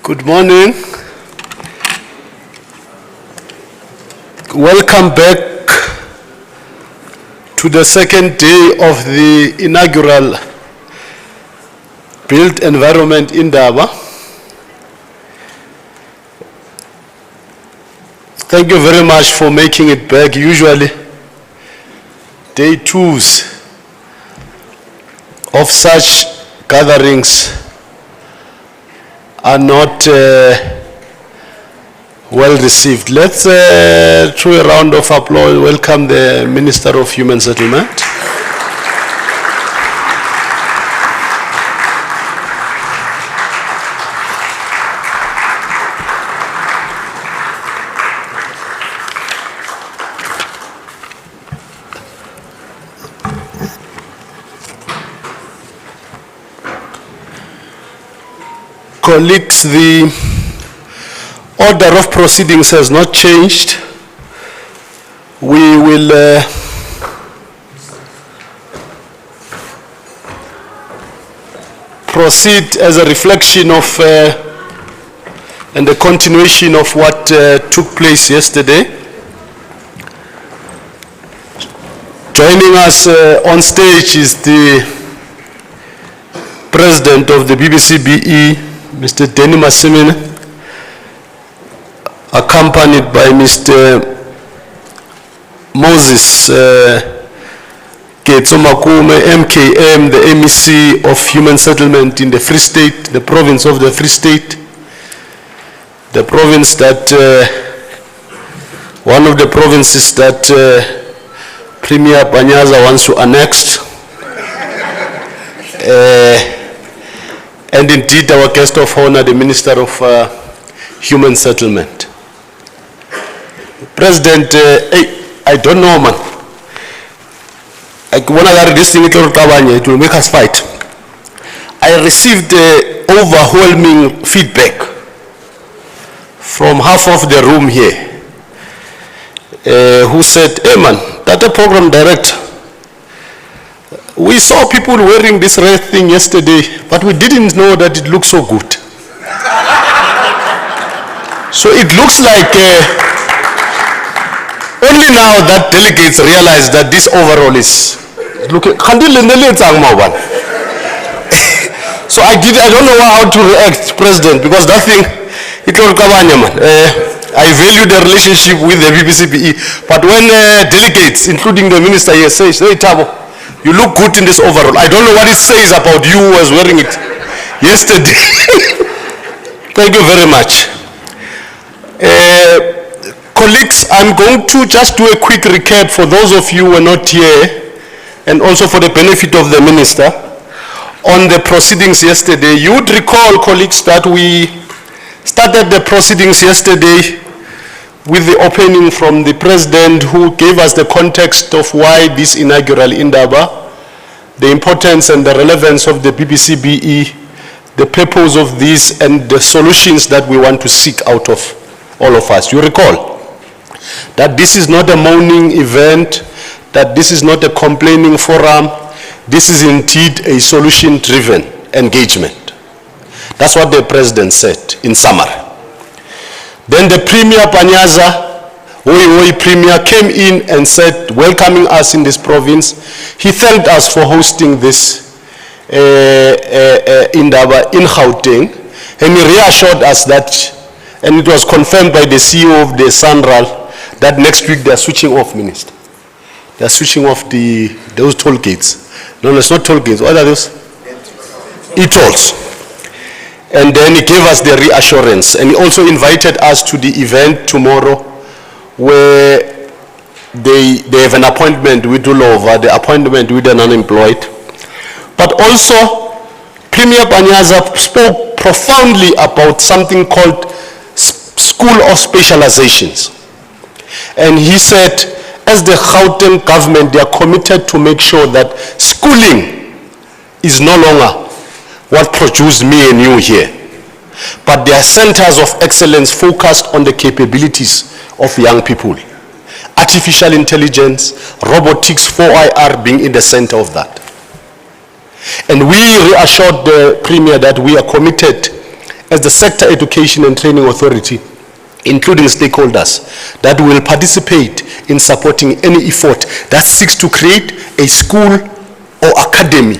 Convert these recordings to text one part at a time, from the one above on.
Good morning. Welcome back to the second day of the inaugural Built Environment Indaba. Thank you very much for making it back. Usually, day twos of such gatherings are not well received. Let's, through a round of applause, welcome the Minister of Human Settlement. Colleagues, the order of proceedings has not changed. We will proceed as a reflection of and a continuation of what took place yesterday. Joining us on stage is the President of the BBCBE, Mr. Denny Masimene, accompanied by Mr. Moses Ketsomakume, MKM, the MEC of Human Settlement in the Free State, the province of the Free State, the province that, one of the provinces that Premier Panyaza wants to annex. And indeed our guest of honor, the Minister of Human Settlement. President, I don't know, man. When I read this thing, it will make us fight. I received overwhelming feedback from half of the room here who said, hey man, that's a program director. We saw people wearing this red thing yesterday, but we didn't know that it looked so good. So it looks like only now that delegates realize that this overall is looking. So I don't know how to react, President, because that thing, I value the relationship with the BBCBE, but when delegates, including the minister here, says, hey Tabo, you look good in this overall. I don't know what it says about you who was wearing it yesterday. Thank you very much. Colleagues, I'm going to just do a quick recap for those of you who were not here, and also for the benefit of the minister, on the proceedings yesterday. You would recall, colleagues, that we started the proceedings yesterday with the opening from the President, who gave us the context of why this inaugural Indaba, the importance and the relevance of the BBCBE, the purpose of this, and the solutions that we want to seek out of all of us. You recall that this is not a mourning event, that this is not a complaining forum, this is indeed a solution-driven engagement. That's what the President said in summary. Then the Premier Panyaza, Premier, came in and said, welcoming us in this province. He thanked us for hosting this Indaba in Gauteng, and he reassured us that, and it was confirmed by the CEO of the Sanral, that next week they are switching off, Minister. They are switching off those toll gates. No, it's not toll gates. What are those? E-tolls. And then he gave us the reassurance, and he also invited us to the event tomorrow where they have an appointment with Ulova, the appointment with an unemployed. But also, Premier Panyaza spoke profoundly about something called School of Specializations. And he said, as the Gauteng government, they are committed to make sure that schooling is no longer what produced me and you here, but there are centers of excellence focused on the capabilities of young people. Artificial intelligence, robotics, 4IR being in the center of that. And we reassured the Premier that we are committed as the Sector Education and Training Authority, including stakeholders, that will participate in supporting any effort that seeks to create a school or academy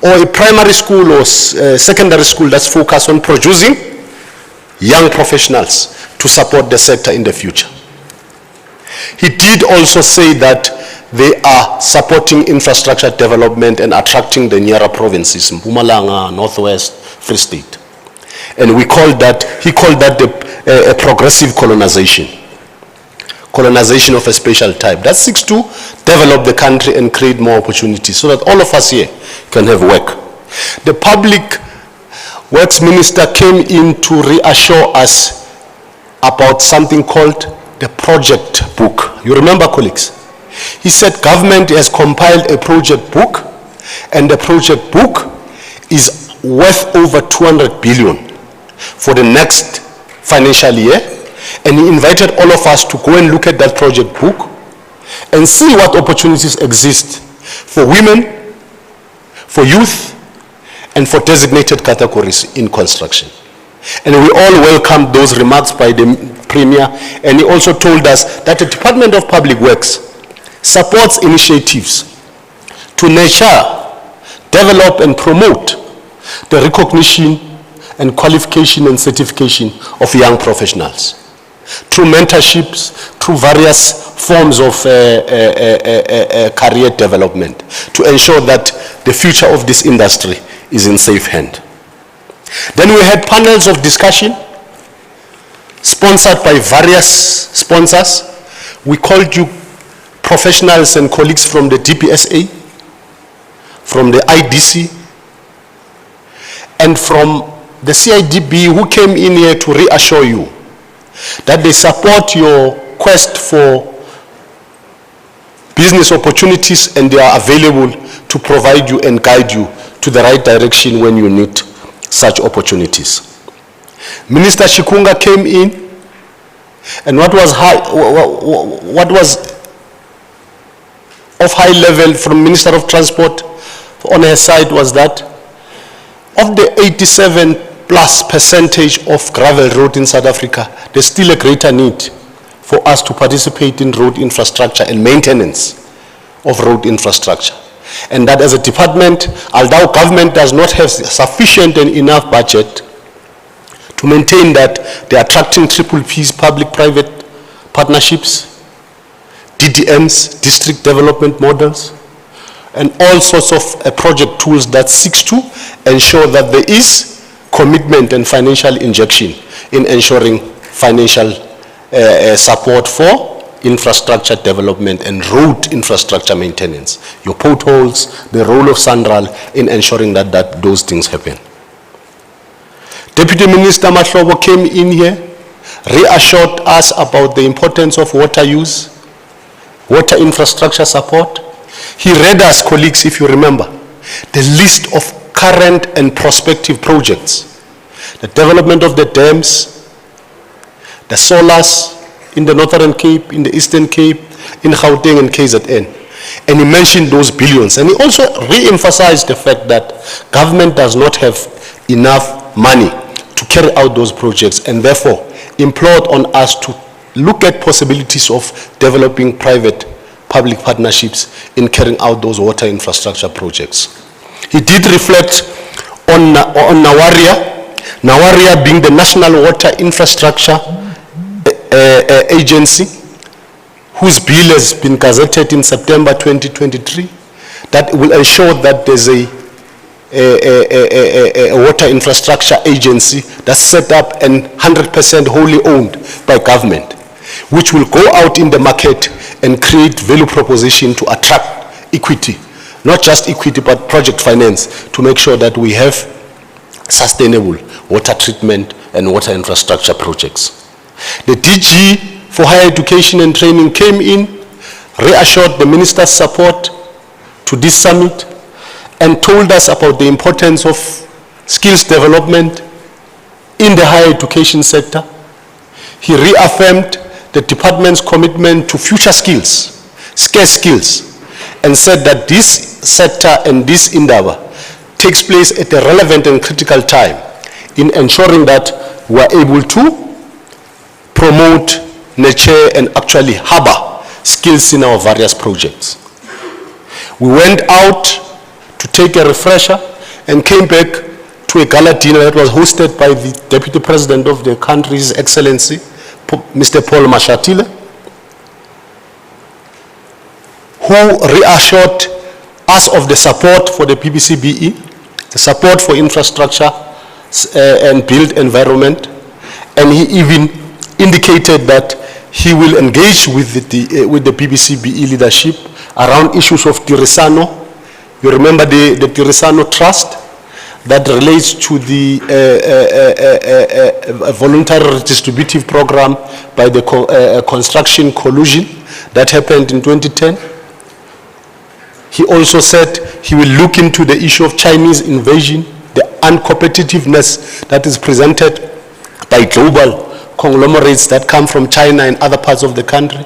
or a primary school or secondary school that's focused on producing young professionals to support the sector in the future. He did also say that they are supporting infrastructure development and attracting the nearer provinces, Mpumalanga, Northwest, Free State. And he called that a progressive colonization of a special type that seeks to develop the country and create more opportunities so that all of us here can have work. The Public Works Minister came in to reassure us about something called the project book. You remember, colleagues? He said government has compiled a project book, and the project book is worth over 200 billion for the next financial year, and he invited all of us to go and look at that project book and see what opportunities exist for women, for youth, and for designated categories in construction. And we all welcomed those remarks by the Premier, and he also told us that the Department of Public Works supports initiatives to nurture, develop, and promote the recognition and qualification and certification of young professionals through mentorships, through various forms of career development to ensure that the future of this industry is in safe hand. Then we had panels of discussion sponsored by various sponsors. We called you professionals and colleagues from the DPSA, from the IDC, and from the CIDB, who came in here to reassure you that they support your quest for business opportunities and they are available to provide you and guide you to the right direction when you need such opportunities. Minister Shikunga came in, and what was of high level from Minister of Transport on her side was that of the 87+% of gravel road in South Africa, there's still a greater need for us to participate in road infrastructure and maintenance of road infrastructure. And that as a department, although government does not have sufficient and enough budget to maintain that, they are attracting P's public-private partnerships, DDMs, district development models, and all sorts of project tools that seeks to ensure that there is commitment and financial injection in ensuring financial support for infrastructure development and road infrastructure maintenance. Your potholes, the role of SANRAL in ensuring that those things happen. Deputy Minister Mahlobo came in here, reassured us about the importance of water use, water infrastructure support. He read us, colleagues, if you remember, the list of current and prospective projects. The development of the dams, the solars in the Northern Cape, in the Eastern Cape, in Gauteng and KZN. And he mentioned those billions. And he also re-emphasized the fact that government does not have enough money to carry out those projects, and therefore implored on us to look at possibilities of developing private-public partnerships in carrying out those water infrastructure projects. He did reflect on Nawaria being the National Water Infrastructure Agency, whose bill has been gazetted in September 2023, that will ensure that there's a water infrastructure agency that's set up and 100% wholly owned by government, which will go out in the market and create value proposition to attract equity, not just equity but project finance, to make sure that we have sustainable water treatment and water infrastructure projects. The DG for Higher Education and Training came in, reassured the minister's support to this summit, and told us about the importance of skills development in the higher education sector. He reaffirmed the department's commitment to future skills, scarce skills, and said that this sector and this Indaba takes place at a relevant and critical time in ensuring that we are able to promote, nurture, and actually harbor skills in our various projects. We went out to take a refresher and came back to a gala dinner that was hosted by the Deputy President of the country, His Excellency, Mr. Paul Mashatile, who reassured us of the support for the BBCBE, the support for infrastructure and built environment, and he even indicated that he will engage with the BBCBE leadership around issues of Tirisano. You remember the Tirisano Trust that relates to the voluntary redistributive program by the construction collusion that happened in 2010. He also said he will look into the issue of Chinese invasion, the uncompetitiveness that is presented by global conglomerates that come from China and other parts of the country,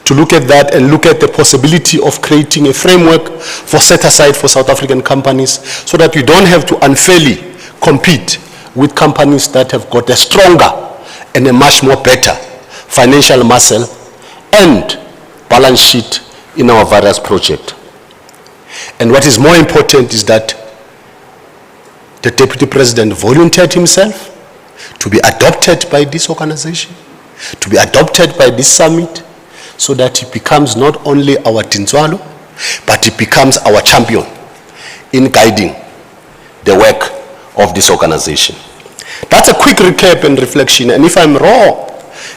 to look at that and look at the possibility of creating a framework for set aside for South African companies so that we don't have to unfairly compete with companies that have got a stronger and a much more better financial muscle and balance sheet in our various projects. And what is more important is that the Deputy President volunteered himself to be adopted by this organization, to be adopted by this summit, so that he becomes not only our Tinzwalo, but he becomes our champion in guiding the work of this organization. That's a quick recap and reflection, and if I'm wrong,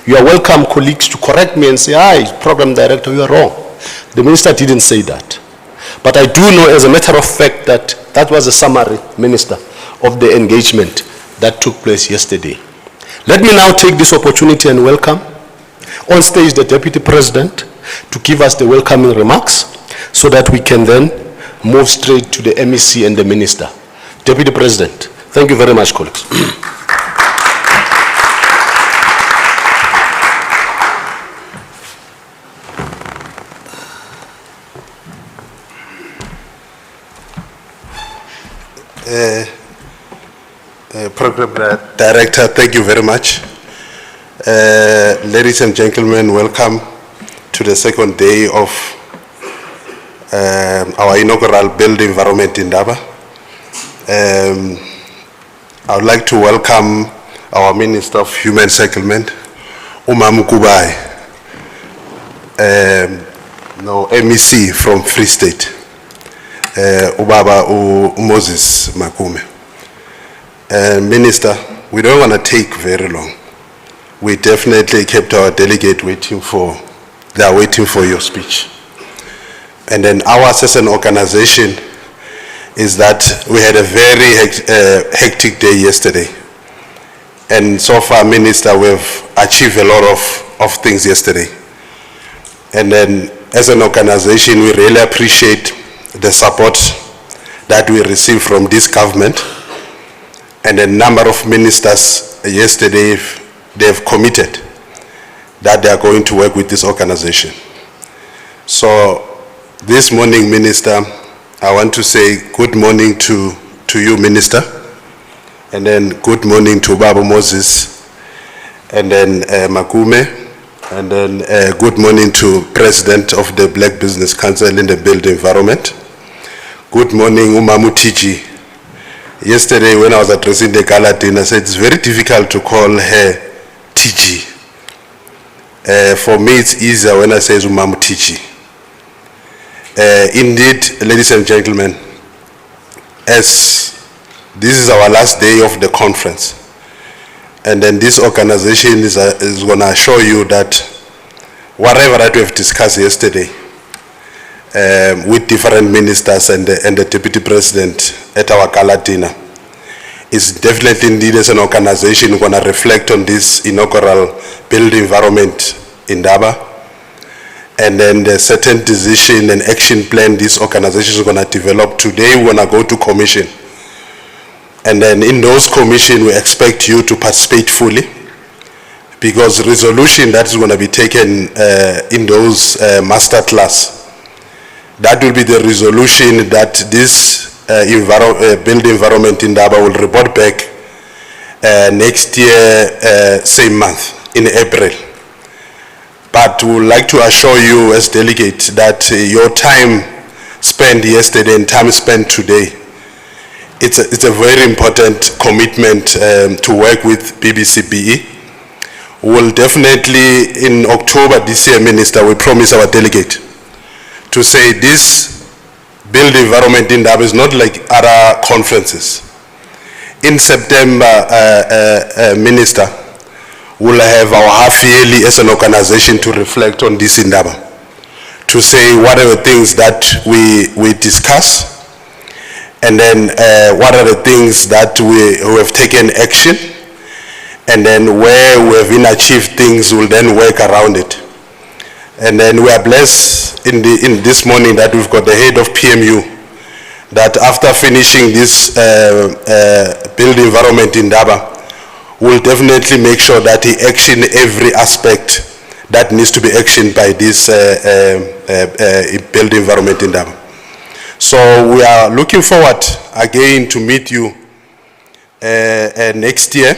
you are welcome, colleagues, to correct me and say, "Hi, Program Director, you are wrong." The Minister didn't say that. But I do know as a matter of fact that that was a summary, Minister, of the engagement that took place yesterday. Let me now take this opportunity and welcome on stage the Deputy President to give us the welcoming remarks so that we can then move straight to the MEC and the Minister. Deputy President, thank you very much, colleagues. Program Director, thank you very much. Ladies and gentlemen, welcome to the second day of our inaugural Build Environment Indaba. I would like to welcome our Minister of Human Settlement, Umam Kubai, MEC from Free State, Ubaba Moses Makume. Minister, we don't want to take very long. We definitely kept our delegate waiting for your speech. And then ours as an organization is that we had a very hectic day yesterday. And so far, Minister, we've achieved a lot of things yesterday. And then as an organization, we really appreciate the support that we received from this government. And a number of ministers yesterday, they've committed that they are going to work with this organization. So this morning, Minister, I want to say good morning to you, Minister, and then good morning to Baba Moses, and then Makume, and then good morning to President of the Black Business Council in the Build Environment. Good morning, Umamu Tiji. Yesterday, when I was addressing the gala dinner, I said it's very difficult to call her TG. For me, it's easier when I say Umamu TG. Indeed, ladies and gentlemen, as this is our last day of the conference, and then this organization is going to assure you that whatever that we have discussed yesterday with different ministers and the Deputy President at our gala dinner is definitely indeed as an organization going to reflect on this inaugural Build Environment Indaba, and then the certain decision and action plan this organization is going to develop. Today we're going to go to commission, and then in those commission we expect you to participate fully, because resolution that is going to be taken in those master class, that will be the resolution that this Build Environment Indaba will report back next year, same month, in April. But we would like to assure you as delegates that your time spent yesterday and time spent today, it's a very important commitment to work with BBCBE. We'll definitely, in October this year, Minister, we promise our delegate to say this build environment in Indaba is not like other conferences. In September, Minister, we'll have our half yearly as an organization to reflect on this in Indaba, to say what are the things that we discuss, and then what are the things that we have taken action, and then where we have achieved things, we'll then work around it. And then we are blessed in this morning that we've got the head of PMU, that after finishing this build environment in Indaba, will definitely make sure that he action every aspect that needs to be actioned by this build environment in Indaba. So we are looking forward again to meet you next year.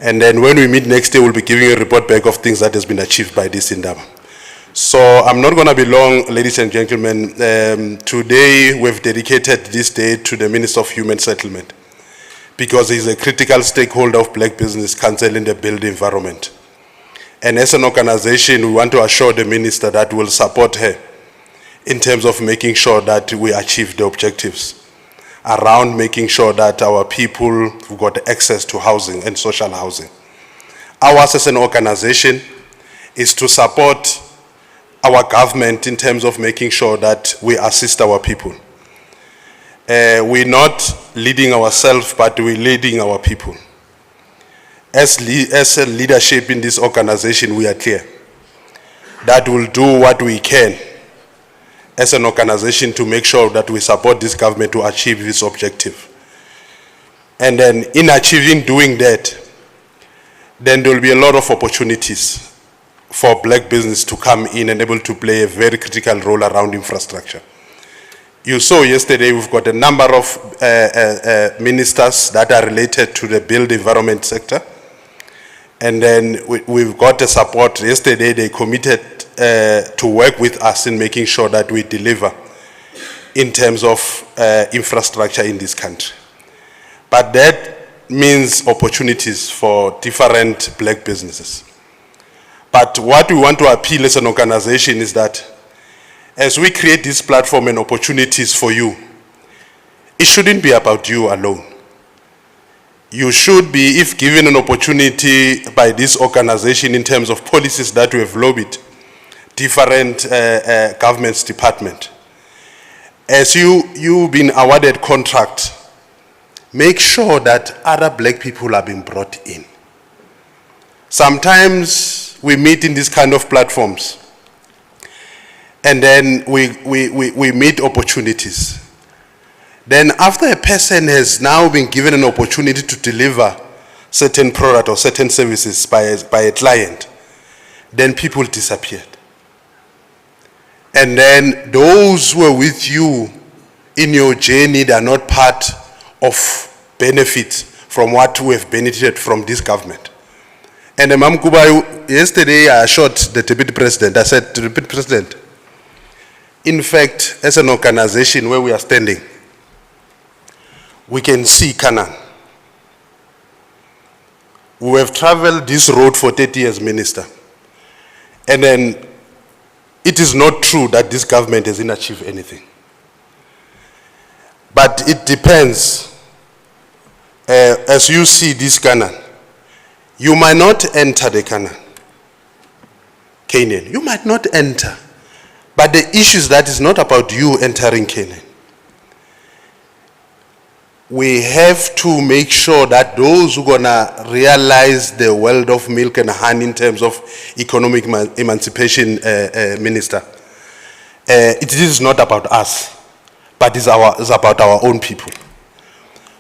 And then when we meet next year, we'll be giving you a report back of things that has been achieved by this Indaba. So I'm not going to be long, ladies and gentlemen. Today we've dedicated this day to the Minister of Human Settlement, because he's a critical stakeholder of Black Business Council in the built environment. And as an organization, we want to assure the Minister that we'll support her in terms of making sure that we achieve the objectives around making sure that our people have got access to housing and social housing. Ours as an organization is to support our government in terms of making sure that we assist our people. We're not leading ourselves, but we're leading our people. As a leadership in this organization, we are clear that we'll do what we can as an organization to make sure that we support this government to achieve this objective. And then in achieving doing that, then there will be a lot of opportunities for Black business to come in and able to play a very critical role around infrastructure. You saw yesterday we've got a number of ministers that are related to the build environment sector. And then we've got the support. Yesterday they committed to work with us in making sure that we deliver in terms of infrastructure in this country. But that means opportunities for different Black businesses. But what we want to appeal as an organization is that as we create this platform and opportunities for you, it shouldn't be about you alone. You should be, if given an opportunity by this organization in terms of policies that we have lobbied, different governments department. As you've been awarded contract, make sure that other Black people are being brought in. Sometimes we meet in these kind of platforms, and then we meet opportunities. Then after a person has now been given an opportunity to deliver certain product or certain services by a client, then people disappeared. And then those who are with you in your journey, they are not part of benefit from what we have benefited from this government. And Ma'am Kuba, yesterday I assured the Deputy President, I said to the Deputy President, in fact, as an organization where we are standing, we can see Canaan. We have traveled this road for 30 years, Minister. And then it is not true that this government hasn't achieved anything. But it depends. As you see this Canaan, you might not enter the Canaan. You might not enter. But the issue is that it's not about you entering Canaan. We have to make sure that those who are gonna realize the world of milk and honey in terms of economic emancipation, Minister, it is not about us, but it's about our own people.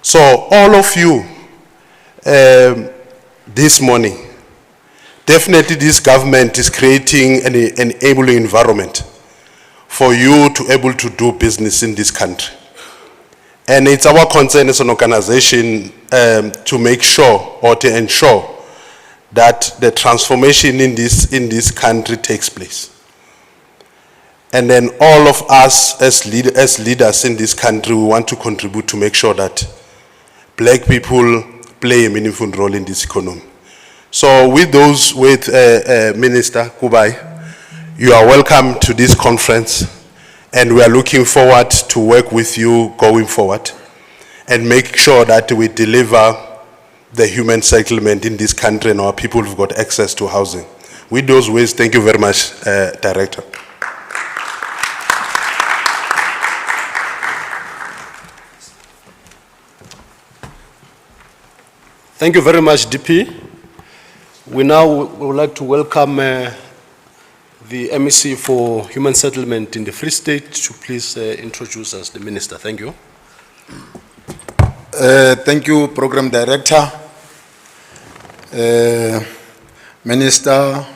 So all of you, this morning, definitely this government is creating an enabling environment for you to able to do business in this country. And it's our concern as an organization to make sure or to ensure that the transformation in this country takes place. And then all of us as leaders in this country, we want to contribute to make sure that black people play a meaningful role in this economy. So with Minister Kubai, you are welcome to this conference, and we are looking forward to work with you going forward and make sure that we deliver the human settlement in this country and our people have got access to housing. With those ways, thank you very much, Director. Thank you very much, DP. We now would like to welcome the MEC for Human Settlement in the Free State to please introduce us, the Minister. Thank you. Thank you, Program Director, Minister,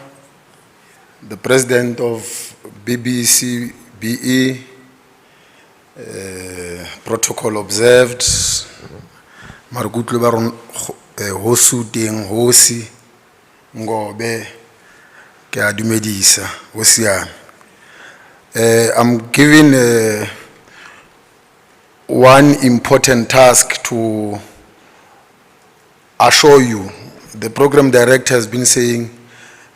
the President of BBCBE, protocol observed, Margutlu Baron Hosu Ding Hosi Ngobe ke adumedisa Hosia. I'm giving one important task to assure you. The Program Director has been saying,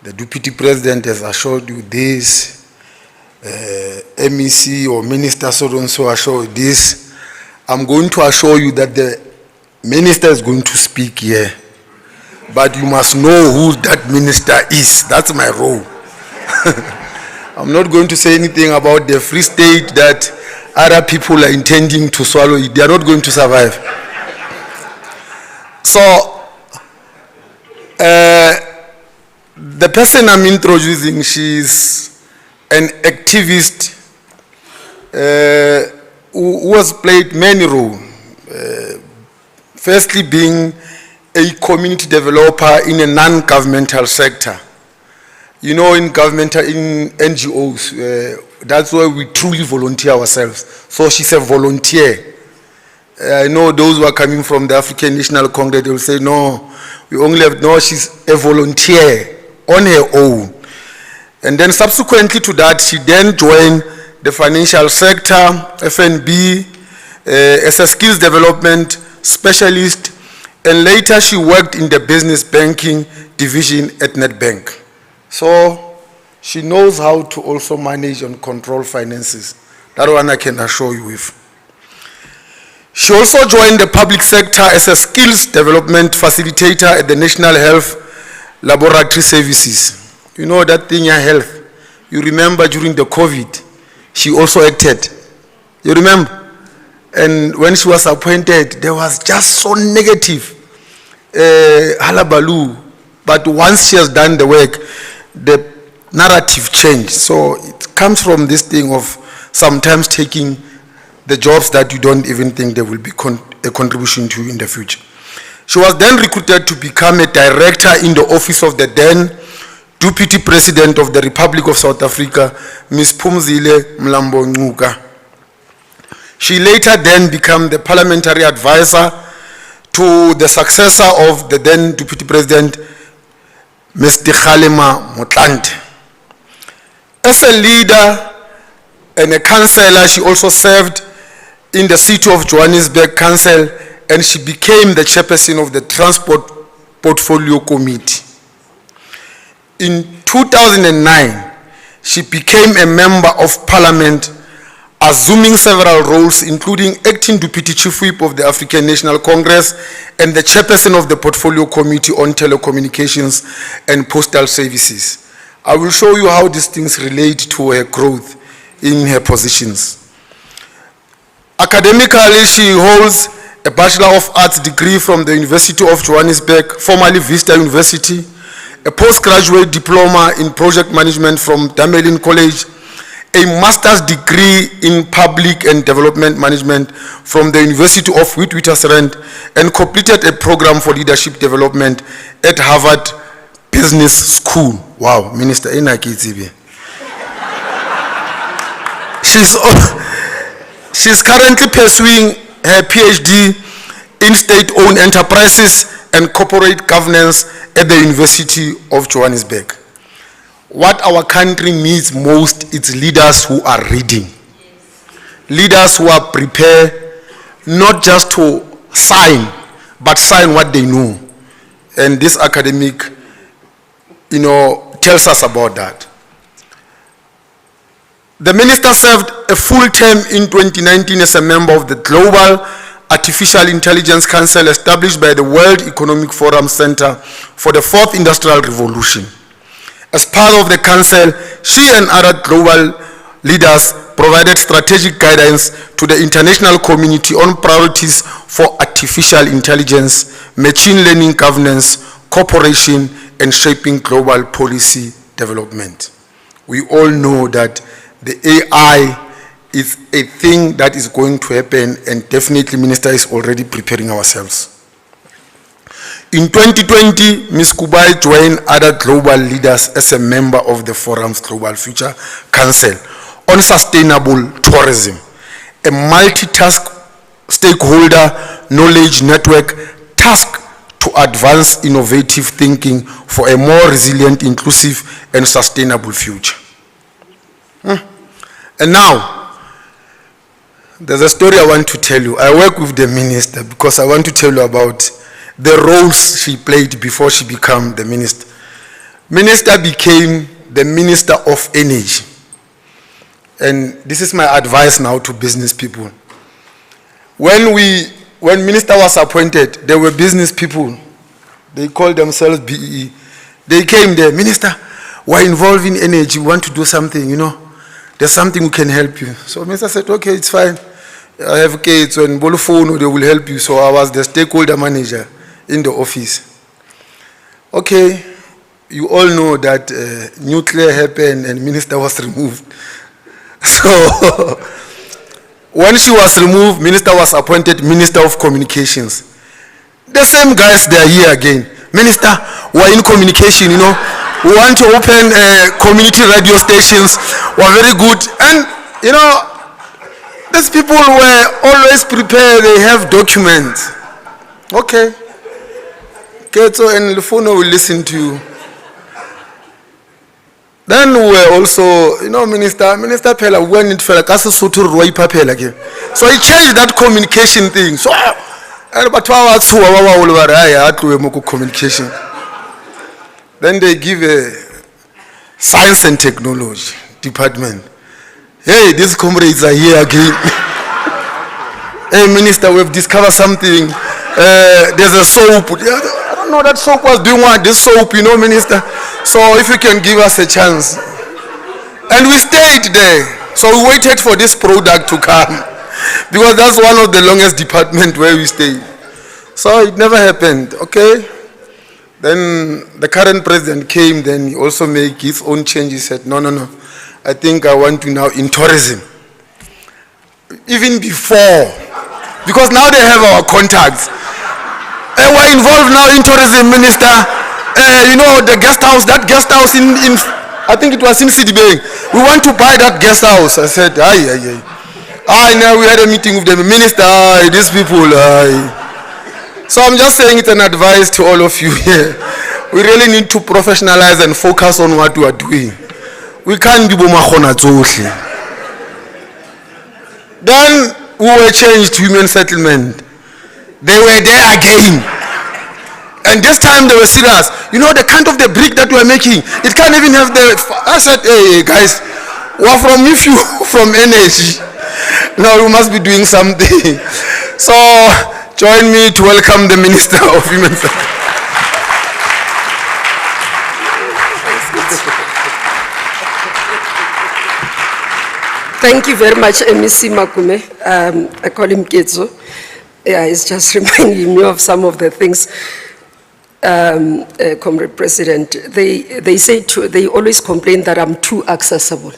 the Deputy President has assured you this, MEC or Minister so-and-so assured this. I'm going to assure you that the Minister is going to speak here, but you must know who that Minister is. That's my role. I'm not going to say anything about the Free State that other people are intending to swallow it. They are not going to survive. So, the person I'm introducing, she's an activist who has played many roles. Firstly, being a community developer in a non-governmental sector. You know, in NGOs, that's where we truly volunteer ourselves. So she's a volunteer. I know those who are coming from the African National Congress, they will say, no, we only have, no, she's a volunteer on her own. And then subsequently to that, she then joined the financial sector, FNB, as a skills development specialist, and later she worked in the business banking division at Nedbank. So she knows how to also manage and control finances. That one I can assure you with. She also joined the public sector as a skills development facilitator at the National Health Laboratory Services. You know that thing, your health. You remember during the COVID, she also acted. You remember? And when she was appointed, there was just so negative halabaloo. But once she has done the work, the narrative changed. So it comes from this thing of sometimes taking the jobs that you don't even think there will be a contribution to in the future. She was then recruited to become a director in the office of the then Deputy President of the Republic of South Africa, Ms. Phumzile Mlambo-Ngcuka. She later then became the parliamentary advisor to the successor of the then Deputy President, Mr. Kgalema Motlanthe. As a leader and a councillor, she also served in the City of Johannesburg Council, and she became the chairperson of the Transport Portfolio Committee. In 2009, she became a member of Parliament, assuming several roles, including acting Deputy Chief Whip of the African National Congress and the chairperson of the Portfolio Committee on Telecommunications and Postal Services. I will show you how these things relate to her growth in her positions. Academically, she holds a Bachelor of Arts degree from the University of Johannesburg, formerly Vista University, a postgraduate diploma in project management from Damelin College, a master's degree in public and development management from the University of Witwatersrand, and completed a program for leadership development at Harvard Business School. Wow, Minister Inaki. She's currently pursuing her PhD in state-owned enterprises and corporate governance at the University of Johannesburg. What our country needs most is leaders who are reading. Leaders who are prepared not just to sign, but sign what they know. And this academic, tells us about that. The minister served a full term in 2019 as a member of the Global Artificial Intelligence Council established by the World Economic Forum Center for the Fourth Industrial Revolution. As part of the council, she and other global leaders provided strategic guidance to the international community on priorities for artificial intelligence, machine learning governance, cooperation, and shaping global policy development. We all know that the AI is a thing that is going to happen, and definitely Minister is already preparing ourselves. In 2020, Ms. Kubai joined other global leaders as a member of the Forum's Global Future Council on Sustainable Tourism, a multitask stakeholder knowledge network tasked to advance innovative thinking for a more resilient, inclusive, and sustainable future. And now, there's a story I want to tell you. I work with the minister because I want to tell you about the roles she played before she became the minister. Minister became the Minister of Energy. And this is my advice now to business people. When minister was appointed, there were business people. They called themselves BEE. They came there, Minister, we're involved in energy, we want to do something, There's something we can help you. So Minister said, okay, it's fine. I have kids, and Bolophone, they will help you. So I was the stakeholder manager in the office. Okay, you all know that nuclear happened and minister was removed. So when she was removed, minister was appointed Minister of Communications. The same guys, they are here again. Minister, we're in communication, We want to open community radio stations. We're very good. And, these people were always prepared. They have documents. Okay. Keto and Lufuno will listen to you. Then we were also, Minister Pella, we went for again. So he changed that communication thing. So, communication. Then they give a science and technology department. Hey, these comrades are here again. Hey, Minister, we've discovered something. There's a soap. I don't know, that soap was doing what? This soap, Minister. So if you can give us a chance. And we stayed there. So we waited for this product to come. Because that's one of the longest departments where we stayed. So it never happened, okay? Then the current president came, then he also made his own change. He said, no. I think I want to now in tourism. Even before, because now they have our contacts. We're involved now in tourism, Minister. The guest house, that guest house in I think it was in Sidibeng. We want to buy that guest house. I said, now we had a meeting with the minister, these people, So I'm just saying it's an advice to all of you here. We really need to professionalize and focus on what we are doing. We can't be bomachona tsohle. Then we were changed to human settlement. They were there again. And this time they were serious. The kind of the brick that we're making, it can't even have the... I said, hey guys, we're from energy. Now we must be doing something. So join me to welcome the Minister of Human Settlement. Thank you very much, MEC Makume. I call him Ketso. Yeah, it's just reminding me of some of the things, Comrade President. They always complain that I'm too accessible.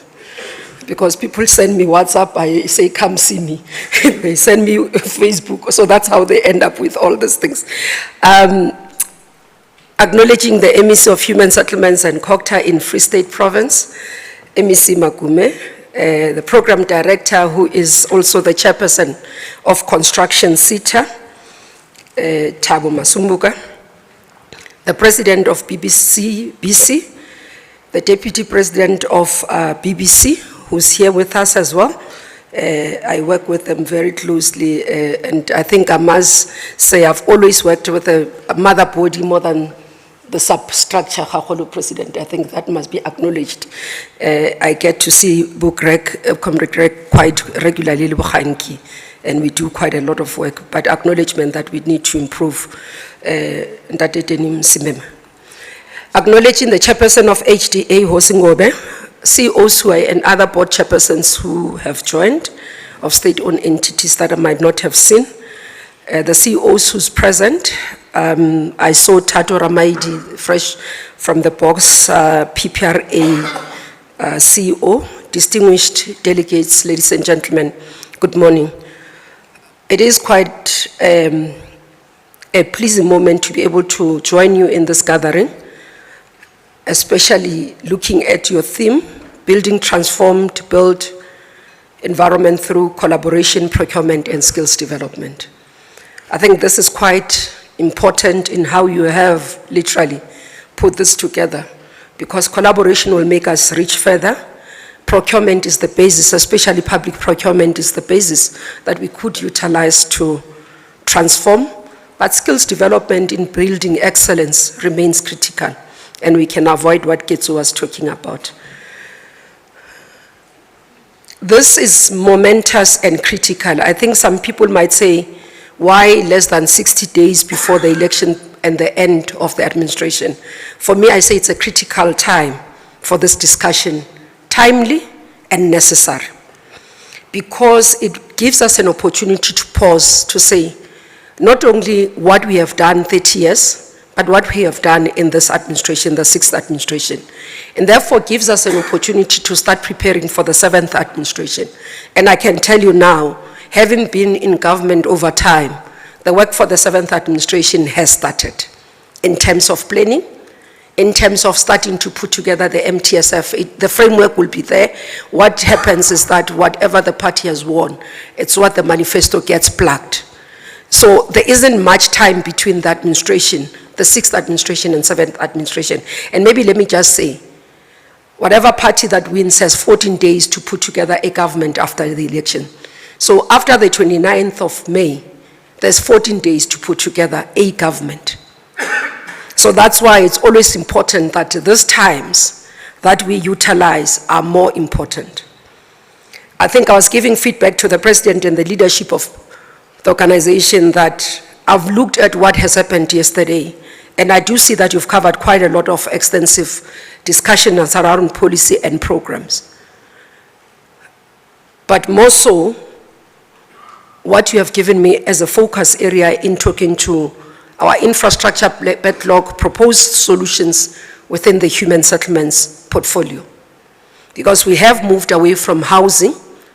Because people send me WhatsApp, I say, come see me. They send me Facebook, so that's how they end up with all these things. Acknowledging the MEC of Human Settlements and COGTA in Free State Province, MEC Makume, the program director, who is also the chairperson of Construction CETA, Thabo Masumbuka, the president of BBCBE, the deputy president of BBC, who's here with us as well. I work with them very closely, and I think I must say I've always worked with a mother body more than the substructure, President. I think that must be acknowledged. I get to see Comrade Greg quite regularly, and we do quite a lot of work, but acknowledgement that we need to improve. Acknowledging the chairperson of HDA, Hosingobe, CEOs who are, and other board chairpersons who have joined, of state-owned entities that I might not have seen. The CEOs who's present, I saw Tato Ramaidi, fresh from the box, PPRA CEO, distinguished delegates, ladies and gentlemen, good morning. It is quite a pleasing moment to be able to join you in this gathering, especially looking at your theme, building transformed, build environment through collaboration, procurement, and skills development. I think this is quite important in how you have literally put this together, because collaboration will make us reach further. Procurement is the basis, especially public procurement is the basis that we could utilize to transform, but skills development in building excellence remains critical, and we can avoid what Ketsu was talking about. This is momentous and critical. I think some people might say, why less than 60 days before the election and the end of the administration? For me, I say it's a critical time for this discussion, timely and necessary, because it gives us an opportunity to pause, to say, not only what we have done 30 years, but what we have done in this administration, the 6th administration, and therefore gives us an opportunity to start preparing for the 7th administration. And I can tell you now, having been in government over time, the work for the 7th administration has started in terms of planning, in terms of starting to put together the MTSF. The framework will be there. What happens is that whatever the party has won, it's what the manifesto gets plugged. So there isn't much time between the administration, the 6th administration and 7th administration. And maybe let me just say, whatever party that wins has 14 days to put together a government after the election. So after the 29th of May, there's 14 days to put together a government. So that's why it's always important that these times that we utilize are more important. I think I was giving feedback to the president and the leadership of the organization that I've looked at what has happened yesterday, and I do see that you've covered quite a lot of extensive discussions around policy and programs. But more so, what you have given me as a focus area in talking to our infrastructure backlog, proposed solutions within the human settlements portfolio. Because we have moved away from housing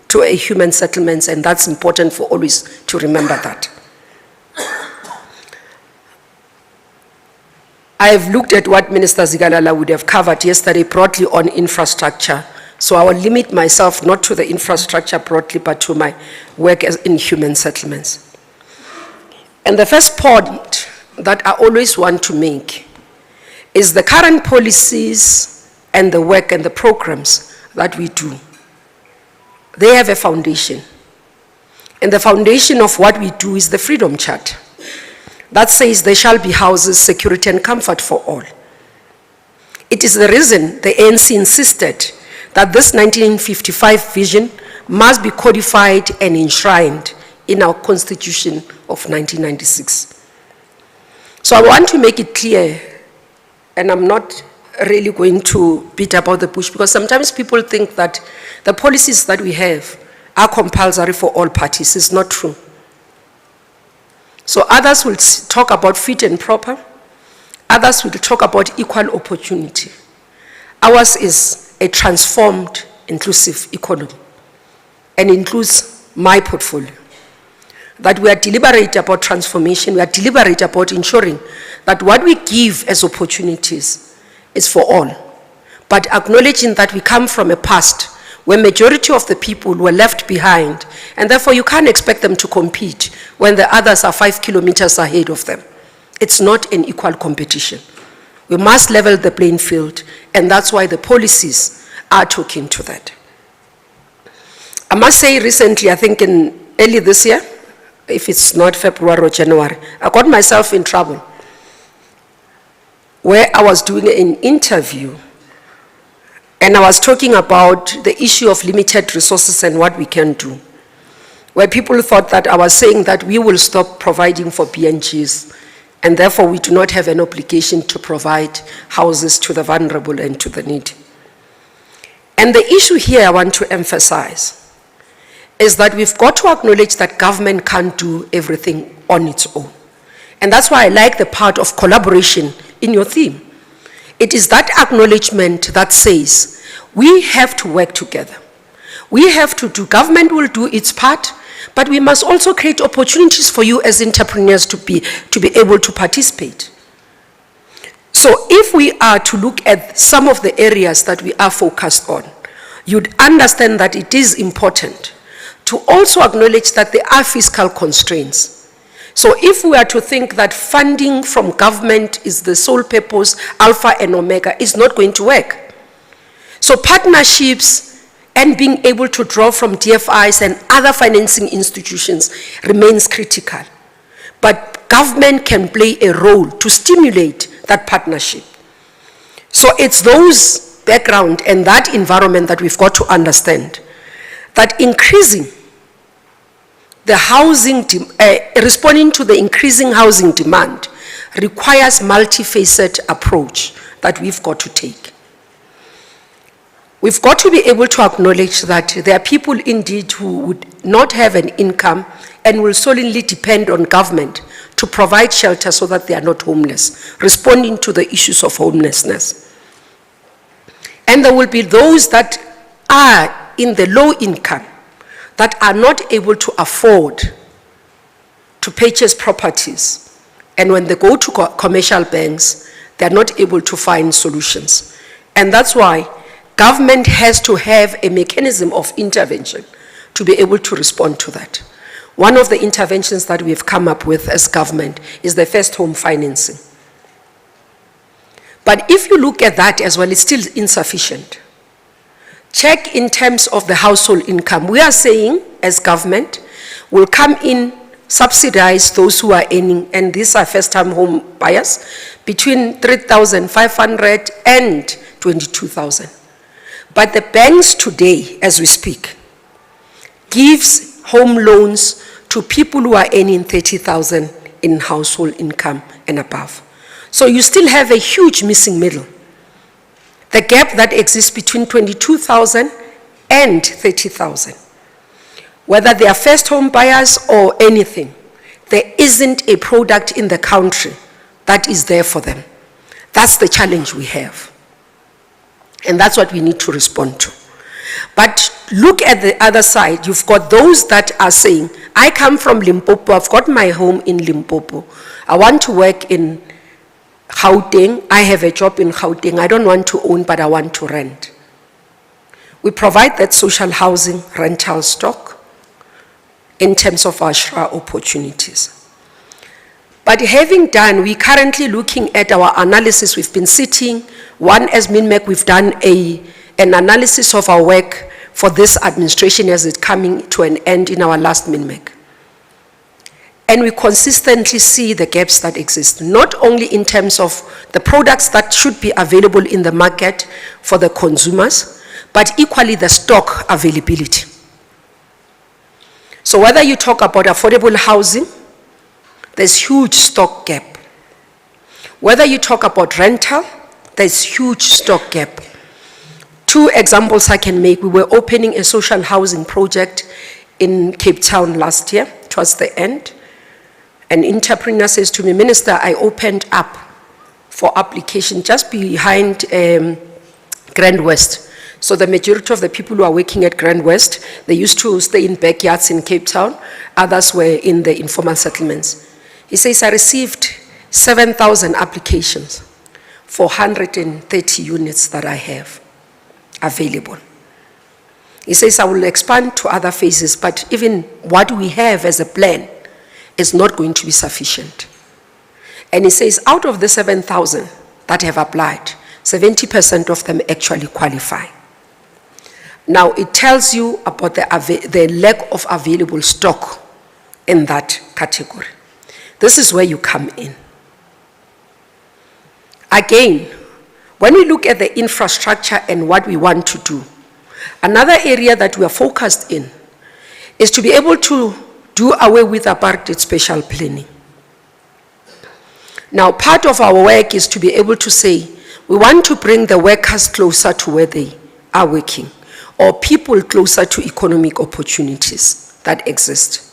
to a human settlements, and that's important for always to remember that. I have looked at what Minister Zikalala would have covered yesterday broadly on infrastructure, so I will limit myself not to the infrastructure broadly, but to my work in human settlements. And the first point that I always want to make is the current policies and the work and the programs that we do. They have a foundation. And the foundation of what we do is the Freedom Charter that says there shall be houses, security, and comfort for all. It is the reason the ANC insisted that this 1955 vision must be codified and enshrined in our Constitution of 1996. So I want to make it clear, and I'm not really going to beat about the bush, because sometimes people think that the policies that we have are compulsory for all parties. It's not true. So others will talk about fit and proper. Others will talk about equal opportunity. Ours is a transformed, inclusive economy, and includes my portfolio. That we are deliberate about transformation, we are deliberate about ensuring that what we give as opportunities is for all, but acknowledging that we come from a past where majority of the people were left behind, and therefore you can't expect them to compete when the others are 5 kilometers ahead of them. It's not an equal competition. We must level the playing field, and that's why the policies are talking to that. I must say recently, I think in early this year, if it's not February or January, I got myself in trouble where I was doing an interview and I was talking about the issue of limited resources and what we can do, where people thought that I was saying that we will stop providing for BNGs and therefore we do not have an obligation to provide houses to the vulnerable and to the needy. And the issue here I want to emphasize is that we've got to acknowledge that government can't do everything on its own. And that's why I like the part of collaboration in your theme. It is that acknowledgement that says we have to work together. We have to do, government will do its part, but we must also create opportunities for you as entrepreneurs to be able to participate. So if we are to look at some of the areas that we are focused on, you'd understand that it is important to also acknowledge that there are fiscal constraints. So if we are to think that funding from government is the sole purpose, alpha and omega, is not going to work. So partnerships and being able to draw from DFIs and other financing institutions remains critical. But government can play a role to stimulate that partnership. So it's those background and that environment that we've got to understand, that increasing the housing, responding to the increasing housing demand requires multifaceted approach that we've got to take. We've got to be able to acknowledge that there are people indeed who would not have an income and will solely depend on government to provide shelter so that they are not homeless, responding to the issues of homelessness. And there will be those that are in the low income that are not able to afford to purchase properties. And when they go to commercial banks, they're not able to find solutions. And that's why government has to have a mechanism of intervention to be able to respond to that. One of the interventions that we've come up with as government is the first home financing. But if you look at that as well, it's still insufficient. Check in terms of the household income. We are saying, as government, will come in, subsidize those who are earning, and these are first-time home buyers, between 3,500 and 22,000. But the banks today, as we speak, gives home loans to people who are earning 30,000 in household income and above. So you still have a huge missing middle. The gap that exists between 22,000 and 30,000. Whether they are first home buyers or anything, there isn't a product in the country that is there for them. That's the challenge we have. And that's what we need to respond to. But look at the other side. You've got those that are saying, I come from Limpopo, I've got my home in Limpopo. I want to work in Gauteng, I have a job in Gauteng, I don't want to own, but I want to rent. We provide that social housing rental stock in terms of our SHRA opportunities. But having done, we're currently looking at our analysis. We've been sitting, one as MINMEC, we've done an analysis of our work for this administration as it's coming to an end in our last MINMEC. And we consistently see the gaps that exist, not only in terms of the products that should be available in the market for the consumers, but equally the stock availability. So whether you talk about affordable housing, there's huge stock gap. Whether you talk about rental, there's huge stock gap. Two examples I can make. We were opening a social housing project in Cape Town last year, towards the end. An entrepreneur says to me, Minister, I opened up for application just behind Grand West. So the majority of the people who are working at Grand West, they used to stay in backyards in Cape Town. Others were in the informal settlements. He says, I received 7,000 applications for 130 units that I have available. He says, I will expand to other phases, but even what we have as a plan is not going to be sufficient. And he says, out of the 7,000 that have applied, 70% of them actually qualify. Now, it tells you about the lack of available stock in that category. This is where you come in. Again, when we look at the infrastructure and what we want to do, another area that we are focused in is to be able to do away with apartheid spatial planning. Now, part of our work is to be able to say, we want to bring the workers closer to where they are working, or people closer to economic opportunities that exist.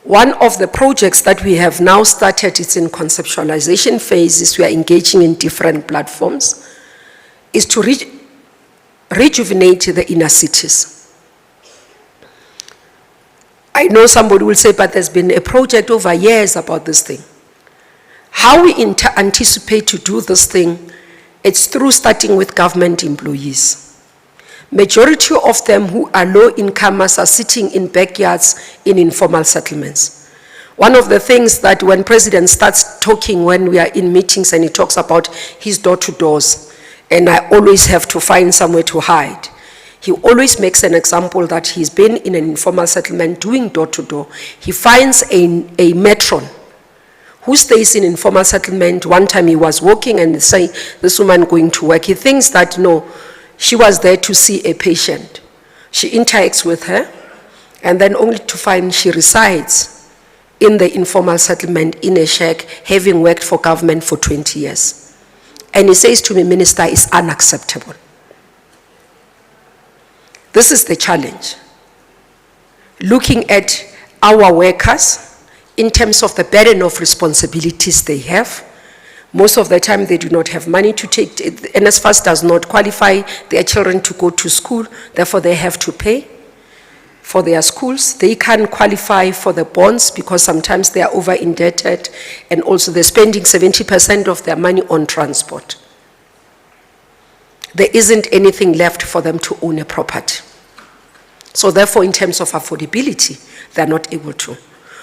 One of the projects that we have now started, it's in conceptualization phases, we are engaging in different platforms, is to rejuvenate the inner cities. I know somebody will say, but there's been a project over years about this thing. How we anticipate to do this thing, it's through starting with government employees. Majority of them who are low incomers are sitting in backyards in informal settlements. One of the things that when President starts talking when we are in meetings and he talks about his door-to-doors, and I always have to find somewhere to hide, he always makes an example that he's been in an informal settlement doing door-to-door. He finds a matron who stays in informal settlement. One time he was walking and say, this woman going to work. He thinks that, no, she was there to see a patient. She interacts with her, and then only to find she resides in the informal settlement in a shack, having worked for government for 20 years. And he says to me, Minister, it's unacceptable. This is the challenge. Looking at our workers in terms of the burden of responsibilities they have. Most of the time they do not have money to take. NSFAS does not qualify their children to go to school, therefore they have to pay for their schools. They can't qualify for the bonds because sometimes they are over indebted, and also they're spending 70% of their money on transport. There isn't anything left for them to own a property. So therefore, in terms of affordability, they're not able to.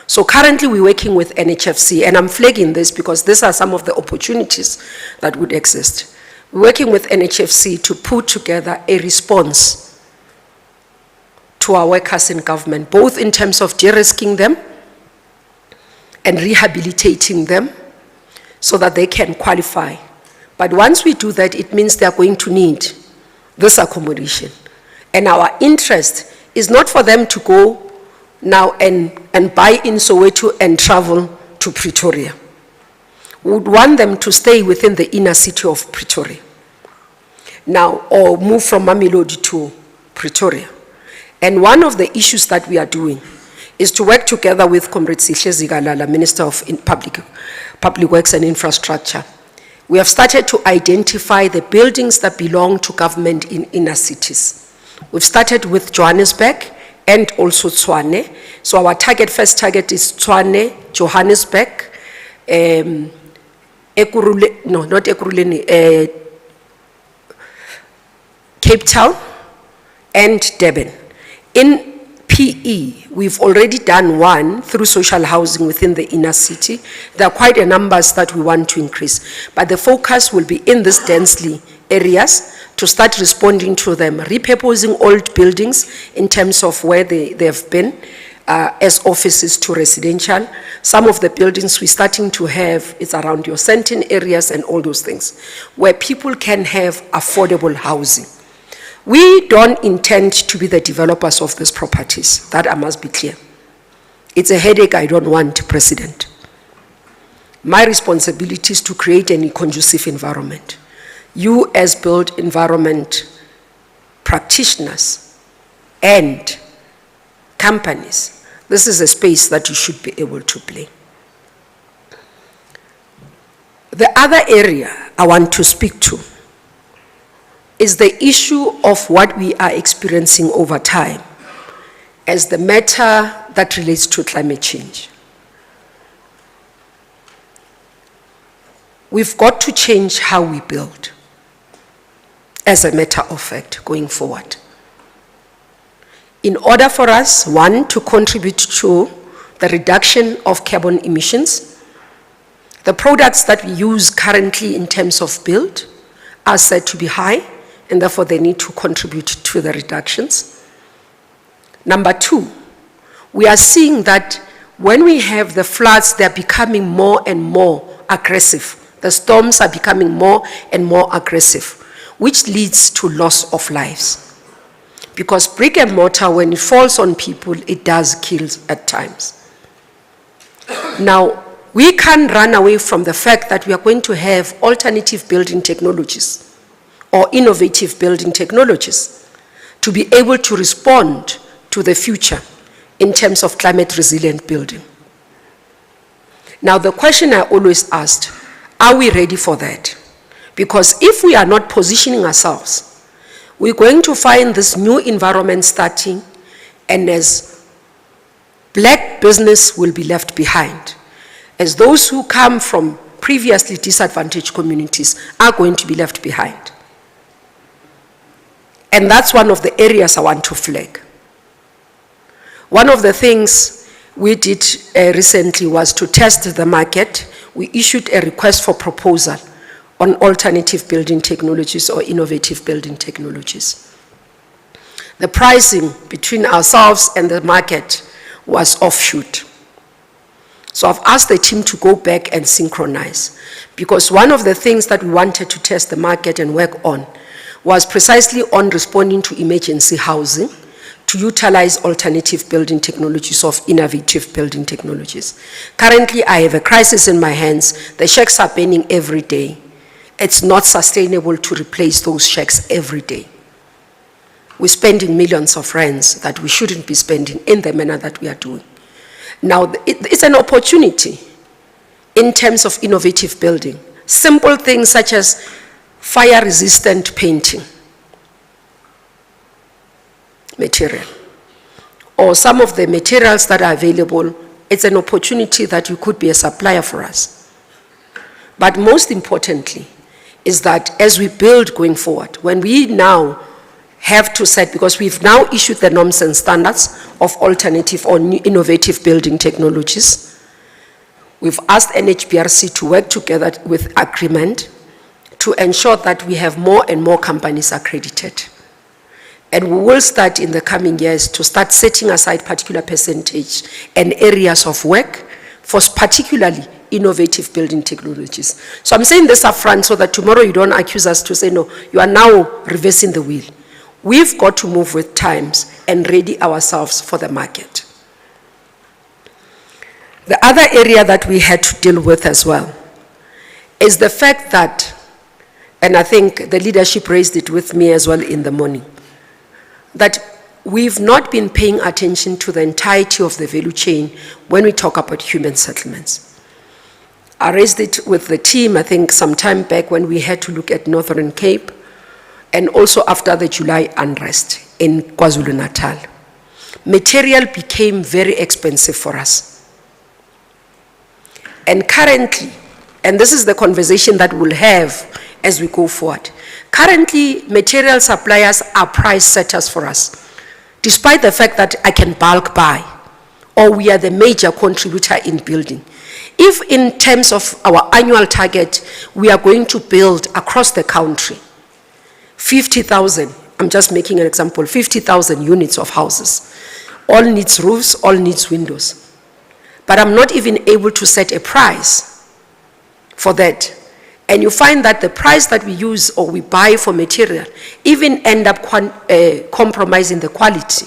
So currently we're working with NHFC, and I'm flagging this because these are some of the opportunities that would exist. We're working with NHFC to put together a response to our workers in government, both in terms of de-risking them and rehabilitating them so that they can qualify. But once we do that, it means they are going to need this accommodation. And our interest is not for them to go now and buy in Soweto and travel to Pretoria. We would want them to stay within the inner city of Pretoria now, or move from Mamelodi to Pretoria. And one of the issues that we are doing is to work together with Comrade Sihle Zikalala, Minister of Public Works and Infrastructure. We have started to identify the buildings that belong to government in inner cities. We've started with Johannesburg and also Tshwane. So our first target is Tshwane, Johannesburg, Cape Town, and Durban. In PE, we've already done one through social housing within the inner city. There are quite a numbers that we want to increase, but the focus will be in these densely areas to start responding to them, repurposing old buildings in terms of where they have been as offices to residential. Some of the buildings we're starting to have is around your Sentin areas and all those things, where people can have affordable housing. We don't intend to be the developers of these properties. That I must be clear. It's a headache I don't want, President. My responsibility is to create a conducive environment. You as built environment practitioners and companies, this is a space that you should be able to play. The other area I want to speak to is the issue of what we are experiencing over time as the matter that relates to climate change. We've got to change how we build, as a matter of fact, going forward. in order for us, one, to contribute to the reduction of carbon emissions. The products that we use currently in terms of build are said to be high, and therefore they need to contribute to the reductions. Number two, we are seeing that when we have the floods, they're becoming more and more aggressive. The storms are becoming more and more aggressive, which leads to loss of lives. Because brick and mortar, when it falls on people, it does kill at times. Now, we can't run away from the fact that we are going to have alternative building technologies or innovative building technologies to be able to respond to the future in terms of climate resilient building. Now, the question I always asked, are we ready for that? Because if we are not positioning ourselves, we're going to find this new environment starting, and as black business will be left behind, as those who come from previously disadvantaged communities are going to be left behind. And that's one of the areas I want to flag. One of the things we did recently was to test the market. We issued a request for proposal on alternative building technologies or innovative building technologies. The pricing between ourselves and the market was offshoot. So I've asked the team to go back and synchronize, because one of the things that we wanted to test the market and work on was precisely on responding to emergency housing, to utilize alternative building technologies of innovative building technologies. Currently, I have a crisis in my hands. The shacks are burning every day. It's not sustainable to replace those shacks every day. We're spending millions of rands that we shouldn't be spending in the manner that we are doing. Now, it's an opportunity in terms of innovative building. Simple things such as fire-resistant painting material, or some of the materials that are available. It's an opportunity that you could be a supplier for us. But most importantly is that as we build going forward, when we now have to set, because we've now issued the norms and standards of alternative or new innovative building technologies, we've asked NHBRC to work together with agreement to ensure that we have more and more companies accredited. And we will start in the coming years to start setting aside particular percentage and areas of work for particularly innovative building technologies. So I'm saying this up front so that tomorrow you don't accuse us to say, no, you are now reversing the wheel. We've got to move with times and ready ourselves for the market. The other area that we had to deal with as well is the fact that, and I think the leadership raised it with me as well in the morning, that we've not been paying attention to the entirety of the value chain when we talk about human settlements. I raised it with the team, I think, some time back when we had to look at Northern Cape, and also after the July unrest in KwaZulu-Natal. Material became very expensive for us. And currently, and this is the conversation that we'll have as we go forward, currently material suppliers are price setters for us, despite the fact that I can bulk buy, or we are the major contributor in building. If in terms of our annual target, we are going to build across the country 50,000, I'm just making an example, 50,000 units of houses. All needs roofs, all needs windows. But I'm not even able to set a price for that. And you find that the price that we use or we buy for material even end up compromising the quality.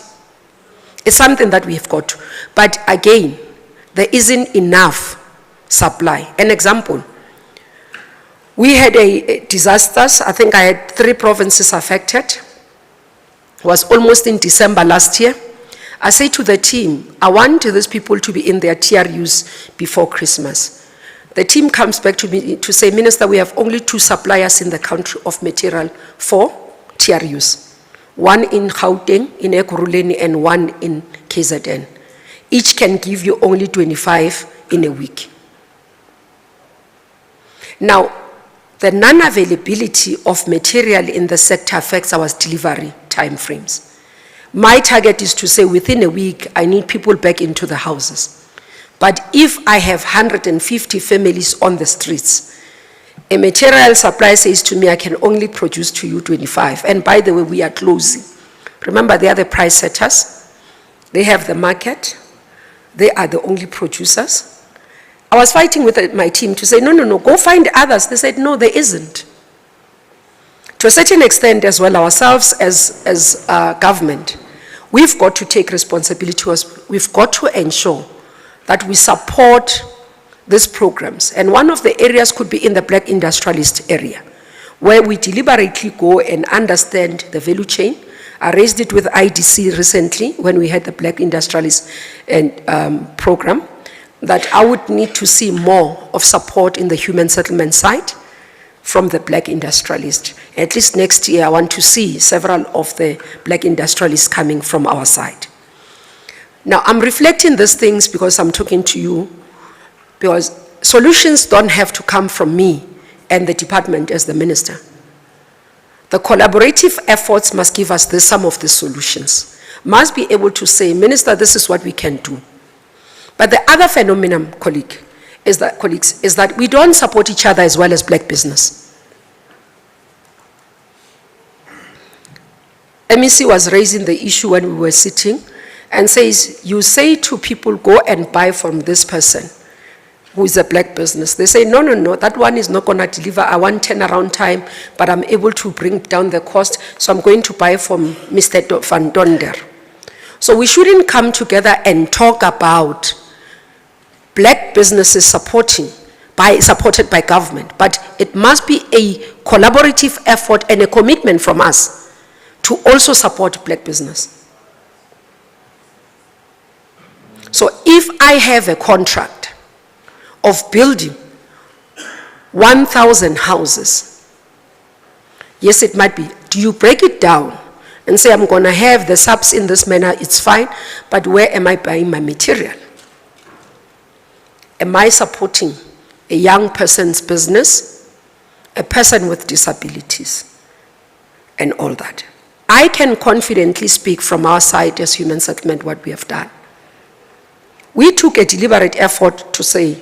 It's something that we have got to. But again, there isn't enough supply. An example, we had a disasters. I think I had 3 provinces affected. It was almost in December last year. I say to the team, I want these people to be in their TRUs before Christmas. The team comes back to me to say, Minister, we have only 2 suppliers in the country of material for TRUs. One in Gauteng, in Ekurhuleni, and one in KZN. Each can give you only 25 in a week. Now, the non-availability of material in the sector affects our delivery timeframes. My target is to say within a week, I need people back into the houses. But if I have 150 families on the streets, a material supply says to me, I can only produce to you 25. And by the way, we are closing. Remember, they are the price setters. They have the market. They are the only producers. I was fighting with my team to say, no, go find others. They said, no, there isn't. To a certain extent as well, ourselves as government, we've got to take responsibility. We've got to ensure that we support these programs. And one of the areas could be in the black industrialist area, where we deliberately go and understand the value chain. I raised it with IDC recently when we had the black industrialist program, that I would need to see more of support in the human settlement side from the black industrialists. At least next year, I want to see several of the black industrialists coming from our side. Now, I'm reflecting these things because I'm talking to you, because solutions don't have to come from me and the department as the minister. The collaborative efforts must give us some of the solutions. Must be able to say, Minister, this is what we can do. But the other phenomenon, colleagues, is that we don't support each other as well as black business. MEC was raising the issue when we were sitting and says, you say to people, go and buy from this person who is a black business. They say, no, that one is not going to deliver. I want turnaround time, but I'm able to bring down the cost, so I'm going to buy from Mr. Van Donder. So we shouldn't come together and talk about black businesses supported by government, but it must be a collaborative effort and a commitment from us to also support black business. So if I have a contract of building 1,000 houses, yes, it might be, do you break it down and say, I'm going to have the subs in this manner, it's fine, but where am I buying my material? Am I supporting a young person's business, a person with disabilities, and all that? I can confidently speak from our side as Human Settlement what we have done. We took a deliberate effort to say,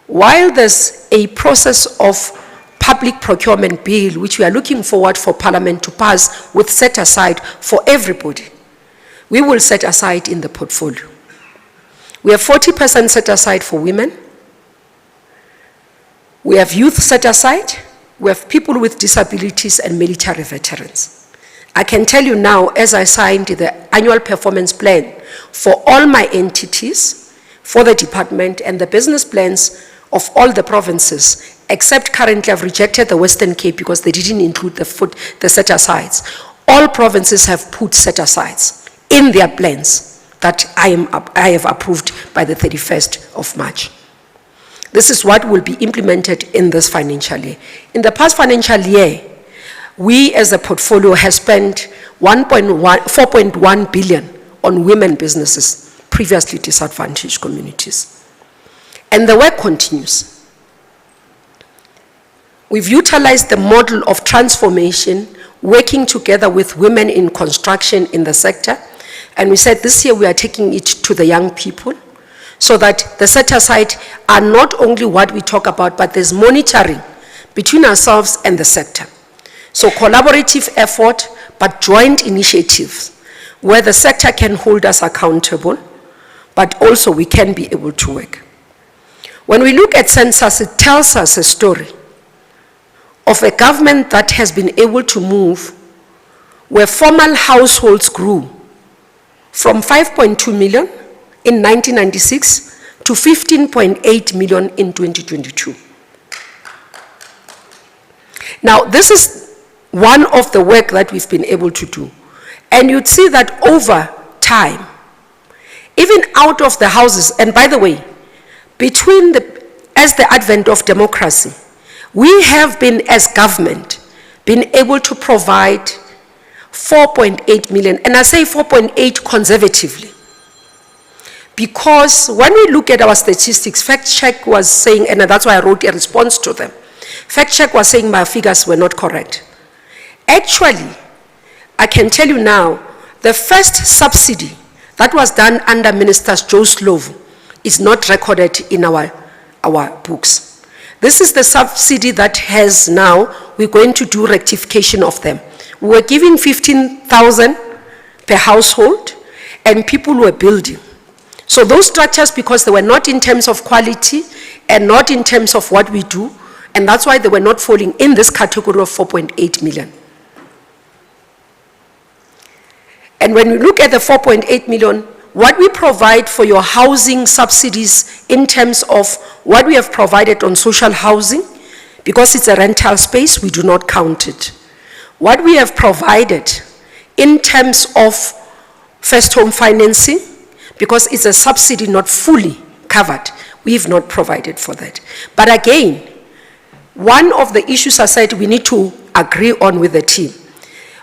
while there's a process of public procurement bill, which we are looking forward for Parliament to pass with set aside for everybody, we will set aside in the portfolio. We have 40% set aside for women. We have youth set aside. We have people with disabilities and military veterans. I can tell you now, as I signed the annual performance plan for all my entities, for the department, and the business plans of all the provinces, except currently I've rejected the Western Cape because they didn't include the set-asides. All provinces have put set-asides in their plans that I have approved by the 31st of March. This is what will be implemented in this financial year. In the past financial year, we as a portfolio have spent 4.1 billion on women businesses, previously disadvantaged communities. And the work continues. We've utilized the model of transformation, working together with women in construction in the sector. And we said this year we are taking it to the young people so that the set-aside are not only what we talk about, but there's monitoring between ourselves and the sector. So collaborative effort, but joint initiatives where the sector can hold us accountable, but also we can be able to work. When we look at census, it tells us a story of a government that has been able to move where formal households grew from 5.2 million in 1996 to 15.8 million in 2022. Now, this is one of the work that we've been able to do. And you'd see that over time, even out of the houses, and by the way, as the advent of democracy, we have been, as government, been able to provide 4.8 million, and I say 4.8 conservatively, because when we look at our statistics, Fact Check was saying, and that's why I wrote a response to them, Fact Check was saying my figures were not correct. Actually, I can tell you now, the first subsidy that was done under Minister Joe Slovo is not recorded in our books. This is the subsidy that has now, we're going to do rectification of them. We were giving 15,000 per household, and people were building. So those structures, because they were not in terms of quality and not in terms of what we do, and that's why they were not falling in this category of 4.8 million. And when we look at the 4.8 million, what we provide for your housing subsidies in terms of what we have provided on social housing, because it's a rental space, we do not count it. What we have provided in terms of first home financing, because it's a subsidy not fully covered, we've not provided for that. But again, one of the issues I said we need to agree on with the team.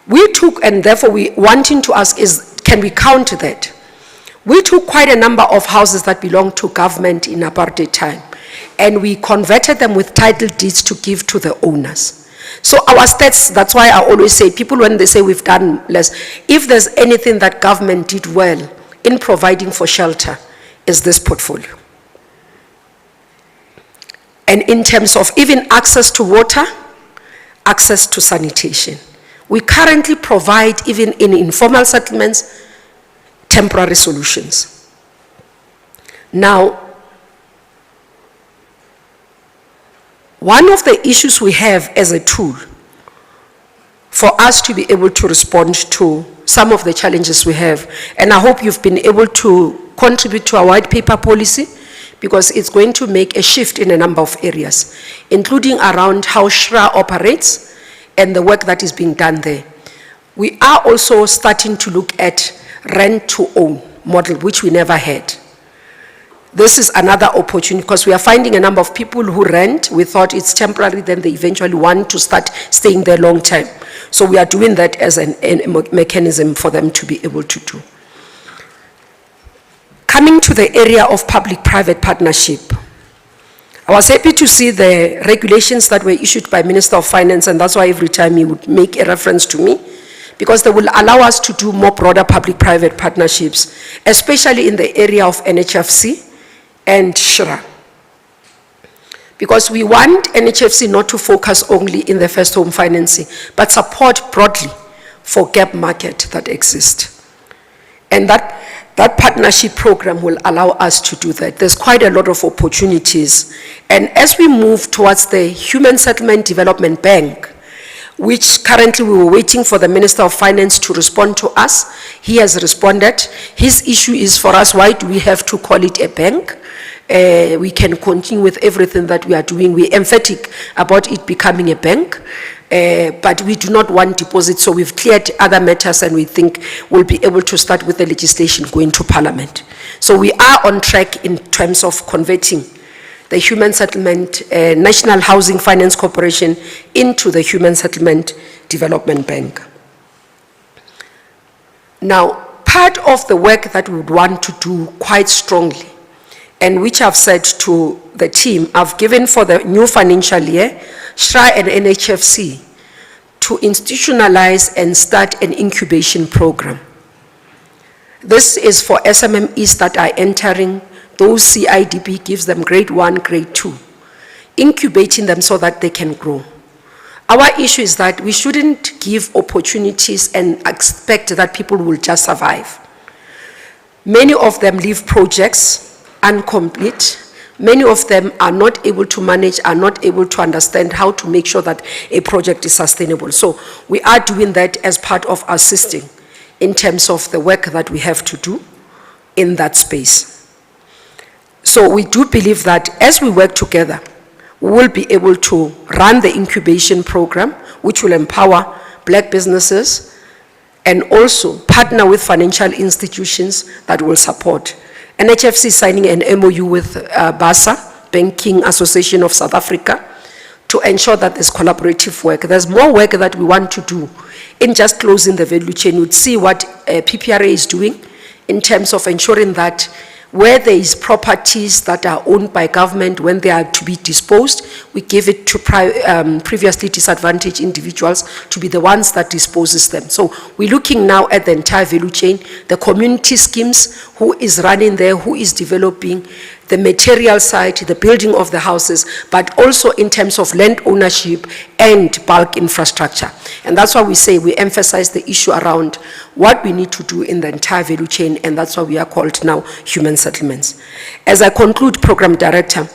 We took, and therefore we wanting to ask is, can we count that? We took quite a number of houses that belonged to government in apartheid time, and we converted them with title deeds to give to the owners. So our stats, that's why I always say, people when they say we've done less, if there's anything that government did well in providing for shelter, is this portfolio. And in terms of even access to water, access to sanitation. We currently provide, even in informal settlements, temporary solutions. Now, one of the issues we have as a tool for us to be able to respond to some of the challenges we have, and I hope you've been able to contribute to our white paper policy, because it's going to make a shift in a number of areas, including around how SHRA operates and the work that is being done there. We are also starting to look at rent-to-own model, which we never had. This is another opportunity, because we are finding a number of people who rent. We thought it's temporary, then they eventually want to start staying there long term. So we are doing that as a mechanism for them to be able to do. Coming to the area of public-private partnership, I was happy to see the regulations that were issued by Minister of Finance, and that's why every time he would make a reference to me, because they will allow us to do more broader public-private partnerships, especially in the area of NHFC and SHRA. Because we want NHFC not to focus only in the first home financing, but support broadly for gap market that exists. And that partnership program will allow us to do that. There's quite a lot of opportunities. And as we move towards the Human Settlement Development Bank, which currently we were waiting for the Minister of Finance to respond to us, he has responded. His issue is for us, why do we have to call it a bank? We can continue with everything that we are doing. We're emphatic about it becoming a bank. But we do not want deposits, so we've cleared other matters, and we think we'll be able to start with the legislation going to Parliament. So we are on track in terms of converting the Human Settlement, National Housing Finance Corporation into the Human Settlement Development Bank. Now, part of the work that we would want to do quite strongly, and which I've said to the team, I've given for the new financial year, SHRA and NHFC, to institutionalize and start an incubation program. This is for SMMEs that are entering. Those CIDP gives them grade 1, grade 2, incubating them so that they can grow. Our issue is that we shouldn't give opportunities and expect that people will just survive. Many of them leave projects incomplete. Many of them are not able to manage, are not able to understand how to make sure that a project is sustainable. So we are doing that as part of assisting in terms of the work that we have to do in that space. So we do believe that as we work together, we will be able to run the incubation program, which will empower black businesses and also partner with financial institutions that will support. NHFC is signing an MOU with BASA, Banking Association of South Africa, to ensure that there's collaborative work. There's more work that we want to do in just closing the value chain. We'd see what PPRA is doing in terms of ensuring that Where there is properties that are owned by government, when they are to be disposed, we give it to previously disadvantaged individuals to be the ones that disposes them. So we're looking now at the entire value chain, the community schemes, who is running there, who is developing, the material side, the building of the houses, but also in terms of land ownership and bulk infrastructure. And that's why we say we emphasize the issue around what we need to do in the entire value chain, and that's why we are called now human settlements. As I conclude, Program Director,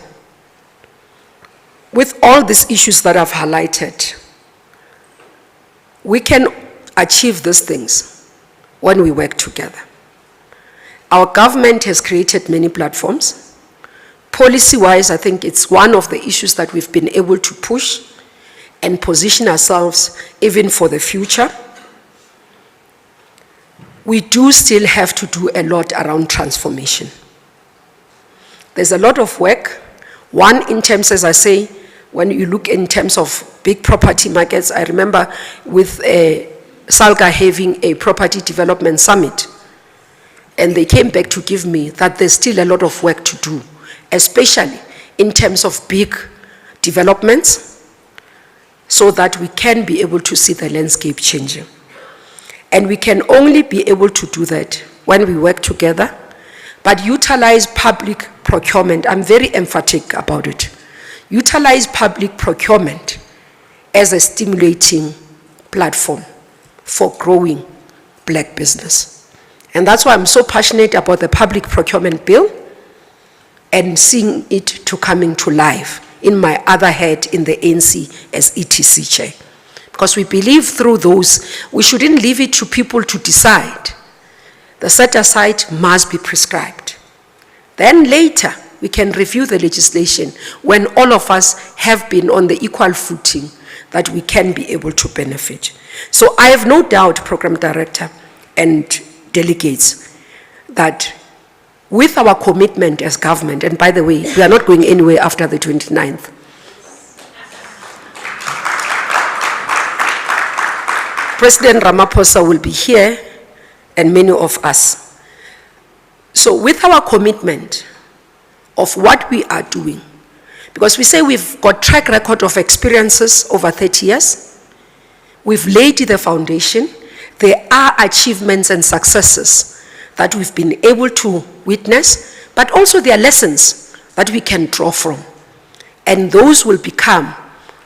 with all these issues that I've highlighted, we can achieve these things when we work together. Our government has created many platforms. Policy-wise, I think it's one of the issues that we've been able to push and position ourselves even for the future. We do still have to do a lot around transformation. There's a lot of work. One, in terms, as I say, when you look in terms of big property markets, I remember with SALGA having a property development summit, and they came back to give me that there's still a lot of work to do, especially in terms of big developments, so that we can be able to see the landscape changing. And we can only be able to do that when we work together, but utilize public procurement. I'm very emphatic about it. Utilize public procurement as a stimulating platform for growing black business. And that's why I'm so passionate about the public procurement bill and seeing it to coming to life in my other head in the ANC as ETC chair. Because we believe through those, we shouldn't leave it to people to decide. The set aside must be prescribed. Then later, we can review the legislation when all of us have been on the equal footing that we can be able to benefit. So I have no doubt, Program Director and delegates, that with our commitment as government, and by the way, we are not going anywhere after the 29th. President Ramaphosa will be here, and many of us. So with our commitment of what we are doing, because we say we've got track record of experiences over 30 years, we've laid the foundation, there are achievements and successes that we've been able to witness, but also there are lessons that we can draw from. And those will become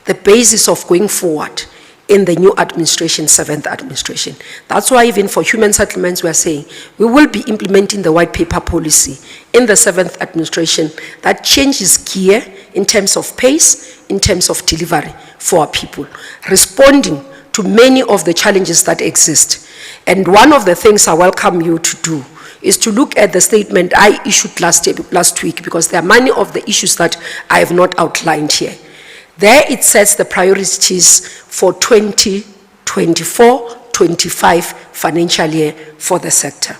the basis of going forward in the new administration, 7th administration. That's why even for human settlements, we are saying we will be implementing the white paper policy in the 7th administration that changes gear in terms of pace, in terms of delivery for our people, responding to many of the challenges that exist. And one of the things I welcome you to do is to look at the statement I issued last week, because there are many of the issues that I have not outlined here. There it sets the priorities for 2024-25 financial year for the sector.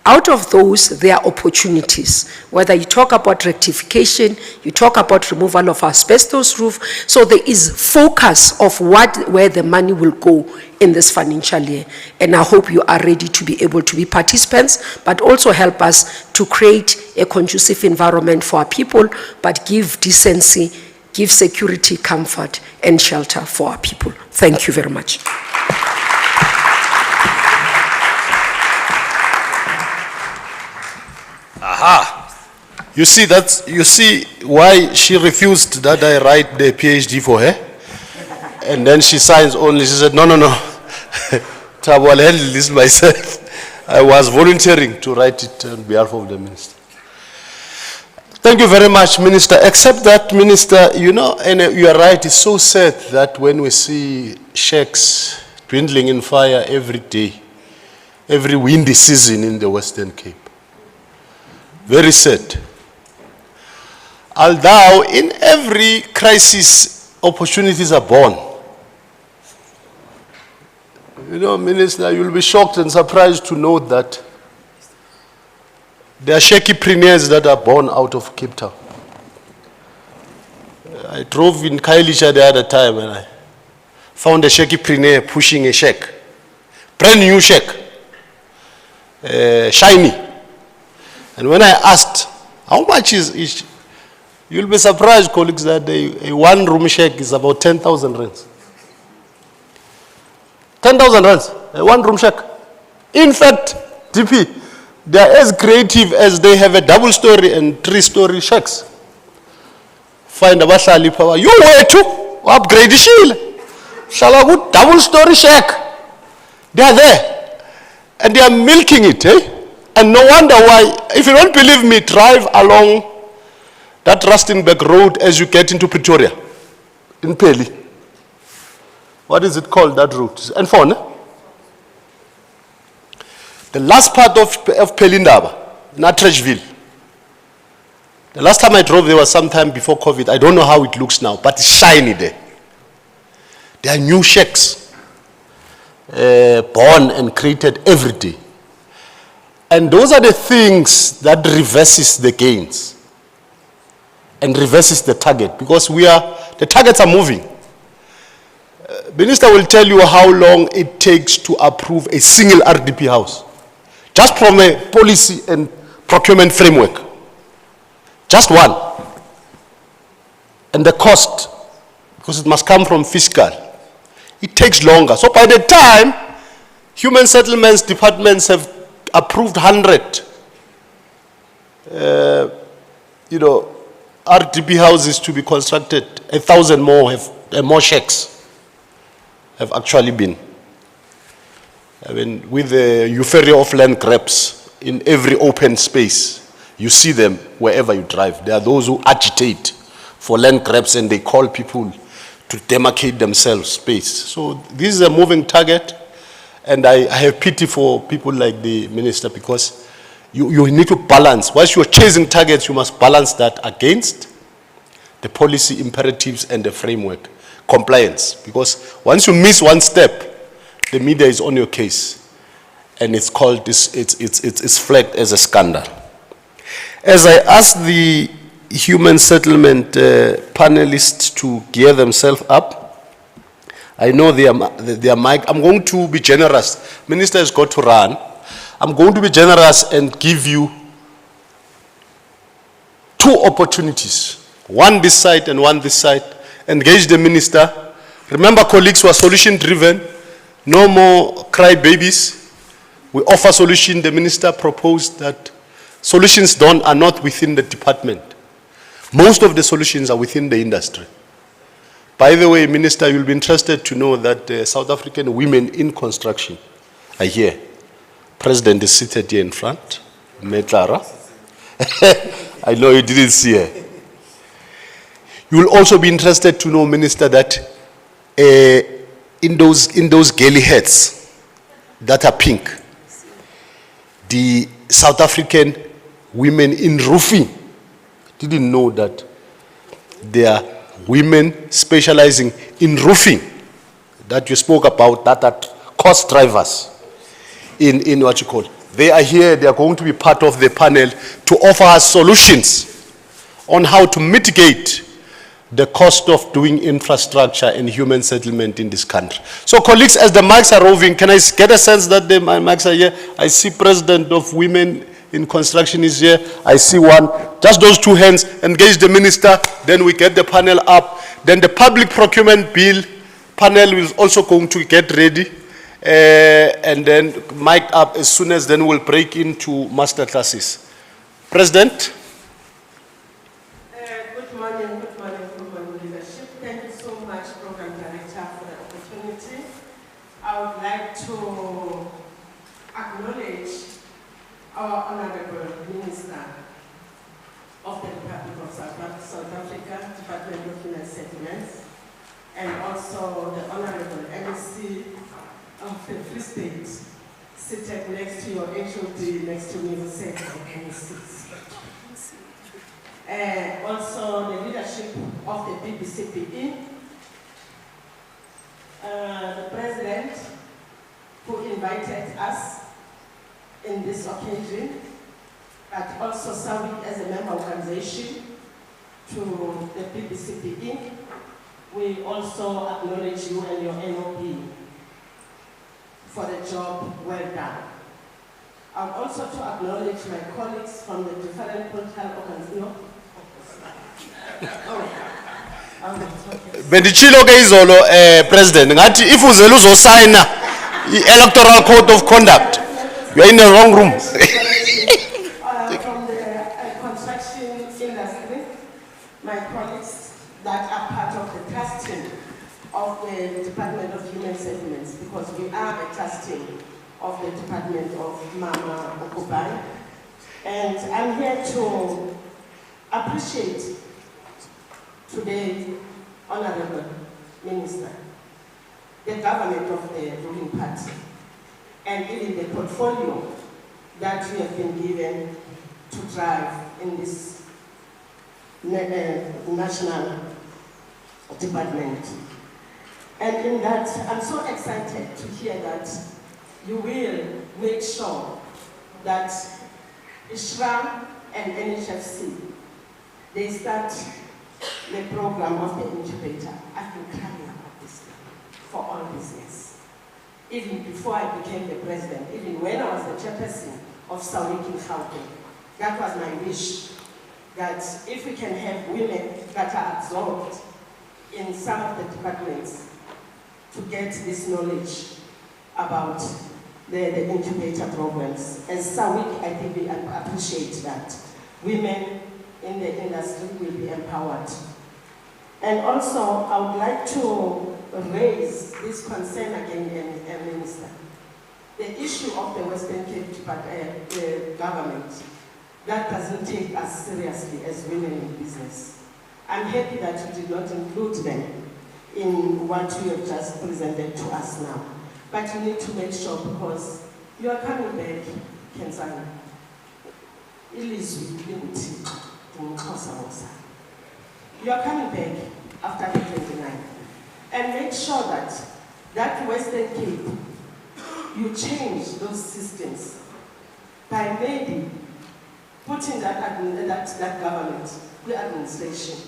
Out of those, there are opportunities, whether you talk about rectification, you talk about removal of asbestos roof, so there is focus of where the money will go in this financial year. And I hope you are ready to be able to be participants, but also help us to create a conducive environment for our people, but give decency, give security, comfort, and shelter for our people. Thank you very much. Aha! You see why she refused that I write the PhD for her? And then she signs only. She said, no. Thabo, I'll handle this myself. I was volunteering to write it on behalf of the minister. Thank you very much, Minister. Except that, Minister, you know, and you are right, it's so sad that when we see shacks dwindling in fire every day, every windy season in the Western Cape. Very sad. Although in every crisis, opportunities are born. You know, Minister, you'll be shocked and surprised to note that there are shackipreneurs that are born out of Cape Town. I drove in Khayelitsha the other time and I found a shackipreneur pushing a shack. Brand new shack. Shiny. And when I asked, how much is each? You'll be surprised, colleagues, that a one-room shack is about 10,000 rands. 10,000 rands, a one-room shack. In fact, DP, they are as creative as they have a double-story and three-story shacks. Find a bahlali power. You wethu upgrade ishile. Shala good double-story shack. They are there, and they are milking it, eh? And no wonder why. If you don't believe me, drive along that Rustenburg Road as you get into Pretoria, in Peli. What is it called, that route? N4, ne? The last part of BBCBE Indaba, Natrechville. The last time I drove there was sometime before COVID. I don't know how it looks now, but it's shiny there. There are new shacks born and created every day. And those are the things that reverses the gains and reverses the target, because the targets are moving. Minister will tell you how long it takes to approve a single RDP house, just from a policy and procurement framework. Just one. And the cost, because it must come from fiscal, it takes longer. So by the time human settlements departments have approved 100, RDP houses to be constructed, 1,000 more shacks have actually been. I mean, with the euphoria of land grabs in every open space, you see them wherever you drive. There are those who agitate for land grabs and they call people to demarcate themselves space. So this is a moving target, and I have pity for people like the minister, because you need to balance. Once you're chasing targets, you must balance that against the policy imperatives and the framework compliance. Because once you miss one step, the media is on your case, and it's called it's flagged as a scandal. As I ask the human settlement panelists to gear themselves up, I know they are mic. I'm going to be generous. Minister has got to run. I'm going to be generous and give you two opportunities. One this side and one this side. Engage the minister. Remember, colleagues, who are solution-driven. No more crybabies. We offer solution. The minister proposed that solutions are not within the department. Most of the solutions are within the industry. By the way, Minister, you'll be interested to know that South African women in construction are here. President is seated here in front, Metlara. I know you didn't see her. You will also be interested to know, Minister, that in those girly hats that are pink, the South African women in roofing didn't know that there are women specializing in roofing that you spoke about, that are cost drivers in what you call. They are here, they are going to be part of the panel to offer us solutions on how to mitigate the cost of doing infrastructure and human settlement in this country. So colleagues, as the mics are roving, can I get a sense that the mics are here? I see President of Women in Construction is here. I see one. Just those two hands. Engage the minister. Then we get the panel up. Then the public procurement bill panel is also going to get ready. And then mic up as soon as then we'll break into master classes. President. Good morning, leadership. Thank you so much, Program Director, for the opportunity. I would like to acknowledge our Honorable Minister of the Republic of South Africa, Department of Human Settlements, and also the Honorable NEC of the Free State, seated next to your HOD, next to me, who said NEC. Also the leadership of the BBCBE, the President who invited us in this occasion, but also serving as a member organization to the BBCBE. We also acknowledge you and your NOP for the job well done. I would also to acknowledge my colleagues from the different political organizations. Bendichilo ke izolo president ngathi if uzela uzosigna i-electoral code of conduct you are in the wrong room. From the construction industry, my colleagues that are part of the trust team of the Department of Human Settlements, because we are a trust team of the Department of Mama Okubai. And I'm here to appreciate today, Honorable Minister, the government of the ruling party, and even the portfolio that we have been given to drive in this national department. And in that, I'm so excited to hear that you will make sure that ISHRA and NHFC, they start the program of the incubator. I've been crying about this for all business. Even before I became the president, even when I was the chairperson of Sawik in Gauteng, that was my wish, that if we can have women that are absorbed in some of the departments to get this knowledge about the incubator programs. As Sawik, I think we appreciate that. Women in the industry will be empowered. And also, I would like to raise this concern again, Minister. The issue of the Western Cape government that doesn't take us seriously as women in business. I'm happy that you did not include them in what you have just presented to us now. But you need to make sure, because you are coming back, Kenzana. You are coming back after the 29th. And make sure that that Western Cape, you change those systems by maybe putting that government, the administration.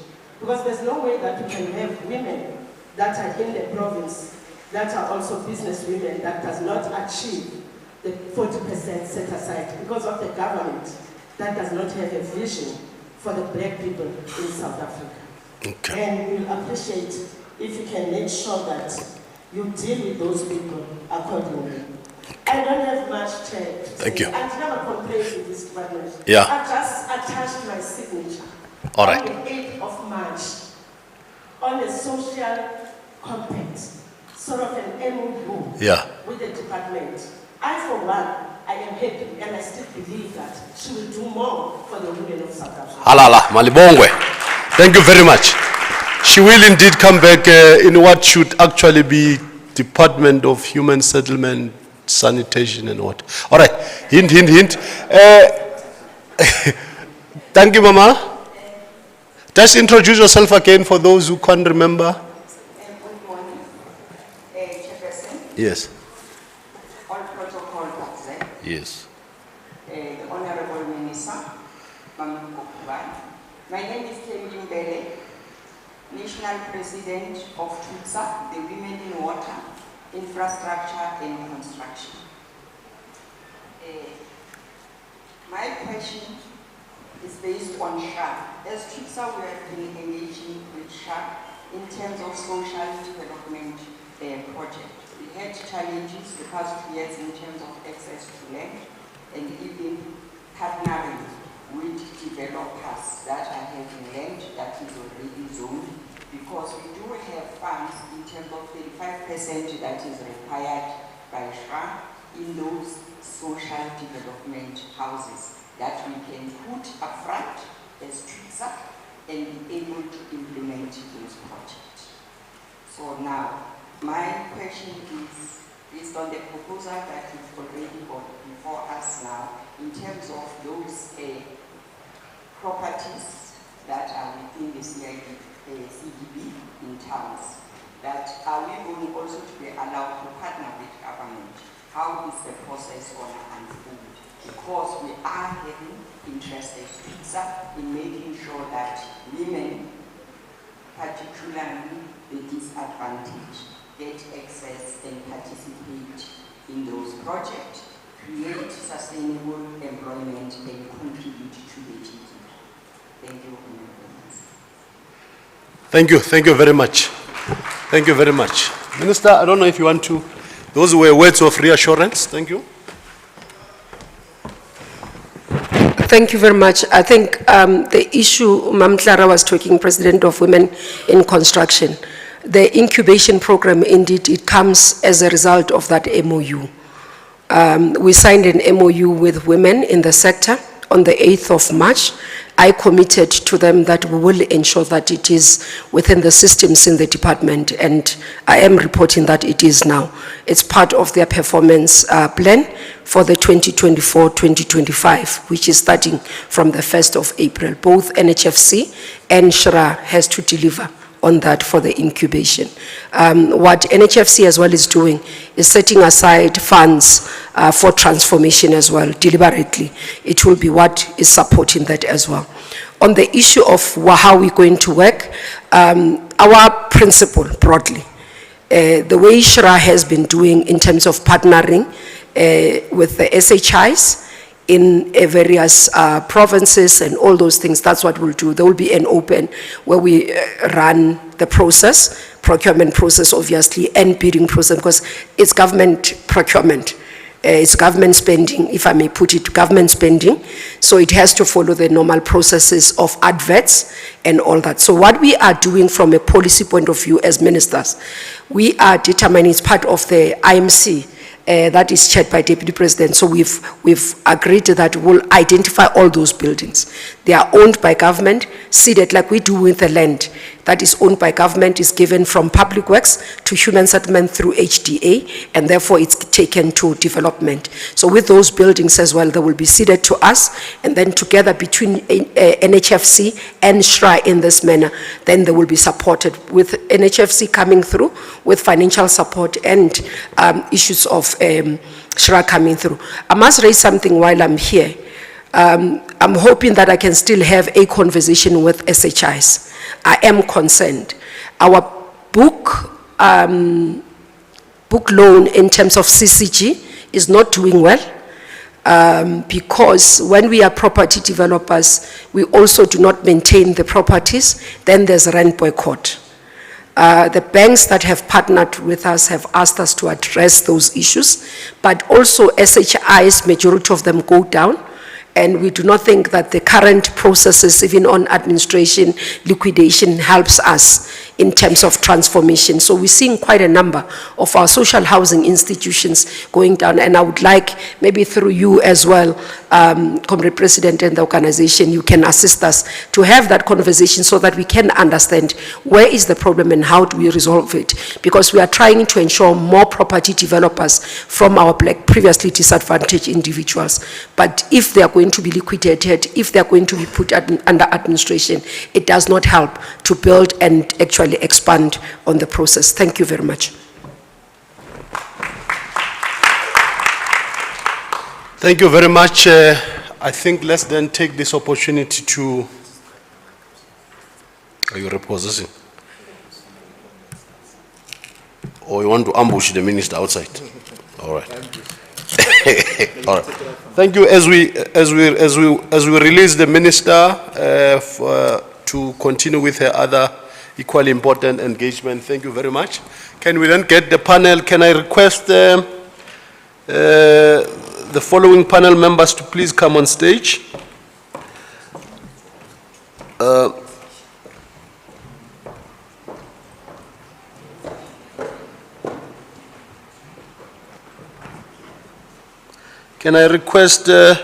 Because there's no way that we can have women that are in the province that are also business women that does not achieve the 40% set aside because of the government that does not have a vision for the black people in South Africa. Okay. And we'll appreciate if you can make sure that you deal with those people accordingly. I don't have much to say. Thank you. I've never complained with this department. Yeah. I've just attached my signature All right. on the 8th of March on a social compact, sort of an MOU with the department. I, for one, I am happy and I still believe that she will do more for the women of South Africa. Halala, Malibongwe. Thank you very much. She will indeed come back in what should actually be Department of Human Settlement, Sanitation and what. All right, hint, hint, hint. Thank you, Mama. Just introduce yourself again for those who can't remember. Good morning, Chairperson. Yes. All protocol observed. Yes. The Honorable Minister, Mama Okubai. My name is Kemi Mbele, National President of TUTSA, the Women in Water, Infrastructure and Construction. My question is based on SHA. As TUTSA, we have been engaging with SHA in terms of social development project. We had challenges the past 2 years in terms of access to land and even partnering with developers that are having land that is already zoned, because we do have funds in terms of 35% that is required by SHA in those social development houses that we can put upfront as TUTSA and be able to implement those projects. So now, my question is, based on the proposal that is already before us now, in terms of those properties that are within the CDB in towns, that are we going also to be allowed to partner with government? How is the process going to unfold? Because we are having interested in making sure that women, particularly the disadvantaged, get access and participate in those projects, create sustainable employment and contribute to the GDP. Thank you. Thank you very much. Thank you very much. Minister, I don't know if you want to, those were words of reassurance. Thank you. Thank you very much. I think the issue, Mam Clara was talking, President of Women in Construction, the incubation program, indeed, it comes as a result of that MOU. We signed an MOU with women in the sector on the 8th of March. I committed to them that we will ensure that it is within the systems in the department, and I am reporting that it is now. It's part of their performance plan for the 2024-2025, which is starting from the 1st of April. Both NHFC and SHRA has to deliver on that for the incubation. What NHFC as well is doing is setting aside funds for transformation as well, deliberately. It will be what is supporting that as well. On the issue of how we're going to work, our principle broadly, the way SHRA has been doing in terms of partnering with the SHIs, in various provinces and all those things, that's what we'll do. There will be an open where we run the process, procurement process obviously, and bidding process, because it's government procurement. It's government spending, if I may put it, government spending. So it has to follow the normal processes of adverts and all that. So what we are doing from a policy point of view as ministers, we are determining, it's part of the IMC, that is chaired by Deputy President. So we've agreed that we'll identify all those buildings. They are owned by government, seeded like we do with the land that is owned by government, is given from Public Works to Human Settlement through HDA, and therefore it's taken to development. So with those buildings as well, they will be seeded to us, and then together between NHFC and SHRA in this manner, then they will be supported with NHFC coming through with financial support and issues of SHRA coming through. I must raise something while I'm here. I'm hoping that I can still have a conversation with SHIs. I am concerned. Our book loan in terms of CCG is not doing well because when we are property developers, we also do not maintain the properties. Then there's rent boycott. The banks that have partnered with us have asked us to address those issues, but also SHIs, majority of them go down. And we do not think that the current processes, even on administration, liquidation, helps us in terms of transformation. So we're seeing quite a number of our social housing institutions going down. And I would like, maybe through you as well, Comrade President and the organization, you can assist us to have that conversation so that we can understand where is the problem and how do we resolve it. Because we are trying to ensure more property developers from our previously disadvantaged individuals. But if they are going to be liquidated, if they are going to be put under administration, it does not help to build and actually expand on the process. Thank you very much. Thank you very much. I think let's then take this opportunity to... Are you repossessing? Or you want to ambush the minister outside? All right. All right. Thank you. As we release the minister to continue with her other equally important engagement, thank you very much. Can we then get the panel? Can I request the following panel members to please come on stage? Can I request the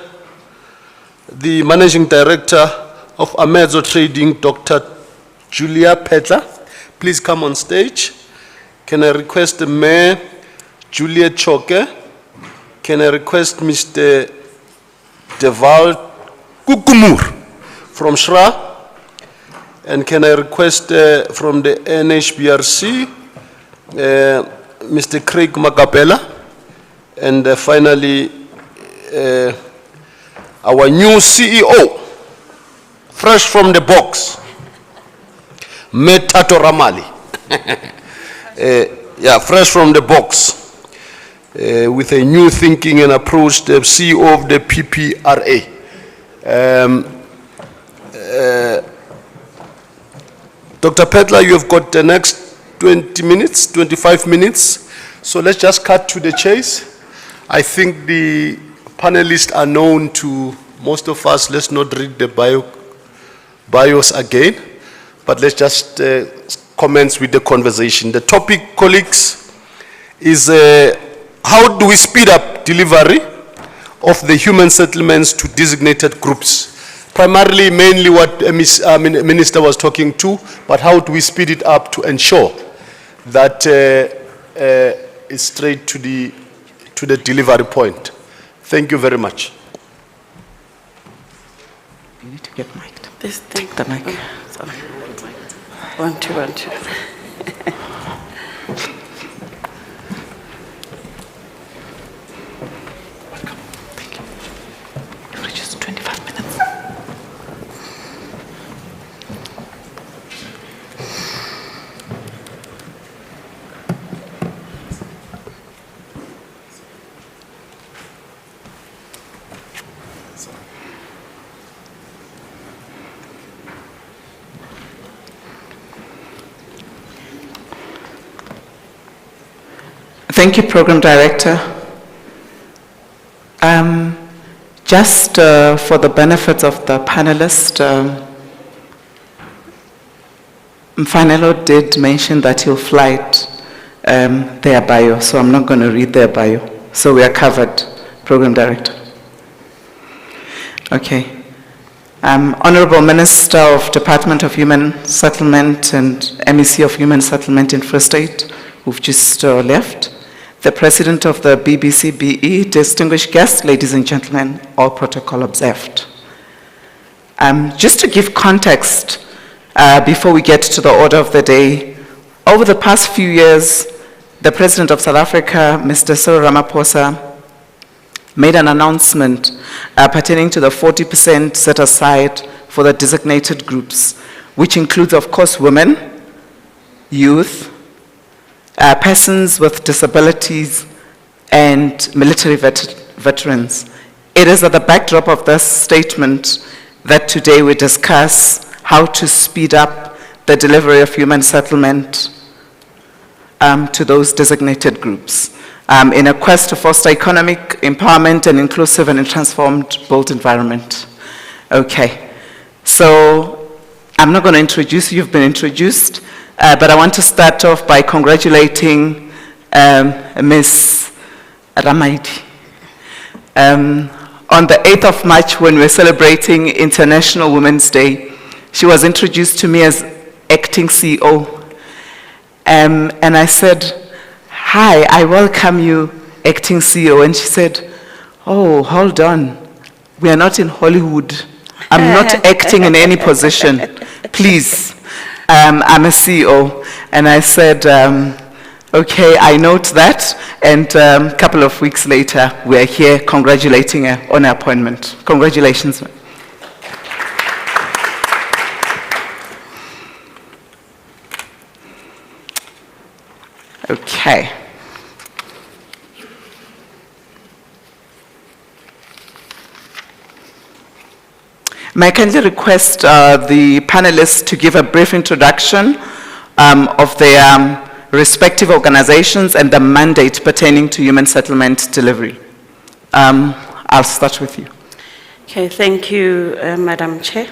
Managing Director of Amedzo Trading, Dr. Julia Petla, please come on stage. Can I request the Mayor, Julia Choke? Can I request Mr. Deval Kukumur from SHRA? And can I request from the NHBRC, Mr. Craig Makapela? And finally, our new CEO, fresh from the box, Metato Ramali. Yeah, fresh from the box. with a new thinking and approach, the CEO of the PPRA. Dr. Pedler, you have got the next 20 minutes, 25 minutes. So let's just cut to the chase. I think the panelists are known to most of us. Let's not read the bios again, but let's just commence with the conversation. The topic, colleagues, is how do we speed up delivery of the human settlements to designated groups? Primarily, mainly what Minister was talking to, but how do we speed it up to ensure that it's straight to the delivery point? Thank you very much. You need to get mic'd. Take the mic. Sorry. 1, 2, 1, 2. Welcome. Thank you. You've reached 25 minutes. Thank you, Program Director. Just for the benefit of the panelists, Mfanelo did mention that he'll flight their bio, so I'm not going to read their bio. So we are covered, Program Director. Okay. Honorable Minister of Department of Human Settlement and MEC of Human Settlement in Free State, who've just left. The President of the BBCBE, distinguished guests, ladies and gentlemen, all protocol observed. Just to give context, before we get to the order of the day, over the past few years, the President of South Africa, Mr. Cyril Ramaphosa, made an announcement pertaining to the 40% set aside for the designated groups, which includes, of course, women, youth, persons with disabilities, and military veterans. It is at the backdrop of this statement that today we discuss how to speed up the delivery of human settlement to those designated groups in a quest to foster economic empowerment and inclusive and transformed built environment. Okay, so I'm not going to introduce you, you've been introduced. But I want to start off by congratulating Ms. Ramaidi. On the 8th of March, when we're celebrating International Women's Day, she was introduced to me as acting CEO. And I said, "Hi, I welcome you, acting CEO." And she said, "Oh, hold on. We are not in Hollywood. I'm not acting in any position. Please. I'm a CEO." And I said, okay, I note that. And a couple of weeks later, we're here congratulating her on her appointment. Congratulations. Okay. May I kindly request the panelists to give a brief introduction of their respective organizations and the mandate pertaining to human settlement delivery. I'll start with you. Okay, thank you, Madam Chair.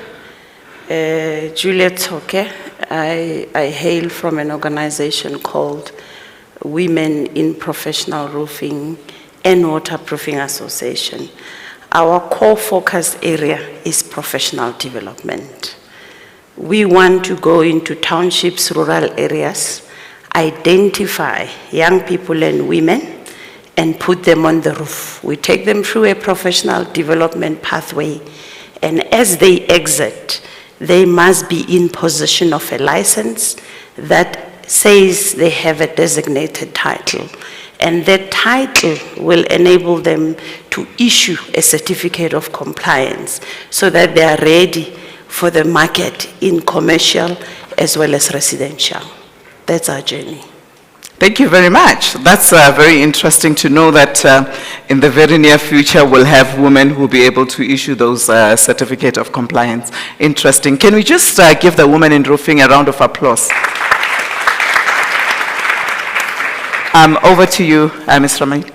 Juliet Soke, I hail from an organization called Women in Professional Roofing and Waterproofing Association. Our core focus area is professional development. We want to go into townships, rural areas, identify young people and women, and put them on the roof. We take them through a professional development pathway, and as they exit, they must be in possession of a license that says they have a designated title. And that title will enable them to issue a certificate of compliance so that they are ready for the market in commercial as well as residential. That's our journey. Thank you very much. That's very interesting to know that in the very near future we'll have women who will be able to issue those certificate of compliance. Interesting. Can we just give the woman in roofing a round of applause? Over to you, Ms. Ramaidi.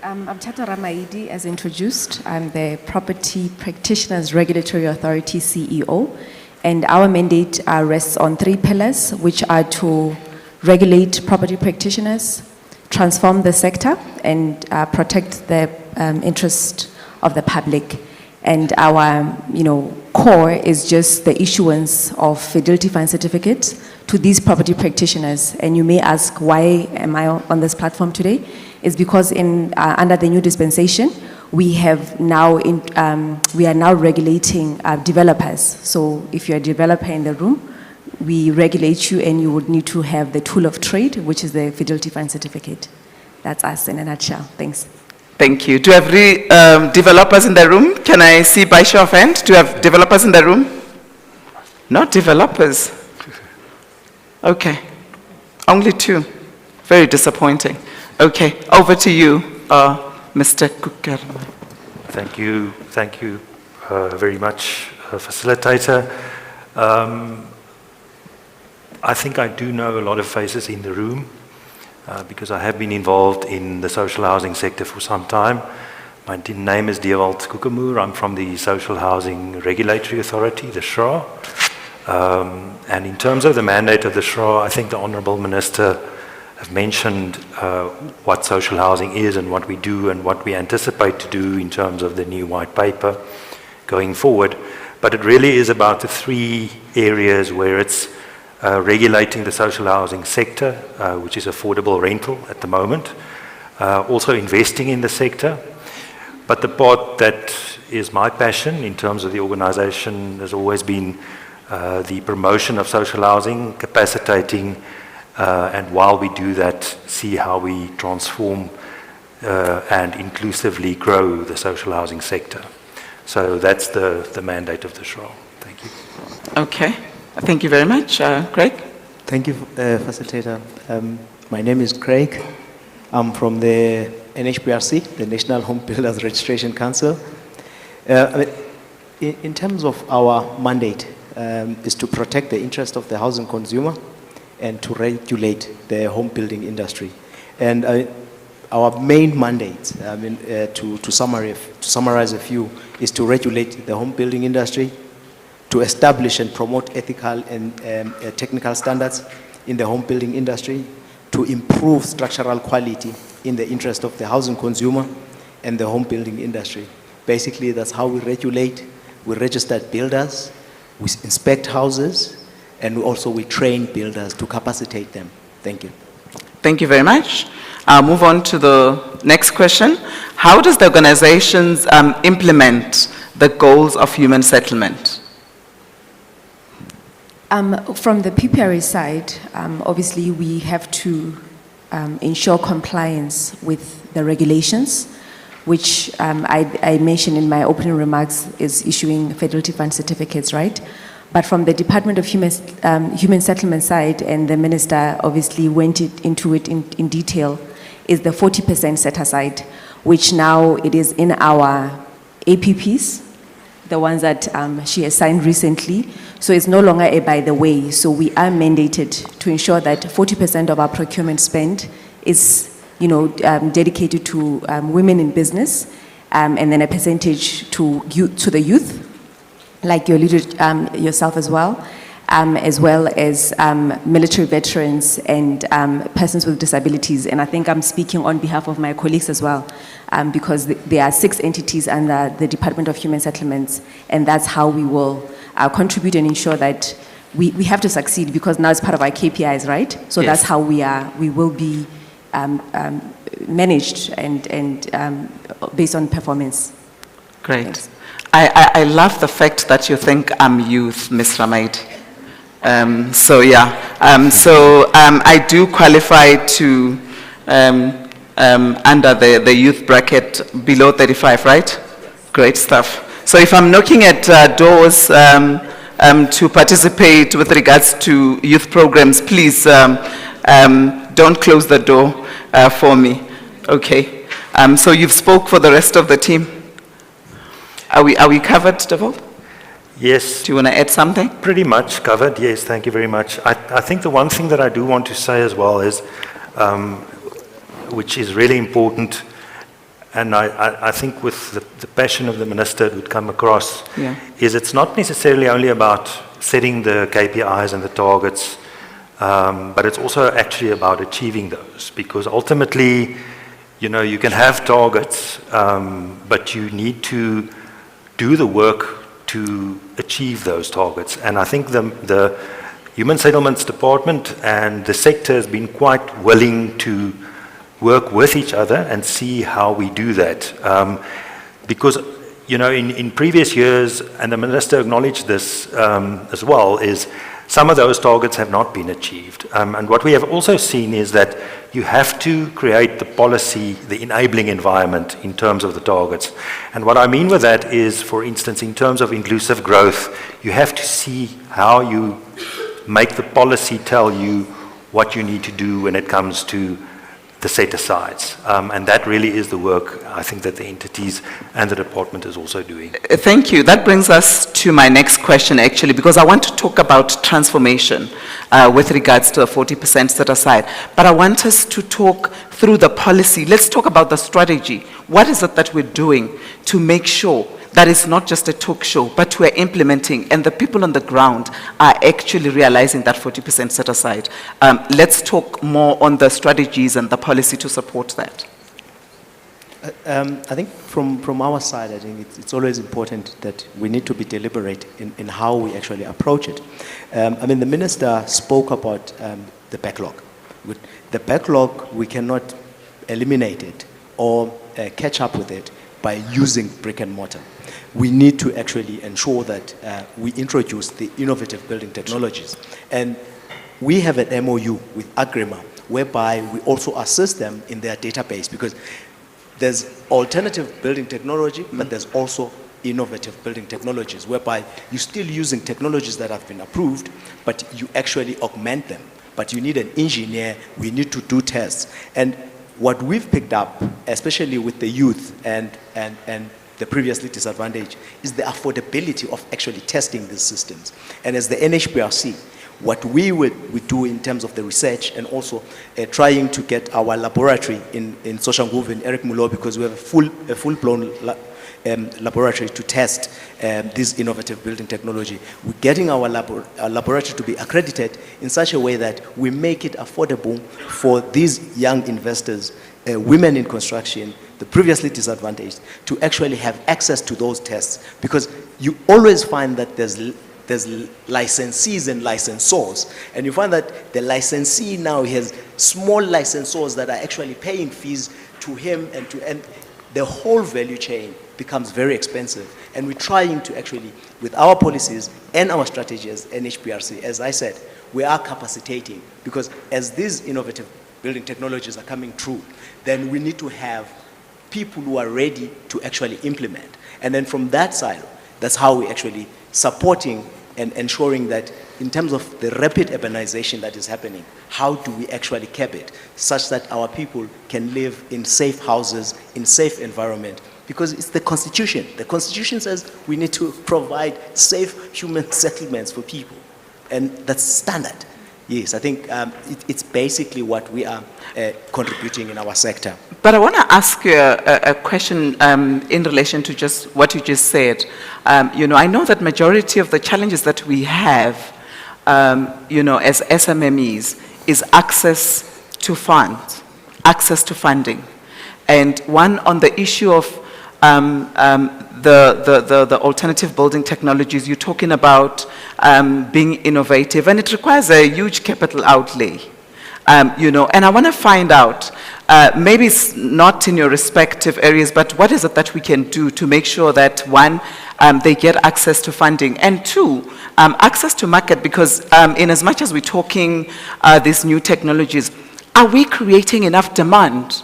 I'm Tata Ramaidi, as introduced. I'm the Property Practitioners Regulatory Authority CEO, and our mandate rests on 3 pillars, which are to regulate property practitioners, transform the sector, and protect the interest of the public. And our, core is just the issuance of fidelity fine certificates to these property practitioners. And you may ask, why am I on this platform today? It's because under the new dispensation, we are now regulating developers. So if you're a developer in the room, we regulate you, and you would need to have the tool of trade, which is the fidelity fine certificate. That's us in a nutshell. Thanks. Thank you. Do you have developers in the room? Can I see by show of hands? Do you have developers in the room? Not developers. Okay. Only 2. Very disappointing. Okay. Over to you, Mr. Kuker. Thank you very much, facilitator. I think I do know a lot of faces in the room because I have been involved in the social housing sector for some time. My name is Dewald Kukemoer. I'm from the Social Housing Regulatory Authority, the SHRA. And in terms of the mandate of the SHRA, I think the Honourable Minister have mentioned what social housing is and what we do and what we anticipate to do in terms of the new white paper going forward. But it really is about the 3 areas where it's regulating the social housing sector, which is affordable rental at the moment, also investing in the sector. But the part that is my passion in terms of the organization has always been the promotion of social housing, capacitating, and while we do that, see how we transform and inclusively grow the social housing sector. So that's the mandate of the SHRA. Thank you. Okay. Thank you very much. Craig? Thank you, Facilitator. My name is Craig. I'm from the NHBRC, the National Home Builders Registration Council. In terms of our mandate, is to protect the interest of the housing consumer and to regulate the home building industry. And our main mandate, to summarize a few, is to regulate the home building industry, to establish and promote ethical and technical standards in the home building industry, to improve structural quality in the interest of the housing consumer and the home building industry. Basically, that's how we regulate. We register builders, we inspect houses, and also we train builders to capacitate them. Thank you. Thank you very much. I'll move on to the next question. How does the organizations implement the goals of human settlement? From the PPRA side, obviously we have to ensure compliance with the regulations, which I mentioned in my opening remarks is issuing fidelity fund certificates, right? But from the Department of Human Settlement side, and the Minister obviously went into it in detail, is the 40% set aside, which now it is in our APPs, the ones that she has signed recently. So it's no longer a by the way. So we are mandated to ensure that 40% of our procurement spend is, dedicated to women in business, and then a percentage to the youth, like you alluded yourself as well as military veterans and persons with disabilities. And I think I'm speaking on behalf of my colleagues as well, because there are 6 entities under the Department of Human Settlements, and that's how we will contribute and ensure that we have to succeed, because now it's part of our KPIs, right? So yes. That's how we will be managed and based on performance. Great. Yes. I love the fact that you think I'm youth, Ms. Ramaidi. I do qualify to under the youth bracket below 35, right? Yes. Great stuff. So if I'm knocking at doors to participate with regards to youth programs, please don't close the door for me. Okay. So you've spoke for the rest of the team. Are we covered, Devil? Yes. Do you want to add something? Pretty much covered, yes, thank you very much. I think the one thing that I do want to say as well is, which is really important, and I think with the passion of the minister it would come across, is it's not necessarily only about setting the KPIs and the targets, but it's also actually about achieving those, because ultimately, you know, you can have targets, but you need to do the work to achieve those targets. And I think the Human Settlements Department and the sector has been quite willing to work with each other and see how we do that. Because, you know, in previous years, and the Minister acknowledged this as well, is some of those targets have not been achieved. And what we have also seen is that you have to create the policy, the enabling environment in terms of the targets. And what I mean with that is, for instance, in terms of inclusive growth, you have to see how you make the policy tell you what you need to do when it comes to the set-asides. And that really is the work, I think, that the entities and the department is also doing. Thank you. That brings us to my next question, actually, because I want to talk about transformation with regards to a 40% set-aside. But I want us to talk through the policy. Let's talk about the strategy. What is it that we're doing to make sure that it's not just a talk show, but we're implementing, and the people on the ground are actually realizing that 40% set aside? Let's talk more on the strategies and the policy to support that. I think from our side, I think it's always important that we need to be deliberate in how we actually approach it. I mean, the minister spoke about the backlog. With the backlog, we cannot eliminate it or catch up with it by using brick and mortar. We need to actually ensure that we introduce the innovative building technologies. And we have an MOU with Agrima, whereby we also assist them in their database, because there's alternative building technology, but there's also innovative building technologies, whereby you're still using technologies that have been approved, but you actually augment them. But you need an engineer, we need to do tests. And what we've picked up, especially with the youth and the previously disadvantaged, is the affordability of actually testing these systems. And as the NHBRC, what we do in terms of the research, and also trying to get our laboratory in Soshanguve and Eric Mulo, because we have a full-blown laboratory to test this innovative building technology. We're getting our laboratory to be accredited in such a way that we make it affordable for these young investors, women in construction, the previously disadvantaged, to actually have access to those tests. Because you always find that there's licensees and licensors, and you find that the licensee now has small licensors that are actually paying fees to him, and the whole value chain becomes very expensive. And we're trying to actually, with our policies and our strategy as NHBRC, as I said, we are capacitating, because as these innovative building technologies are coming through, then we need to have people who are ready to actually implement. And then from that side, that's how we're actually supporting and ensuring that in terms of the rapid urbanization that is happening, how do we actually cap it such that our people can live in safe houses, in safe environment? Because it's the Constitution. The Constitution says we need to provide safe human settlements for people. And that's standard. Yes, I think it's basically what we are contributing in our sector. But I want to ask you a question in relation to just what you just said. You know, I know that majority of the challenges that we have, you know, as SMMEs, is access to funds, access to funding. And one on the issue of the alternative building technologies, you're talking about being innovative, and it requires a huge capital outlay. You know, and I want to find out, maybe it's not in your respective areas, but what is it that we can do to make sure that, one, they get access to funding, and two, access to market, because in as much as we're talking these new technologies, are we creating enough demand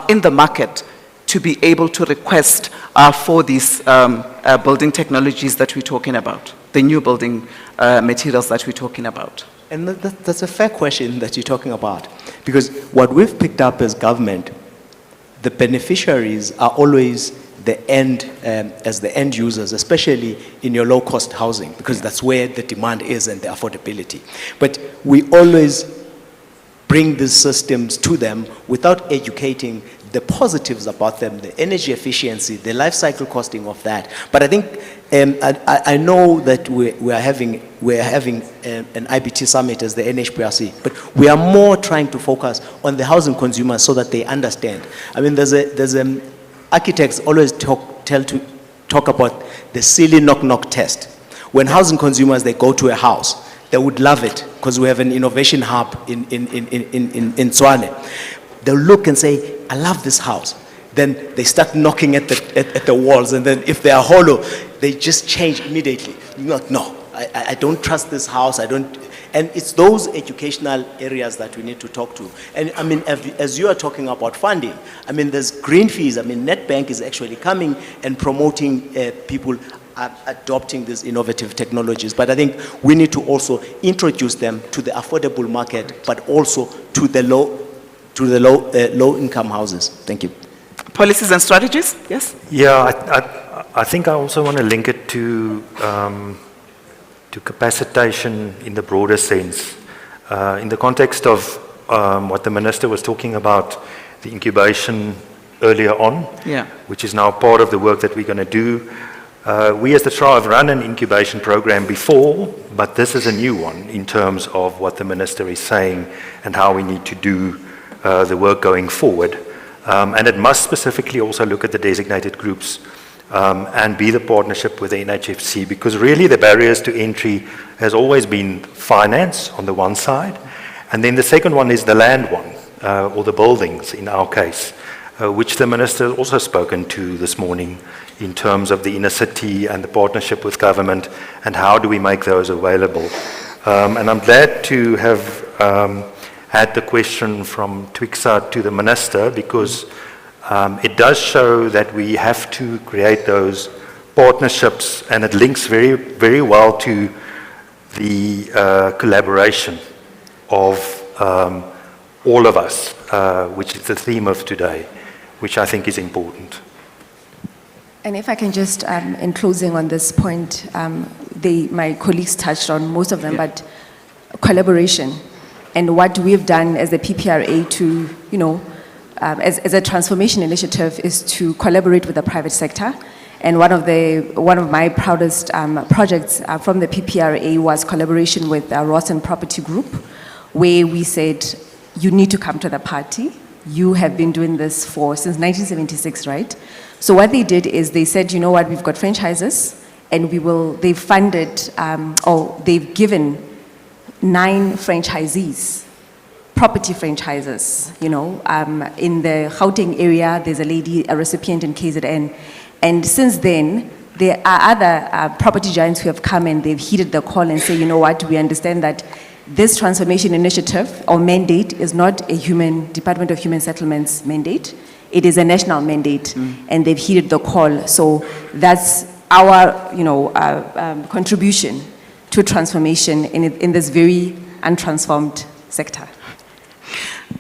in the market to be able to request for these building technologies that we're talking about, the new building materials that we're talking about? And that's a fair question that you're talking about. Because what we've picked up as government, the beneficiaries are always the end, as the end users, especially in your low-cost housing, because that's where the demand is and the affordability. But we always bring these systems to them without educating the positives about them, the energy efficiency, the life cycle costing of that. But I think, I know that we're having an IBT summit as the NHPRC, but we are more trying to focus on the housing consumers so that they understand. I mean, architects always talk about the silly knock-knock test. When housing consumers, they go to a house, they would love it because we have an innovation hub in Tshwane. They'll look and say, I love this house. Then they start knocking at the walls, and then if they are hollow, they just change immediately. No, I don't trust this house, I don't. And it's those educational areas that we need to talk to. And I mean, as you are talking about funding, I mean, there's green fees. I mean, NetBank is actually coming and promoting people adopting these innovative technologies. But I think we need to also introduce them to the affordable market, but also to the low-income houses. Thank you. Policies and strategies, yes? Yeah, I think I also want to link it to capacitation in the broader sense. In the context of what the Minister was talking about, the incubation earlier on, which is now part of the work that we're going to do. We as the TRA have run an incubation program before, but this is a new one in terms of what the Minister is saying and how we need to do the work going forward. And it must specifically also look at the designated groups and be the partnership with the NHFC, because really the barriers to entry has always been finance on the one side, and then the second one is the land one, or the buildings in our case, which the Minister has also spoken to this morning in terms of the inner city and the partnership with government and how do we make those available. And I'm glad to have had the question from Twixa to the Minister, because it does show that we have to create those partnerships, and it links very, very well to the collaboration of all of us, which is the theme of today, which I think is important. And if I can just, in closing on this point, my colleagues touched on most of them, but collaboration and what we've done as the PPRA to, as a transformation initiative is to collaborate with the private sector. And one of my proudest projects from the PPRA was collaboration with Rawson Property Group, where we said, you need to come to the party. You have been doing this since 1976, right? So what they did is they said, you know what, we've got franchises, and they've funded, or they've given 9 franchisees, property franchises, in the Gauteng area, there's a lady, a recipient in KZN. And since then, there are other property giants who have come and they've heeded the call and say, you know what, we understand that this transformation initiative or mandate is not a Department of Human Settlements mandate. It is a national mandate, and they've heeded the call. So that's our, contribution to transformation in this very untransformed sector.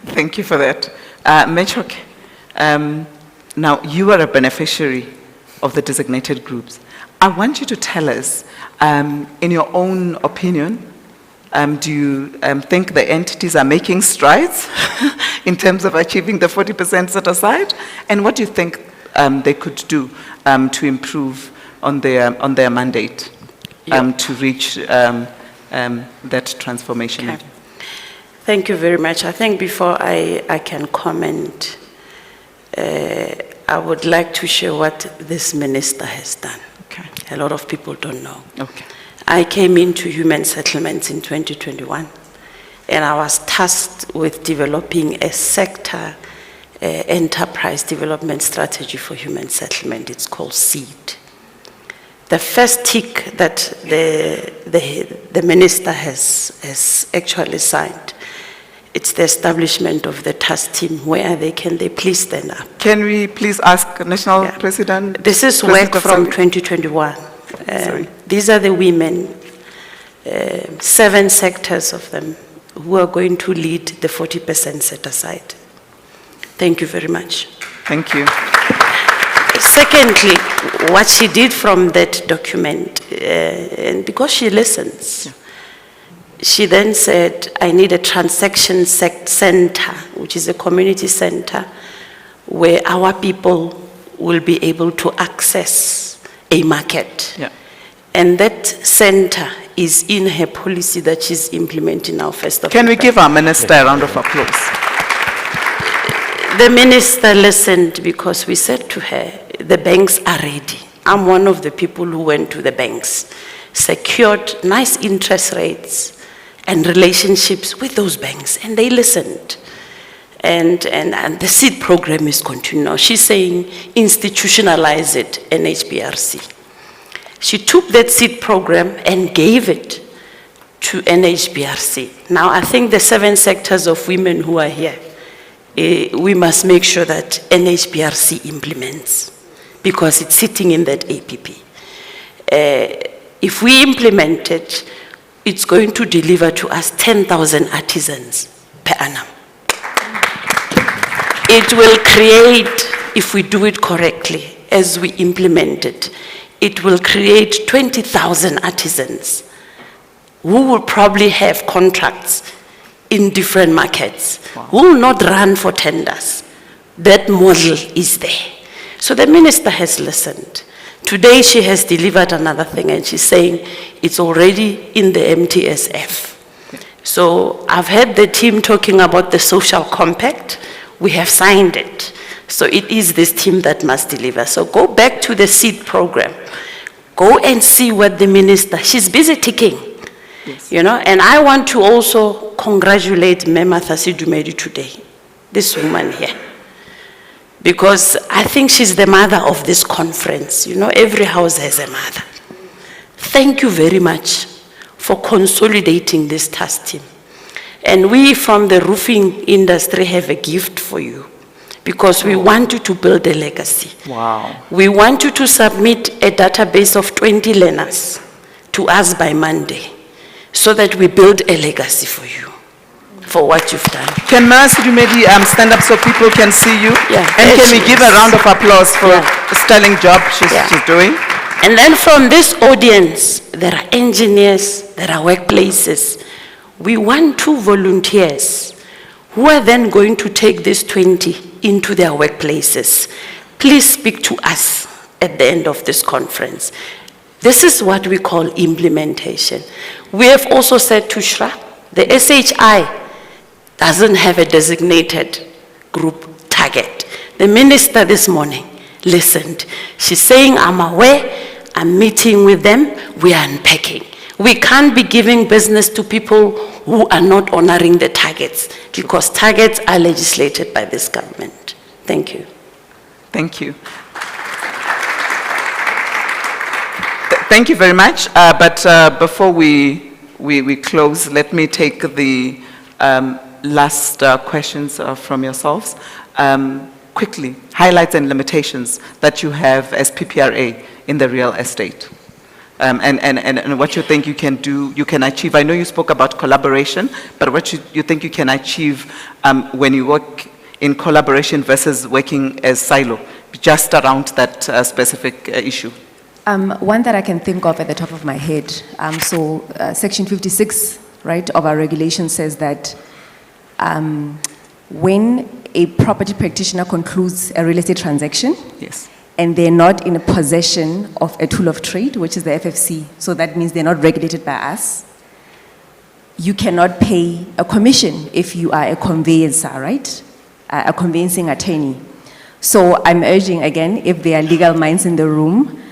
Thank you for that. Mechok, now you are a beneficiary of the designated groups. I want you to tell us, in your own opinion, do you think the entities are making strides in terms of achieving the 40% set aside? And what do you think they could do to improve on their mandate to reach that transformation? Okay. Thank you very much. I think before I can comment, I would like to share what this minister has done. Okay. A lot of people don't know. Okay. I came into human settlements in 2021, and I was tasked with developing a sector enterprise development strategy for human settlement. It's called SEED. The first tick that the minister has actually signed, it's the establishment of the task team. Where can they please stand up? Can we please ask National President? This is work from 2021. These are the women 7 sectors of them who are going to lead the 40% set aside. Thank you very much. Thank you. Secondly, what she did from that document, and because she listens, she then said, I need a transaction center, which is a community center, where our people will be able to access a market. Yeah. And that center is in her policy that she's implementing now, first of all. Can we give our minister a round of applause? The minister listened because we said to her, the banks are ready. I'm one of the people who went to the banks, secured nice interest rates and relationships with those banks, and they listened. And the seed program is continuing. She's saying institutionalize it, NHBRC. She took that seed program and gave it to NHBRC. Now, I think the 7 sectors of women who are here, we must make sure that NHBRC implements, because it's sitting in that APP. If we implement it, it's going to deliver to us 10,000 artisans per annum. It will create, if we do it correctly, as we implement it, it will create 20,000 artisans who will probably have contracts in different markets, who will not run for tenders. That model is there. So the minister has listened. Today she has delivered another thing, and she's saying it's already in the MTSF. So I've heard the team talking about the social compact. We have signed it. So it is this team that must deliver. So go back to the seed program. Go and see what the minister, she's busy ticking. Yes. You know, and I want to also congratulate Martha Sidumedi today, this woman here. Because I think she's the mother of this conference. You know, every house has a mother. Thank you very much for consolidating this task team. And we from the roofing industry have a gift for you, because we want you to build a legacy. Wow. We want you to submit a database of 20 learners to us by Monday, so that we build a legacy for you, for what you've done. Can Ms. Dumedi stand up so people can see you? Yeah. And can we give a round of applause for the sterling job she's doing? And then from this audience, there are engineers, there are workplaces. We want 2 volunteers who are then going to take this 20 into their workplaces. Please speak to us at the end of this conference. This is what we call implementation. We have also said to Shra, the SHI doesn't have a designated group target. The minister this morning listened. She's saying, I'm aware, I'm meeting with them, we are unpacking. We can't be giving business to people who are not honoring the targets, because targets are legislated by this government. Thank you. Thank you. Thank you very much. But before we close, let me take the last questions from yourselves. Quickly, highlights and limitations that you have as PPRA in the real estate. And what you think you can do, you can achieve. I know you spoke about collaboration, but what you think you can achieve when you work in collaboration versus working as silo, just around that specific issue. One that I can think of at the top of my head. Section 56, right, of our regulation says that when a property practitioner concludes a real estate transaction, yes, and they're not in a possession of a tool of trade, which is the FFC, so that means they're not regulated by us, you cannot pay a commission if you are a conveyancer, right? A conveyancing attorney. So I'm urging, again, if there are legal minds in the room,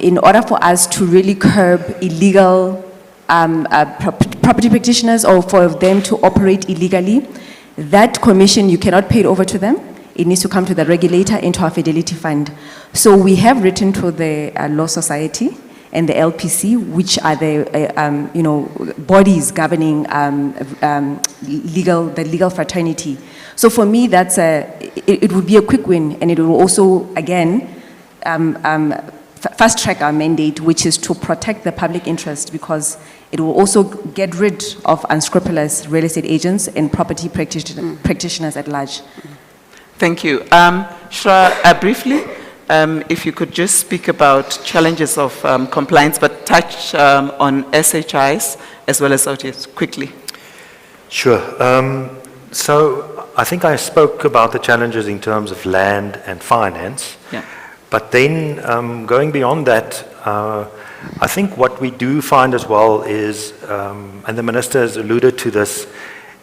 in order for us to really curb illegal property practitioners, or for them to operate illegally, that commission, you cannot pay it over to them. It needs to come to the regulator into our fidelity fund. So we have written to the Law Society and the LPC, which are the bodies governing the legal fraternity. So for me, it would be a quick win, and it will also, again, fast track our mandate, which is to protect the public interest, because it will also get rid of unscrupulous real estate agents and property practitioners at large. Thank you. Shra, briefly, if you could just speak about challenges of compliance, but touch on SHIs as well as OTS quickly. Sure. So I think I spoke about the challenges in terms of land and finance. Yeah. But then going beyond that, I think what we do find as well is, and the Minister has alluded to this,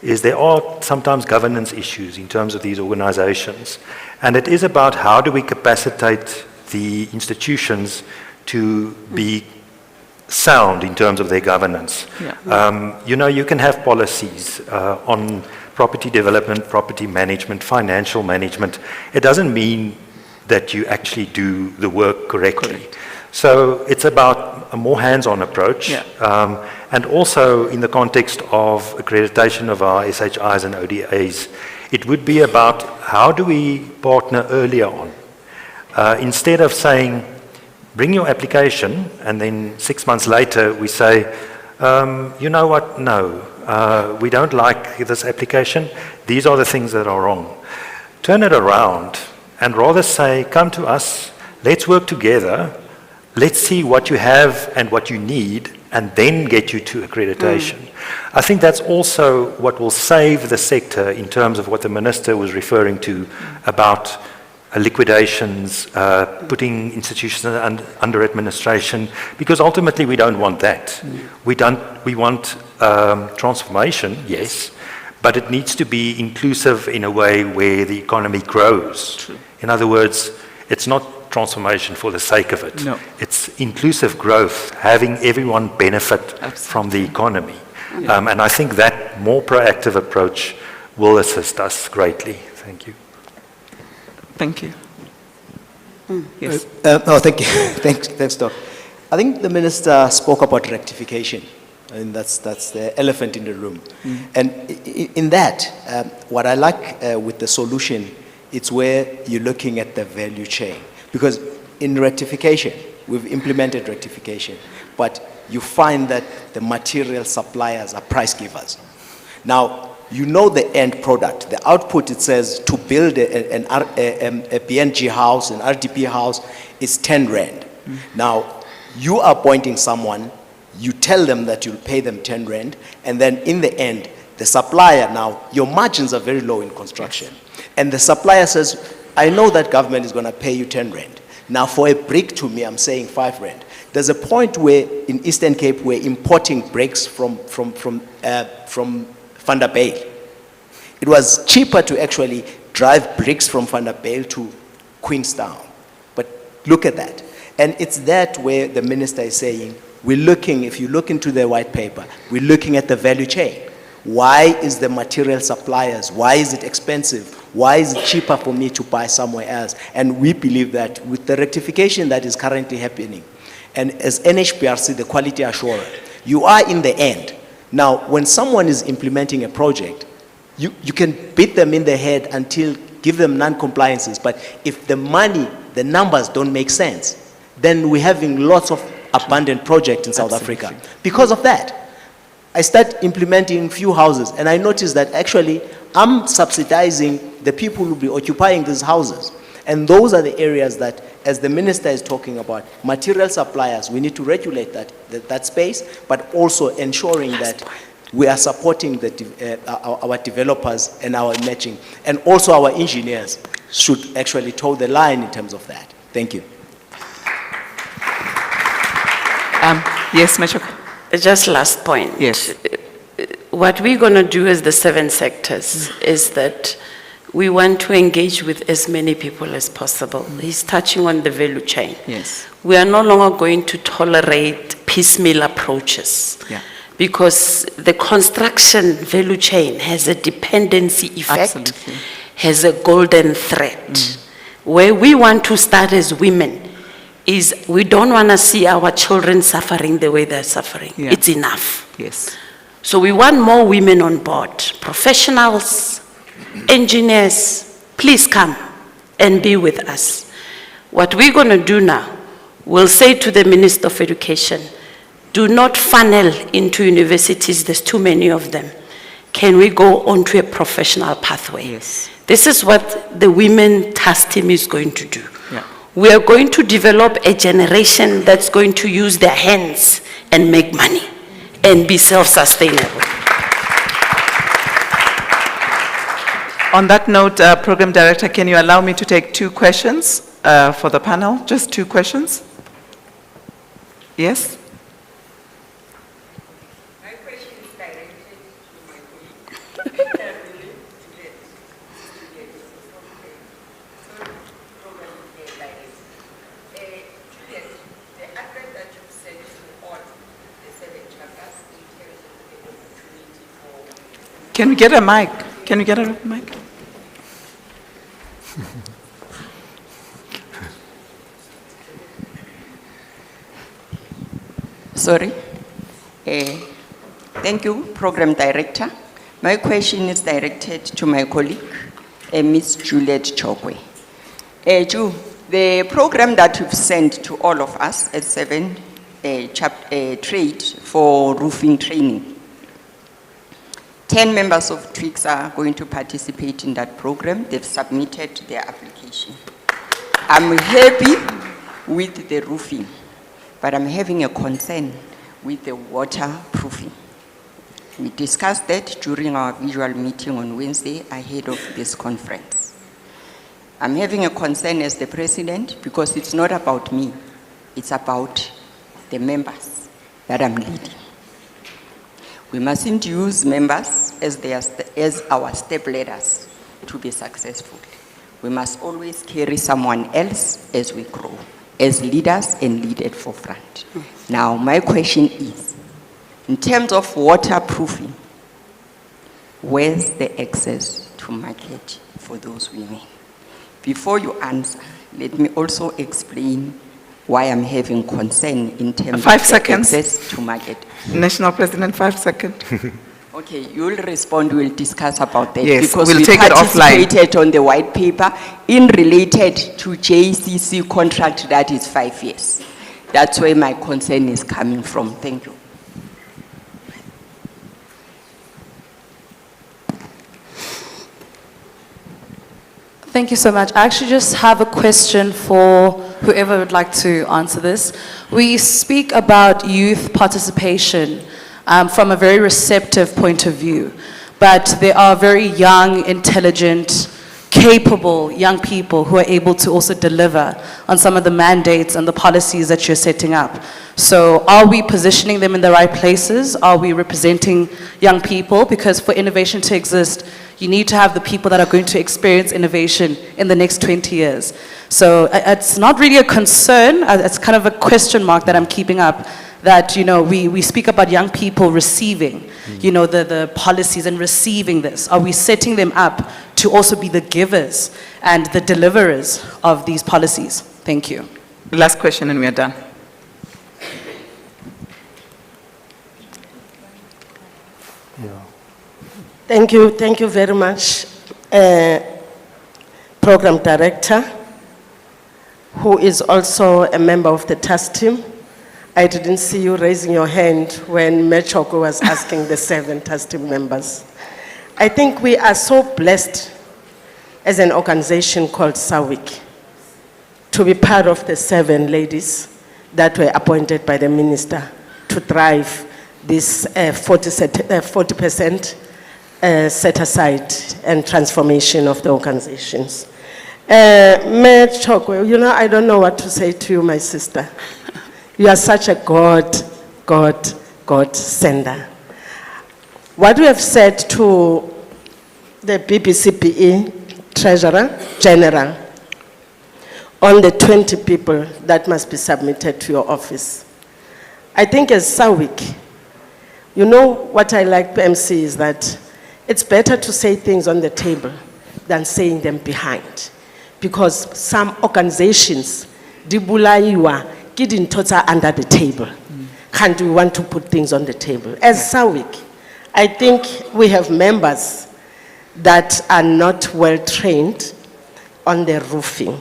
is there are sometimes governance issues in terms of these organizations. And it is about how do we capacitate the institutions to be sound in terms of their governance. Yeah. You know, you can have policies on property development, property management, financial management. It doesn't mean that you actually do the work correctly. Correct. So it's about a more hands-on approach. Yeah. And also in the context of accreditation of our SHIs and ODAs, it would be about how do we partner earlier on. Instead of saying, bring your application, and then 6 months later we say, you know what, no, we don't like this application. These are the things that are wrong. Turn it around and rather say, come to us, let's work together, let's see what you have and what you need, and then get you to accreditation. I think that's also what will save the sector in terms of what the Minister was referring to about liquidations, putting institutions under administration, because ultimately we don't want that. We want transformation, yes, but it needs to be inclusive in a way where the economy grows. True. In other words, it's not transformation for the sake of it. No. It's inclusive growth, having everyone benefit from the economy. And I think that more proactive approach will assist us greatly. Thank you. Thank you. Yes. No, thank you. Thanks, Doc. I think the Minister spoke about rectification, and that's the elephant in the room. And in that, what I like with the solution, it's where you're looking at the value chain. Because in rectification, we've implemented rectification, but you find that the material suppliers are price givers. Now, you know the end product. The output, it says to build a BNG house, an RDP house, is 10 Rand. Now, you are appointing someone, you tell them that you'll pay them 10 Rand, and then in the end, the supplier now, your margins are very low in construction. And the supplier says, I know that government is going to pay you 10 Rand. Now, for a brick to me, I'm saying 5 Rand. There's a point where in Eastern Cape, we're importing bricks from Van der Bijl. It was cheaper to actually drive bricks from Van der Bijl to Queenstown. But look at that. And it's that where the Minister is saying, we're looking, if you look into the white paper, we're looking at the value chain. Why is the material suppliers, why is it expensive? Why is it cheaper for me to buy somewhere else? And we believe that with the rectification that is currently happening, and as NHPRC, the quality assurer, you are in the end. Now, when someone is implementing a project, you can beat them in the head until give them non-compliances. But if the money, the numbers don't make sense, then we're having lots of abandoned projects in South Africa. Because of that, I start implementing few houses, and I noticed that actually I'm subsidizing the people who will be occupying these houses. And those are the areas that, as the Minister is talking about, material suppliers, we need to regulate that space, but also ensuring that we are supporting our developers and our matching. And also our engineers should actually toe the line in terms of that. Thank you. Yes, Machoka. Just last point. Yes. What we're going to do as the 7 sectors is that we want to engage with as many people as possible. He's touching on the value chain. Yes. We are no longer going to tolerate piecemeal approaches. Yeah. Because the construction value chain has a dependency effect, Absolutely. has a golden thread. Where we want to start as women is we don't want to see our children suffering the way they're suffering. Yeah. It's enough. Yes. So we want more women on board, professionals, engineers, please come and be with us. What we're going to do now, will say to the Minister of Education, do not funnel into universities, there's too many of them. Can we go onto a professional pathway? Yes. This is what the Women Task Team is going to do. Yeah. We are going to develop a generation that's going to use their hands and make money and be self-sustainable. On that note, Program Director, can you allow me to take 2 questions for the panel? Just 2 questions? Yes? My question is directed to my colleague. Juliet, the advert that you've sent to all the 7 chapters in terms of the opportunity for... Can we get a mic? Can we get a mic? Sorry. Thank you, Program Director. My question is directed to my colleague, Ms. Juliet Chokwe. Ju, the program that you've sent to all of us at 7 trade for roofing training. 10 members of TWIX are going to participate in that program. They've submitted their application. I'm happy with the roofing, but I'm having a concern with the waterproofing. We discussed that during our visual meeting on Wednesday ahead of this conference. I'm having a concern as the president because it's not about me, it's about the members that I'm leading. We mustn't use members as our step ladders to be successful. We must always carry someone else as we grow, as leaders and lead at forefront. Now, my question is, in terms of waterproofing, where's the access to market for those women? Before you answer, let me also explain why I'm having concern in terms 5 of seconds. access to market. National President, 5 seconds. Okay, you'll respond, we'll discuss about that. Yes, because we'll we take it offline. participated on the white paper in related to JCC contract that is 5 years. That's where my concern is coming from. Thank you. Thank you so much. I actually just have a question for whoever would like to answer this. We speak about youth participation from a very receptive point of view, but there are very young, intelligent, capable young people who are able to also deliver on some of the mandates and the policies that you're setting up. So are we positioning them in the right places? Are we representing young people? Because for innovation to exist, you need to have the people that are going to experience innovation in the next 20 years. So it's not really a concern, it's kind of a question mark that I'm keeping up, that, you know, we speak about young people receiving, you know, the policies and receiving this. Are we setting them up to also be the givers and the deliverers of these policies? Thank you. Last question and we are done. Thank you very much, Program Director, who is also a member of the task team. I didn't see you raising your hand when Mechoko was asking the 7 task team members. I think we are so blessed as an organization called SAWIC to be part of the 7 ladies that were appointed by the minister to drive this 40% set aside and transformation of the organizations. Mayor Chokwe, you know, I don't know what to say to you, my sister. You are such a God sender. What we have said to the BBCBE Treasurer General on the 20 people that must be submitted to your office. I think as SAWIC, you know what I like, MC, is that it's better to say things on the table than saying them behind. Because some organizations, dibulaiwa, kidintota under the table. And we want to put things on the table. As SAWIC, I think we have members that are not well trained on the roofing.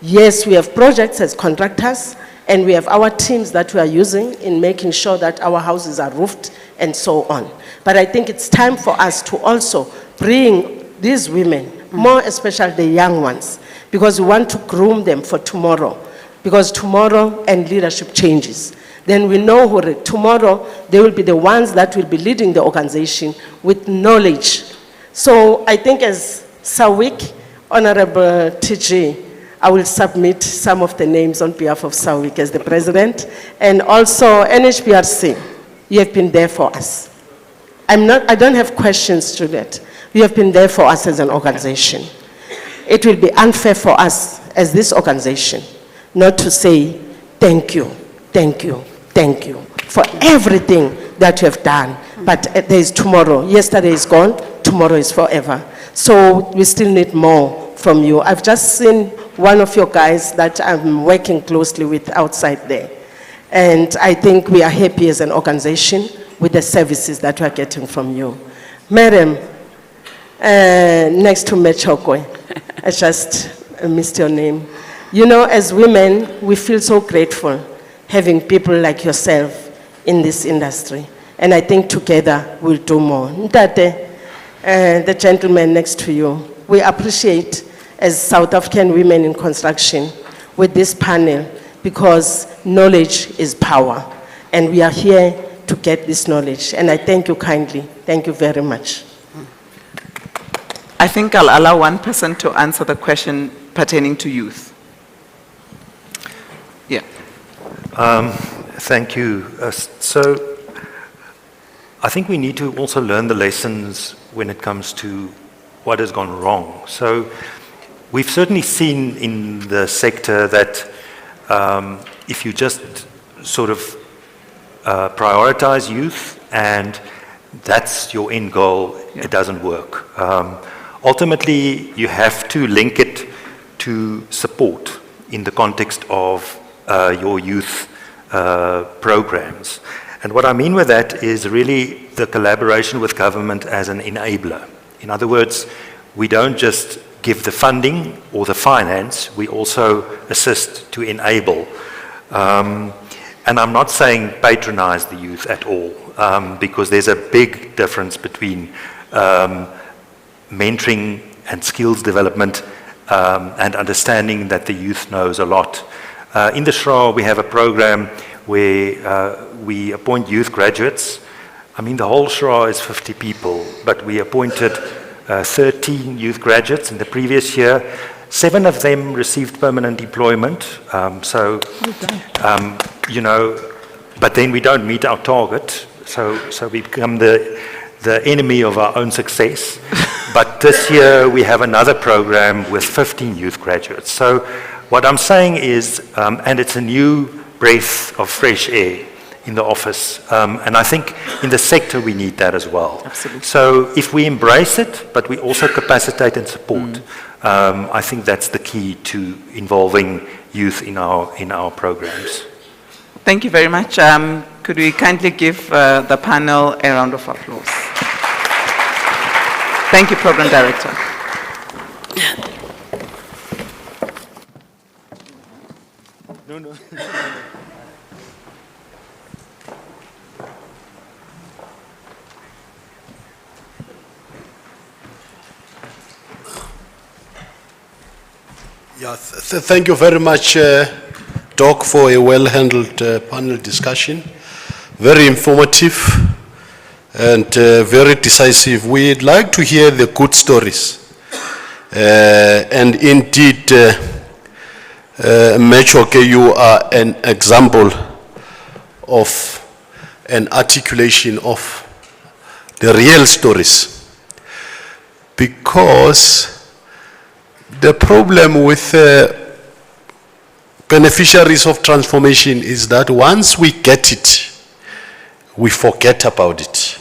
Yes, we have projects as contractors, And we have our teams that we are using in making sure that our houses are roofed and so on. But I think it's time for us to also bring these women, more especially the young ones, because we want to groom them for tomorrow. Because tomorrow and leadership changes. Then we know who tomorrow they will be the ones that will be leading the organization with knowledge. So I think as SAWIC, Honorable TG, I will submit some of the names on behalf of SAWIC as the president, and also NHBRC, you have been there for us. I don't have questions to that. You have been there for us as an organization. It will be unfair for us as this organization not to say thank you, thank you, thank you for everything that you have done. But there is tomorrow. Yesterday is gone, tomorrow is forever. So we still need more from you. I've just seen one of your guys that I'm working closely with outside there. And I think we are happy as an organization with the services that we are getting from you. Madam, next to Mechokwe, I just missed your name. You know, as women, we feel so grateful having people like yourself in this industry. And I think together we'll do more. Ndate, the gentleman next to you, we appreciate as South African women in construction with this panel because knowledge is power. And we are here to get this knowledge. And I thank you kindly. Thank you very much. I think I'll allow one person to answer the question pertaining to youth. Yeah. Thank you. So I think we need to also learn the lessons when it comes to what has gone wrong. So we've certainly seen in the sector that if you just sort of prioritize youth and that's your end goal, it doesn't work. Ultimately, you have to link it to support in the context of your youth programs. And what I mean with that is really the collaboration with government as an enabler. In other words, we don't just give the funding or the finance, we also assist to enable. And I'm not saying patronize the youth at all, because there's a big difference between mentoring and skills development and understanding that the youth knows a lot. In the SHRA, we have a program where we appoint youth graduates. I mean, the whole SHRA is 50 people, but we appointed 13 youth graduates in the previous year. 7 of them received permanent employment. You know, but then we don't meet our target, so we become the enemy of our own success. But this year we have another program with 15 youth graduates. So what I'm saying is, and it's a new breath of fresh air in the office, and I think in the sector we need that as well. Absolutely. So if we embrace it, but we also capacitate and support, I think that's the key to involving youth in our programs. Thank you very much. Could we kindly give the panel a round of applause? Thank you, Program Director. No. Yeah, thank you very much, Doc, for a well-handled panel discussion. Very informative and very decisive. We'd like to hear the good stories. And indeed, Mechoke, you are an example of an articulation of the real stories. Because the problem with beneficiaries of transformation is that once we get it, we forget about it.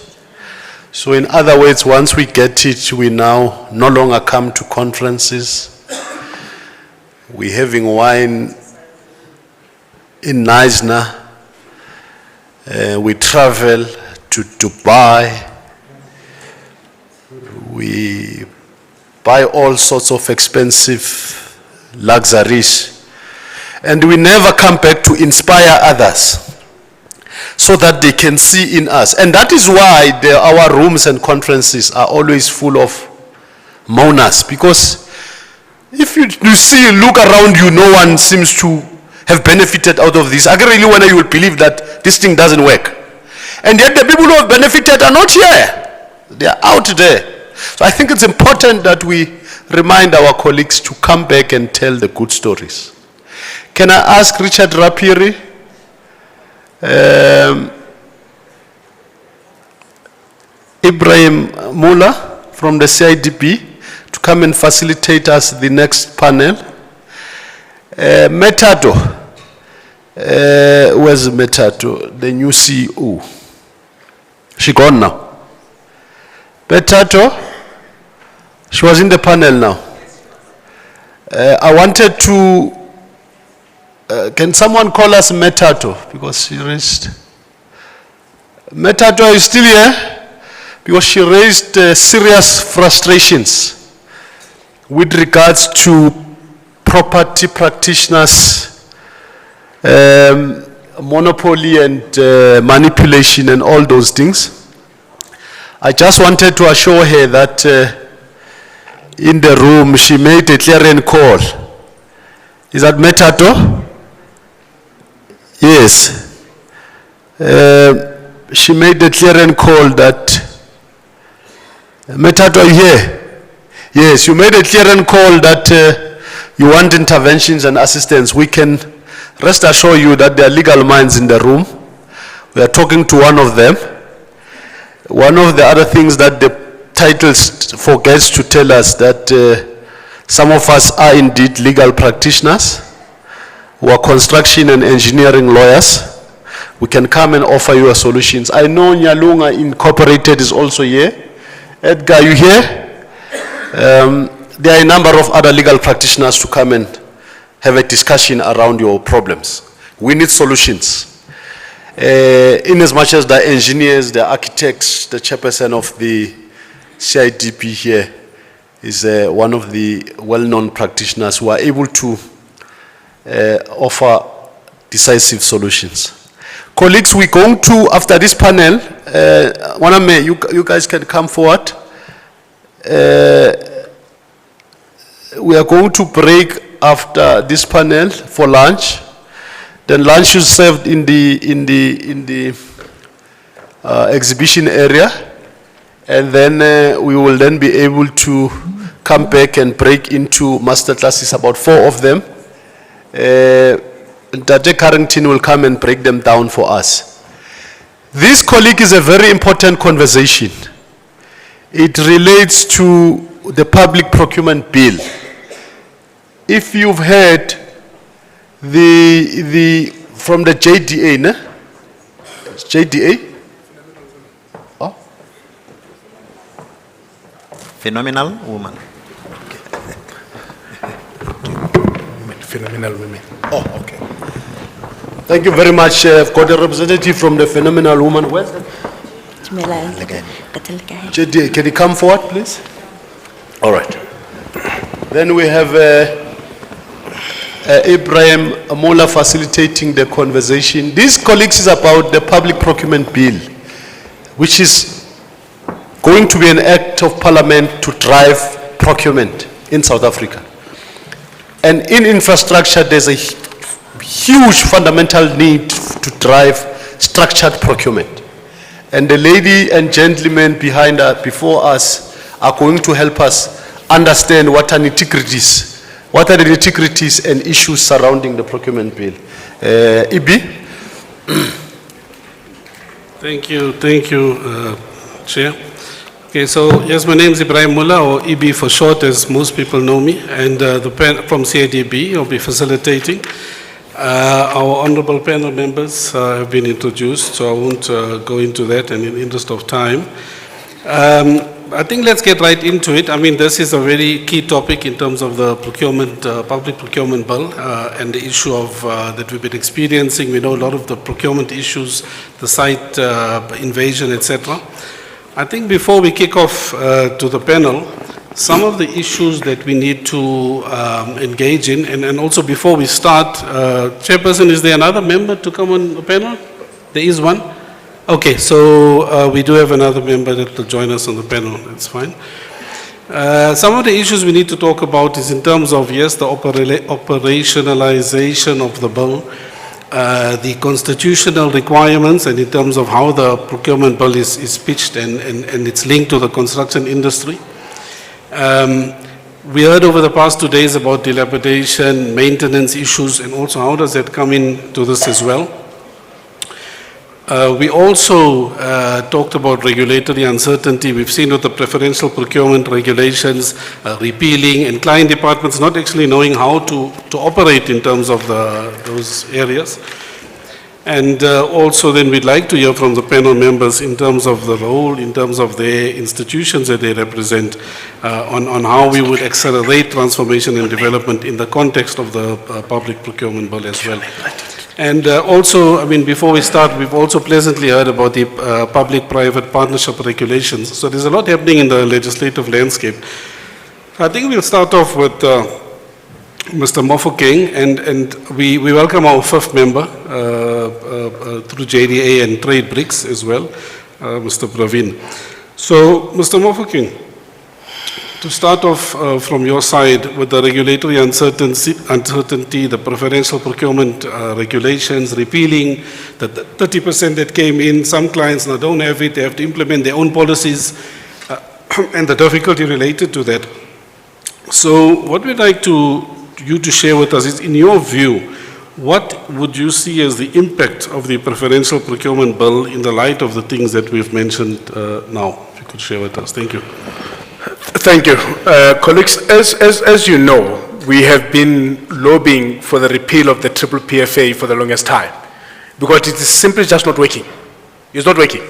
So in other words, once we get it, we now no longer come to conferences. We're having wine in Neisner. We travel to Dubai. We buy all sorts of expensive luxuries. And we never come back to inspire others so that they can see in us. And that is why our rooms and conferences are always full of mourners, because if you look around you, no one seems to have benefited out of this. I can really wonder you will believe that this thing doesn't work. And yet the people who have benefited are not here. They are out there. So I think it's important that we remind our colleagues to come back and tell the good stories. Can I ask Richard Rapiri, Ibrahim Mula from the CIDP to come and facilitate us the next panel? Metato, where's Metato, the new CEO? She gone now. Metato, she was in the panel now. I wanted to, can someone call us Metato? Because she raised, Metato, are you still here? Because she raised serious frustrations with regards to property practitioners, monopoly and manipulation and all those things. I just wanted to assure her that in the room she made a clarion call. Is that Metato? Yes. She made a clarion call that, Metato, are you here? Yes, you made a clarion call that you want interventions and assistance. We can rest assure you that there are legal minds in the room. We are talking to one of them. One of the other things that the title forgets to tell us that some of us are indeed legal practitioners who are construction and engineering lawyers. We can come and offer you solutions. I know Nyalunga Incorporated is also here. Edgar, are you here? There are a number of other legal practitioners to come and have a discussion around your problems. We need solutions. In as much as the engineers, the architects, the chairperson of the CIDP here is one of the well-known practitioners who are able to offer decisive solutions. Colleagues, we're going to, after this panel, you guys can come forward. We are going to break after this panel for lunch. Then lunch is served in the exhibition area, and then we will then be able to come back and break into master classes, about 4 of them. Tate Carrington will come and break them down for us. This, colleague, is a very important conversation. It relates to the public procurement bill. If you've heard from the JDA, ne? JDA? Oh? Phenomenal woman. Phenomenal women. Oh, okay. Thank you very much. I've got a representative from the Phenomenal Woman. Where's that? JDA, can you come forward, please? All right. Then we have Ibrahim Amola facilitating the conversation. This, colleagues, is about the public procurement bill, which is going to be an act of parliament to drive procurement in South Africa. And in infrastructure, there's a huge fundamental need to drive structured procurement. And the lady and gentlemen behind us, before us, are going to help us understand what are the nitty-gritties and issues surrounding the procurement bill. Ibi? Thank you, Chair. Okay, so yes, my name is Ibrahim Mullah, or Ibi for short, as most people know me, and from CIDB, I'll be facilitating. Our honorable panel members have been introduced, so I won't go into that, and in the interest of time. I think let's get right into it. I mean, this is a very key topic in terms of the procurement, public procurement bill, and the issue of that we've been experiencing. We know a lot of the procurement issues, the site invasion, etc. I think before we kick off to the panel, some of the issues that we need to engage in, and also before we start, Chairperson, is there another member to come on the panel? There is one? Okay, so we do have another member that will join us on the panel, that's fine. Some of the issues we need to talk about is in terms of, yes, the operationalization of the bill, the constitutional requirements, and in terms of how the procurement bill is pitched and it's linked to the construction industry. We heard over the past 2 days about dilapidation, maintenance issues, and also how does that come into this as well. We also talked about regulatory uncertainty. We've seen with the preferential procurement regulations repealing, and client departments not actually knowing how to operate in terms of those areas. And also then we'd like to hear from the panel members in terms of the role, in terms of their institutions that they represent, on how we would accelerate transformation and development in the context of the public procurement bill as well. And also, I mean, before we start, we've also pleasantly heard about the public-private partnership regulations. So there's a lot happening in the legislative landscape. I think we'll start off with Mr. Mofokeng, and we welcome our 5th member through JDA and Trade Bricks as well, Mr. Praveen. So, Mr. Mofokeng, to start off from your side with the regulatory uncertainty, the preferential procurement regulations, repealing the 30% that came in. Some clients now don't have it, they have to implement their own policies, and the difficulty related to that. So what we'd like you to share with us is, in your view, what would you see as the impact of the preferential procurement bill in the light of the things that we've mentioned now? If you could share with us. Thank you. Thank you. Colleagues, as you know, we have been lobbying for the repeal of the triple PFA for the longest time, because it is simply just not working. It's not working.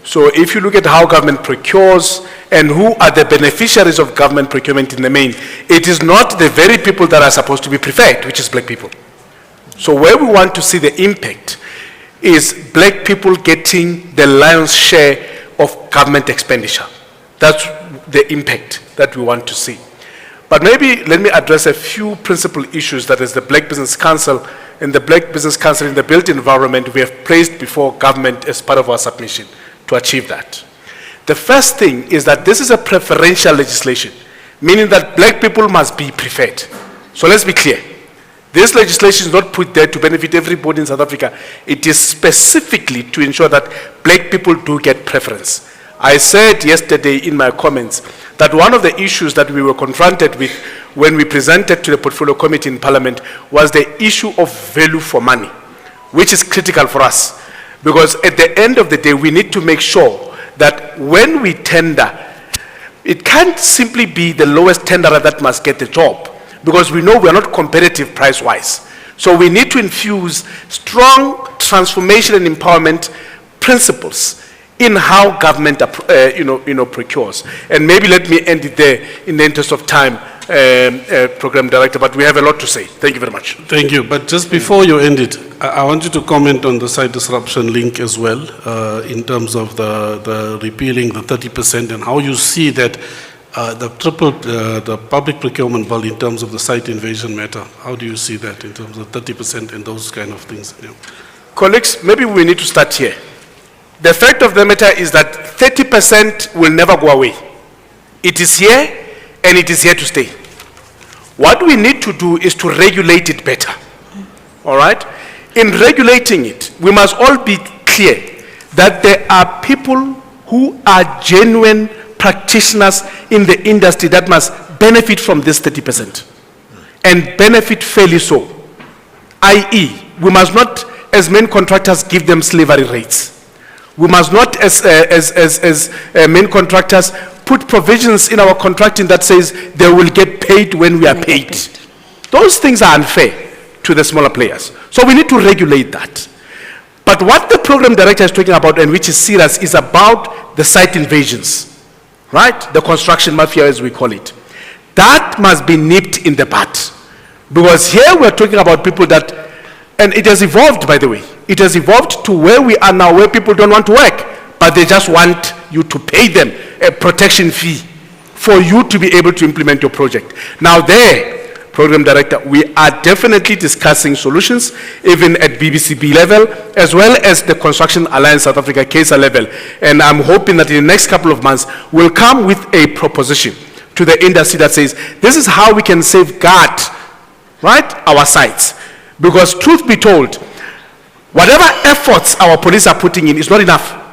So if you look at how government procures and who are the beneficiaries of government procurement in the main, it is not the very people that are supposed to be preferred, which is black people. So where we want to see the impact is black people getting the lion's share of government expenditure. That's the impact that we want to see. But maybe let me address a few principal issues that is the Black Business Council and the Black Business Council in the built environment we have placed before government as part of our submission to achieve that. The first thing is that this is a preferential legislation, meaning that black people must be preferred. So let's be clear. This legislation is not put there to benefit everybody in South Africa. It is specifically to ensure that black people do get preference. I said yesterday in my comments that one of the issues that we were confronted with when we presented to the Portfolio Committee in Parliament was the issue of value for money, which is critical for us. Because at the end of the day, we need to make sure that when we tender, it can't simply be the lowest tenderer that must get the job, because we know we are not competitive price-wise. So we need to infuse strong transformation and empowerment principles in how government procures. And maybe let me end it there in the interest of time, Program Director, but we have a lot to say. Thank you very much. Thank you. But just before you end it, I want you to comment on the site disruption link as well, in terms of the repealing the 30% and how you see that the public procurement bill in terms of the site invasion matter. How do you see that in terms of 30% and those kind of things? Yeah. Colleagues, maybe we need to start here. The fact of the matter is that 30% will never go away. It is here and it is here to stay. What we need to do is to regulate it better. All right? In regulating it, we must all be clear that there are people who are genuine practitioners in the industry that must benefit from this 30% and benefit fairly so. i.e., we must not, as main contractors, give them slavery rates. We must not, as main contractors, put provisions in our contracting that says they will get paid when we are paid. Those things are unfair to the smaller players. So we need to regulate that. But what the program director is talking about, and which is serious, is about the site invasions, right? The construction mafia, as we call it. That must be nipped in the bud. Because here we're talking about people that, and it has evolved, by the way. It has evolved to where we are now, where people don't want to work, but they just want you to pay them a protection fee for you to be able to implement your project. Now there, Program Director, we are definitely discussing solutions, even at BBCB level, as well as the Construction Alliance South Africa CASA level. And I'm hoping that in the next couple of months, we'll come with a proposition to the industry that says, this is how we can safeguard, right, our sites. Because truth be told, whatever efforts our police are putting in is not enough.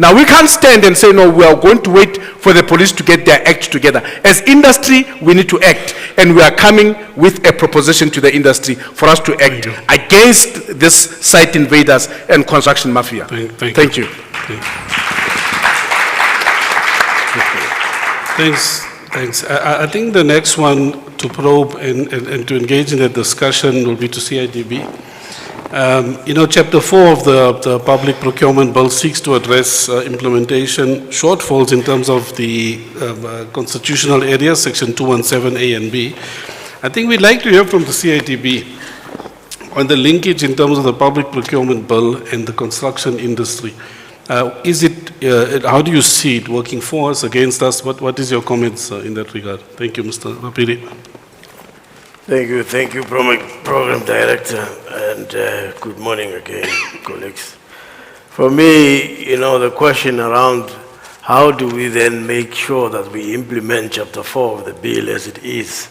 Now we can't stand and say, no, we are going to wait for the police to get their act together. As industry, we need to act, and we are coming with a proposition to the industry for us to act against this site invaders and construction mafia. Thank you. Thanks. I think the next one to probe and to engage in the discussion will be to CIDB. Chapter 4 of the Public Procurement Bill seeks to address implementation shortfalls in terms of the constitutional areas, Section 217A and B. I think we'd like to hear from the CIDB on the linkage in terms of the Public Procurement Bill and the construction industry. How do you see it working for us, against us? What is your comments in that regard? Thank you, Mr. Rapiri. Thank you, Program Director, and good morning again, colleagues. For me, the question around how do we then make sure that we implement Chapter 4 of the bill as it is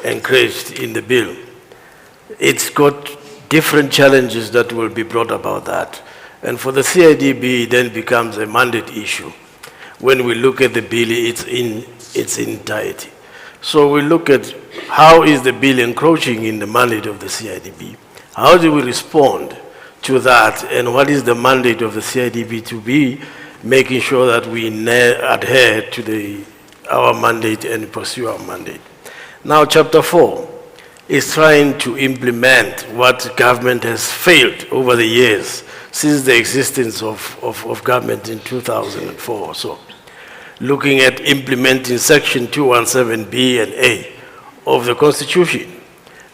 encouraged in the bill. It's got different challenges that will be brought about that. And for the CIDB, it then becomes a mandate issue when we look at the bill in its entirety. So we look at how is the bill encroaching in the mandate of the CIDB? How do we respond to that? And what is the mandate of the CIDB to be making sure that we adhere to our mandate and pursue our mandate? Now, Chapter 4 is trying to implement what government has failed over the years since the existence of government in 2004 or so. Looking at implementing Section 217B and A of the Constitution,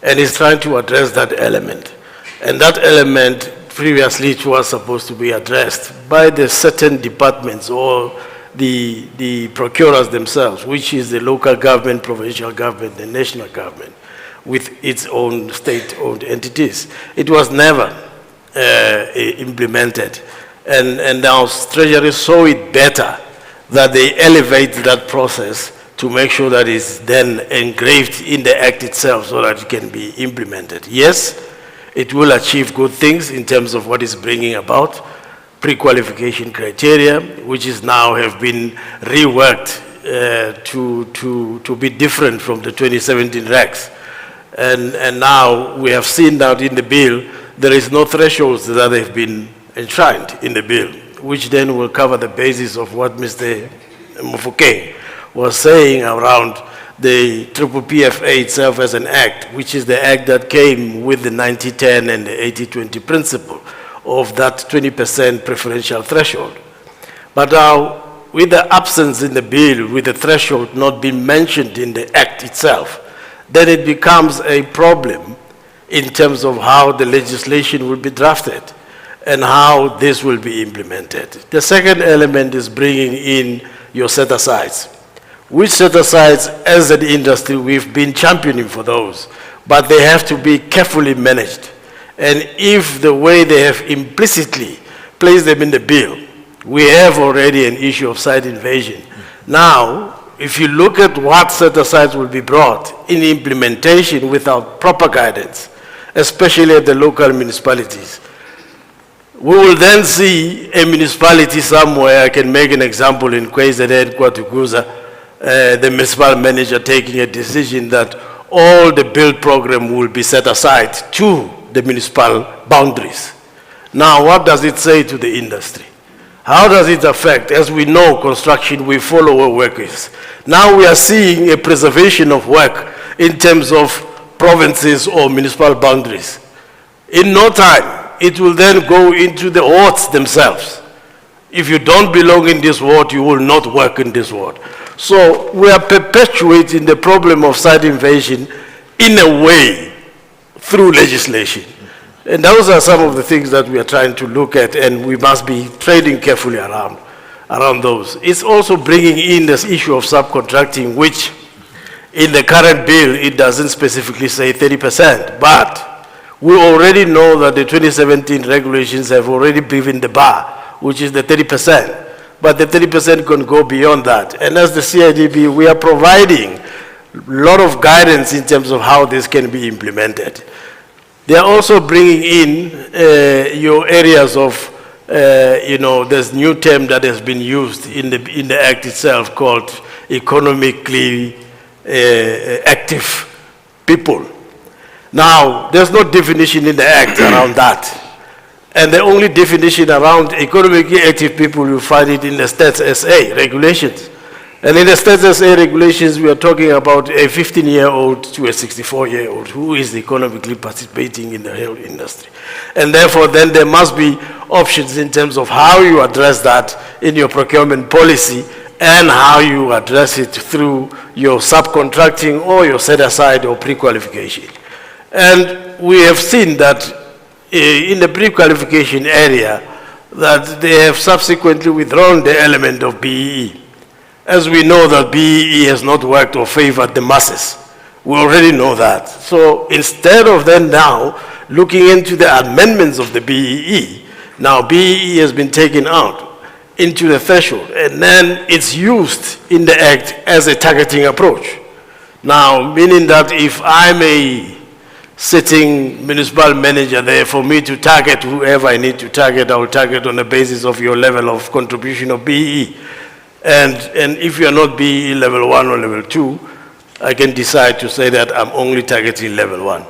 and is trying to address that element. And that element previously it was supposed to be addressed by the certain departments or the procurers themselves, which is the local government, provincial government, the national government, with its own state-owned entities. It was never implemented. And now Treasury saw it better that they elevate that process to make sure that it's then engraved in the Act itself so that it can be implemented. Yes, it will achieve good things in terms of what it's bringing about, pre-qualification criteria, which is now have been reworked to be different from the 2017 regs. And now we have seen that in the bill, there is no thresholds that have been enshrined in the bill, which then will cover the basis of what Mr. Mufokeng was saying around the PPPFA itself as an act, which is the act that came with the 90-10 and the 80-20 principle of that 20% preferential threshold. But now, with the absence in the bill, with the threshold not being mentioned in the act itself, then it becomes a problem in terms of how the legislation will be drafted and how this will be implemented. The second element is bringing in your set-asides. Which set-asides, as an industry, we've been championing for those, but they have to be carefully managed. And if the way they have implicitly placed them in the bill, we have already an issue of site invasion. Now, if you look at what set-asides will be brought in implementation without proper guidance, especially at the local municipalities, we will then see a municipality somewhere. I can make an example in KwaZulu, Kwatukuza, the municipal manager taking a decision that all the build program will be set aside to the municipal boundaries. Now, what does it say to the industry? How does it affect? As we know, construction, we follow where work is. Now we are seeing a preservation of work in terms of provinces or municipal boundaries. In no time, it will then go into the wards themselves. If you don't belong in this ward, you will not work in this ward. So we are perpetuating the problem of site invasion in a way through legislation. And those are some of the things that we are trying to look at, and we must be trading carefully around. around those. It's also bringing in this issue of subcontracting, which in the current bill, it doesn't specifically say 30%, but we already know that the 2017 regulations have already given the bar, which is the 30%. But the 30% can go beyond that. And as the CIDB, we are providing a lot of guidance in terms of how this can be implemented. They are also bringing in your areas of, there's new term that has been used in the Act itself called economically active people. Now, there's no definition in the Act around that. And the only definition around economically active people, you find it in the Stats SA regulations. And in the Stats SA regulations, we are talking about a 15-year-old to a 64-year-old who is economically participating in the health industry. And therefore, then there must be options in terms of how you address that in your procurement policy and how you address it through your subcontracting or your set-aside or pre-qualification. And we have seen that in the pre-qualification area that they have subsequently withdrawn the element of BEE. As we know that BEE has not worked or favored the masses. We already know that. So instead of then now looking into the amendments of the BEE, now BEE has been taken out into the threshold, and then it's used in the Act as a targeting approach. Now, meaning that if I'm a sitting municipal manager there, for me to target whoever I need to target, I will target on the basis of your level of contribution of BEE. And if you're not BEE level 1 or level 2, I can decide to say that I'm only targeting level 1,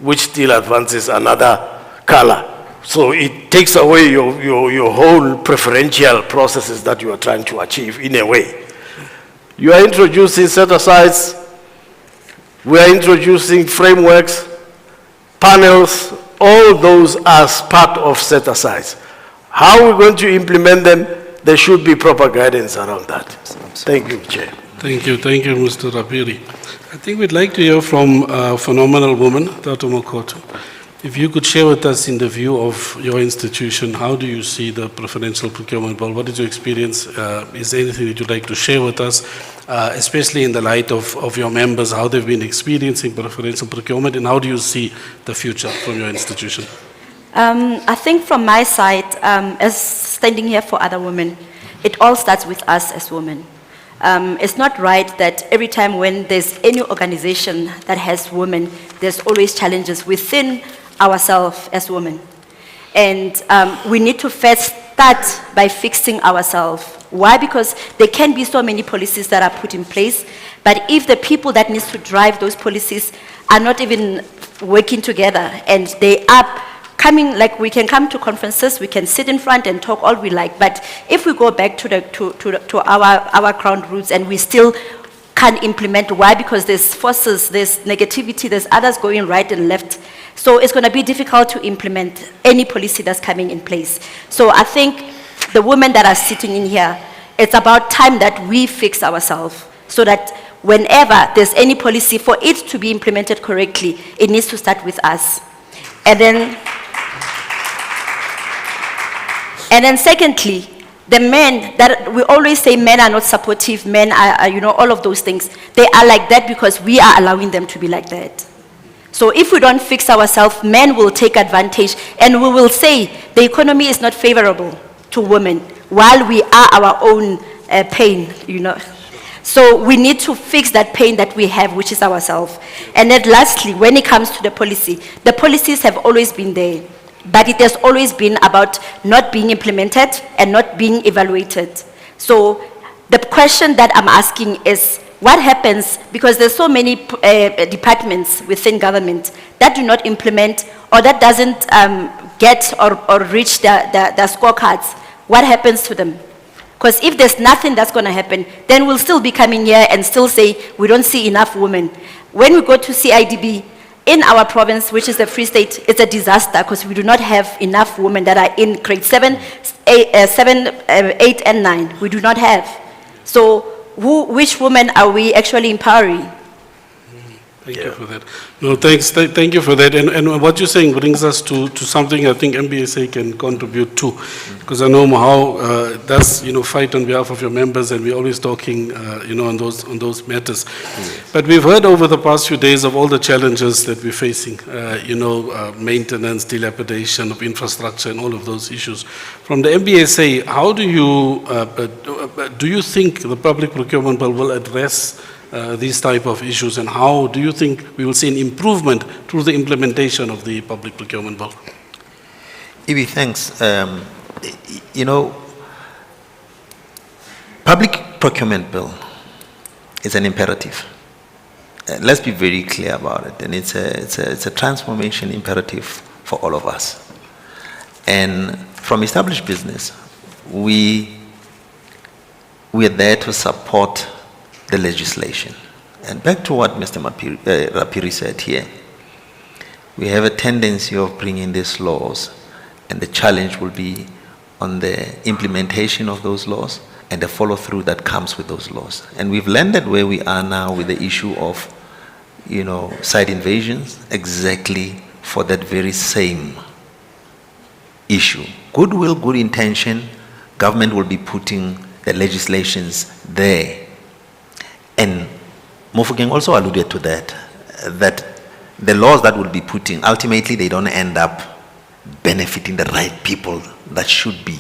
which still advances another color. So it takes away your whole preferential processes that you are trying to achieve in a way. You are introducing set-asides, we are introducing frameworks, panels, all those as part of set-asides. How are we going to implement them? There should be proper guidance around that. Thank you, Chair. Thank you, Mr. Rapiri. I think we'd like to hear from a phenomenal woman, Dr. Mokoto. If you could share with us in the view of your institution, how do you see the preferential procurement bill? What is your experience? Is there anything that you'd like to share with us, especially in the light of your members, how they've been experiencing preferential procurement, and how do you see the future from your institution? I think from my side, as standing here for other women, it all starts with us as women. It's not right that every time when there's any organization that has women, there's always challenges within ourselves as women. And we need to first start by fixing ourselves. Why? Because there can be so many policies that are put in place, but if the people that needs to drive those policies are not even working together and they are coming, like we can come to conferences, we can sit in front and talk all we like, but if we go back to our ground roots and we still can't implement, why? Because there's forces, there's negativity, there's others going right and left. So it's going to be difficult to implement any policy that's coming in place. So I think the women that are sitting in here, it's about time that we fix ourselves so that whenever there's any policy, for it to be implemented correctly, it needs to start with us. And then secondly, the men, that we always say men are not supportive, men are, all of those things. They are like that because we are allowing them to be like that. So if we don't fix ourselves, men will take advantage and we will say the economy is not favorable to women while we are our own pain, So we need to fix that pain that we have, which is ourselves. And then lastly, when it comes to the policies have always been there. But it has always been about not being implemented and not being evaluated. So the question that I'm asking is, what happens, because there's so many departments within government that do not implement or that doesn't get or reach the scorecards, what happens to them? Because if there's nothing that's going to happen, then we'll still be coming here and still say we don't see enough women. When we go to CIDB, in our province, which is the Free State, it's a disaster because we do not have enough women that are in grade 7, 8, and 9. We do not have. So which women are we actually empowering? Thank you for that. No, thanks. Thank you for that. And what you're saying brings us to something I think MBSA can contribute to, because I know how does fight on behalf of your members, and we're always talking on those matters. But we've heard over the past few days of all the challenges that we're facing. Maintenance, dilapidation of infrastructure, and all of those issues. From the MBSA, how do you think the public procurement bill will address these type of issues, and how do you think we will see an improvement through the implementation of the public procurement bill? Ibi, thanks. Public procurement bill is an imperative. Let's be very clear about it, and it's a transformation imperative for all of us. And from established business, we are there to support the legislation. And back to what Mr. Rapiri said here, we have a tendency of bringing these laws, and the challenge will be on the implementation of those laws and the follow-through that comes with those laws. And we've landed where we are now with the issue of, site invasions, exactly for that very same issue. Goodwill, good intention, government will be putting the legislations there. And Mofokeng also alluded to that the laws that will be putting, ultimately they don't end up benefiting the right people that should be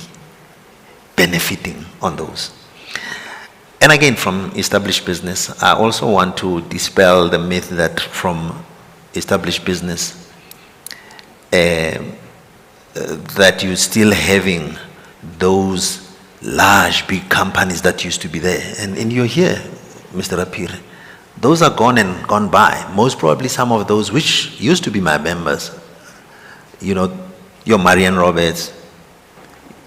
benefiting on those. And again, from established business, I also want to dispel the myth that from established business, that you're still having those large, big companies that used to be there. And you're here, Mr. Rapir. Those are gone and gone by. Most probably some of those which used to be my members, your Marian Roberts,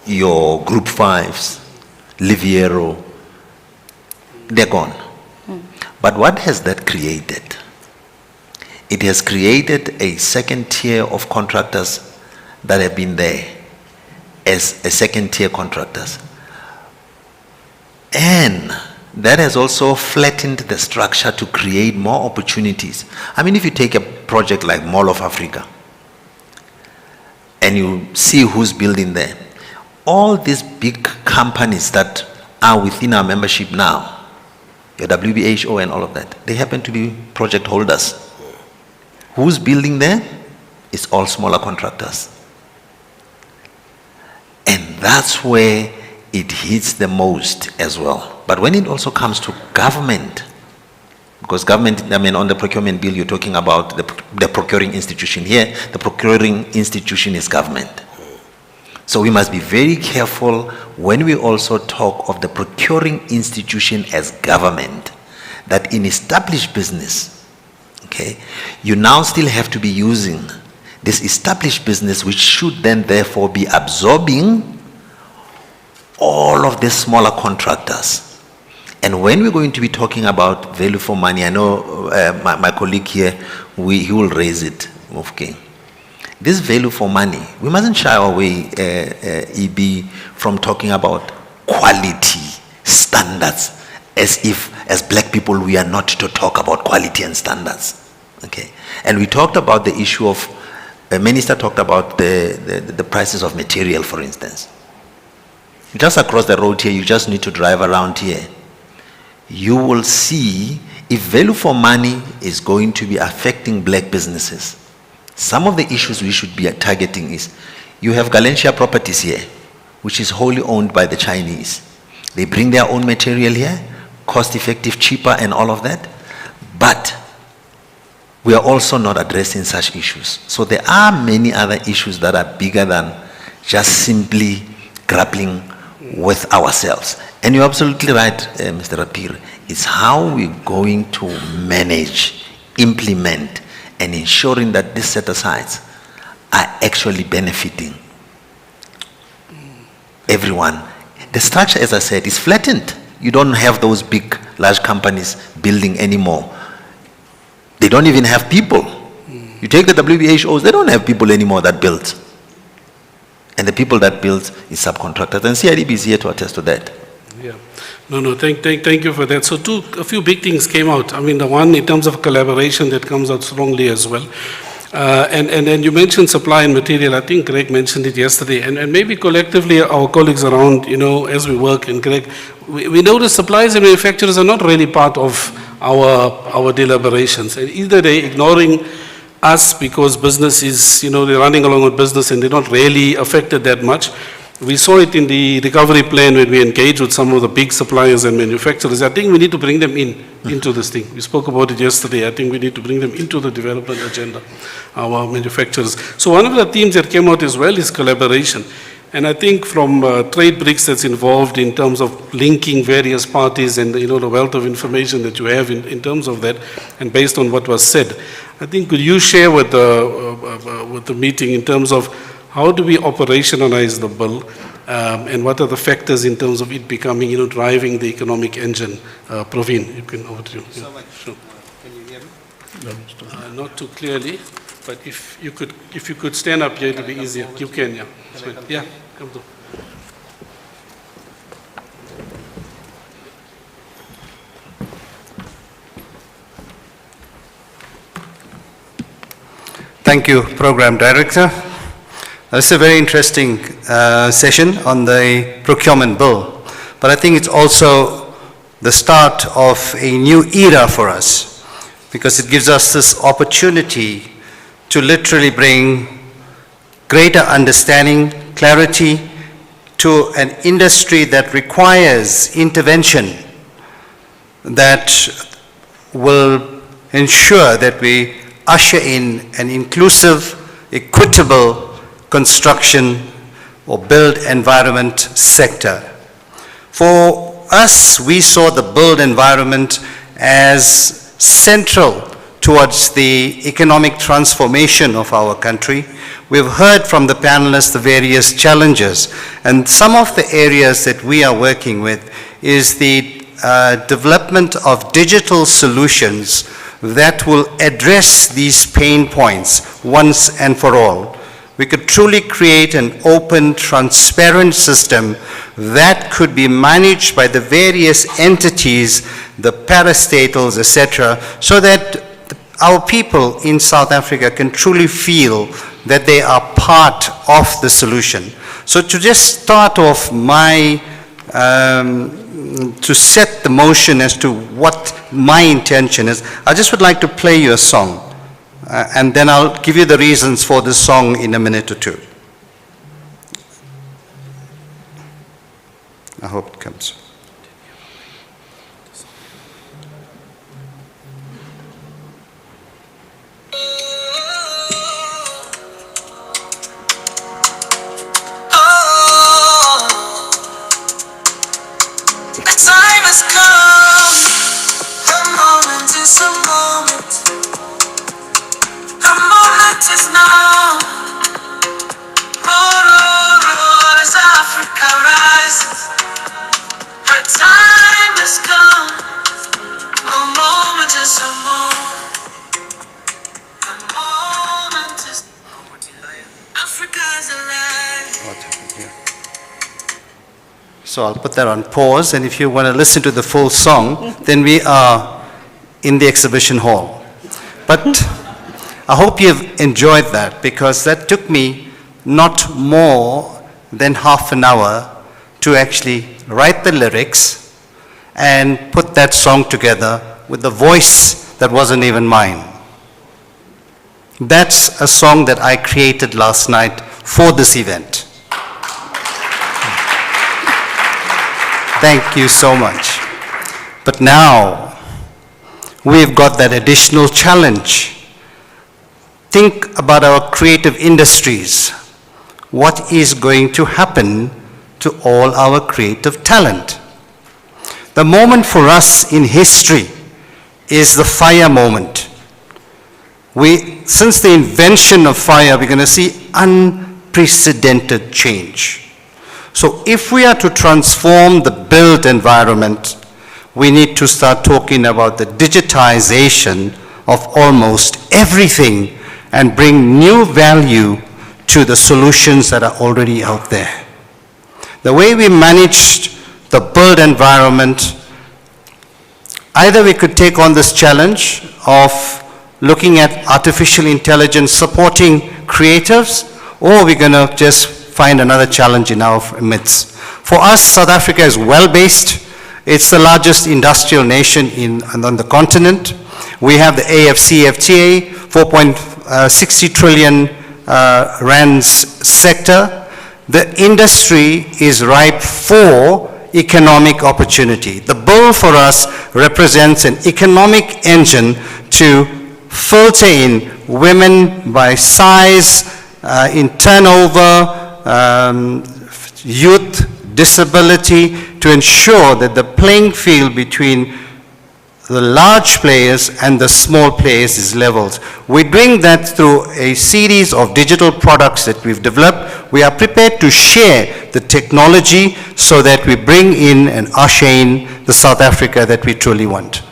your Group 5s, Liviero, they're gone. But what has that created? It has created a second tier of contractors that have been there as a second tier contractors. And that has also flattened the structure to create more opportunities. I mean, if you take a project like Mall of Africa and you see who's building there, all these big companies that are within our membership now, your WBHO and all of that, they happen to be project holders. Who's building there? It's all smaller contractors. And that's where it hits the most as well. But when it also comes to government, because government, on the procurement bill, you're talking about the procuring institution. Here, the procuring institution is government. So we must be very careful when we also talk of the procuring institution as government, that in established business, okay, you now still have to be using this established business, which should then therefore be absorbing all of the smaller contractors. And when we're going to be talking about value for money, I know my colleague here, he will raise it, okay. This value for money, we mustn't shy away, EB, from talking about quality standards, as if as black people we are not to talk about quality and standards, okay. And we talked about the issue of, the minister talked about the prices of material, for instance. Just across the road here, you just need to drive around here. You will see if value for money is going to be affecting black businesses. Some of the issues we should be targeting is, you have Galencia Properties here, which is wholly owned by the Chinese. They bring their own material here, cost effective, cheaper and all of that. But we are also not addressing such issues. So there are many other issues that are bigger than just simply grappling with ourselves. And you're absolutely right, Mr. Rapir. It's how we're going to manage, implement, and ensuring that these set-asides are actually benefiting everyone. The structure, as I said, is flattened. You don't have those big, large companies building anymore. They don't even have people. You take the WBHOs, they don't have people anymore that build. And the people that build is subcontractors. And CIDB is here to attest to that. Yeah. No, thank you for that. So a few big things came out. I mean, the one in terms of collaboration that comes out strongly as well. And you mentioned supply and material. I think Greg mentioned it yesterday. And maybe collectively our colleagues around, as we work, and Greg, we know the suppliers and manufacturers are not really part of our deliberations. And either they're ignoring us because business is, they're running along with business and they're not really affected that much. We saw it in the recovery plan when we engaged with some of the big suppliers and manufacturers. I think we need to bring them into this thing. We spoke about it yesterday. I think we need to bring them into the development agenda, our manufacturers. So one of the themes that came out as well is collaboration. And I think from trade bricks that's involved in terms of linking various parties and the wealth of information that you have in terms of that, and based on what was said, I think could you share with the meeting in terms of how do we operationalize the bill, and what are the factors in terms of it becoming, driving the economic engine? Praveen, you can over to you. So much. Sure. Can you hear me? Not too clearly, but if you could stand up here, it'll be easier. You can, yeah. Yeah, come to. Thank you, Program Director. This is a very interesting session on the procurement bill, but I think it's also the start of a new era for us, because it gives us this opportunity to literally bring greater understanding, clarity to an industry that requires intervention that will ensure that we usher in an inclusive, equitable construction or built environment sector. For us, we saw the built environment as central towards the economic transformation of our country. We've heard from the panelists the various challenges, and some of the areas that we are working with is the development of digital solutions that will address these pain points once and for all. We could truly create an open, transparent system that could be managed by the various entities, the parastatals, etc., so that our people in South Africa can truly feel that they are part of the solution. So to just start off to set the motion as to what my intention is, I just would like to play you a song. And then I'll give you the reasons for this song in a minute or two. I hope it comes. The time has come. The moment is a moment. The moment is now. Roar as Africa rises. The time has come. The moment is a moment. The moment is. Africa is alive. What happened here? So I'll put that on pause, and if you want to listen to the full song, then we are in the exhibition hall. But I hope you've enjoyed that, because that took me not more than half an hour to actually write the lyrics and put that song together with a voice that wasn't even mine. That's a song that I created last night for this event. Thank you so much. But now, we've got that additional challenge. Think about our creative industries. What is going to happen to all our creative talent? The moment for us in history is the fire moment. Since the invention of fire, we're going to see unprecedented change. So if we are to transform the built environment, we need to start talking about the digitization of almost everything and bring new value to the solutions that are already out there. The way we managed the built environment. Either we could take on this challenge of looking at artificial intelligence supporting creatives, or we're going to just find another challenge in our midst. For us, South Africa is well-based. It's the largest industrial nation on the continent. We have the AFCFTA, 4.60 trillion rands sector. The industry is ripe for economic opportunity. The bill for us represents an economic engine to filter in women by size, in turnover, youth, disability, to ensure that the playing field between the large players and the small players is leveled. We're doing that through a series of digital products that we've developed. We are prepared to share the technology so that we bring in and usher in the South Africa that we truly want.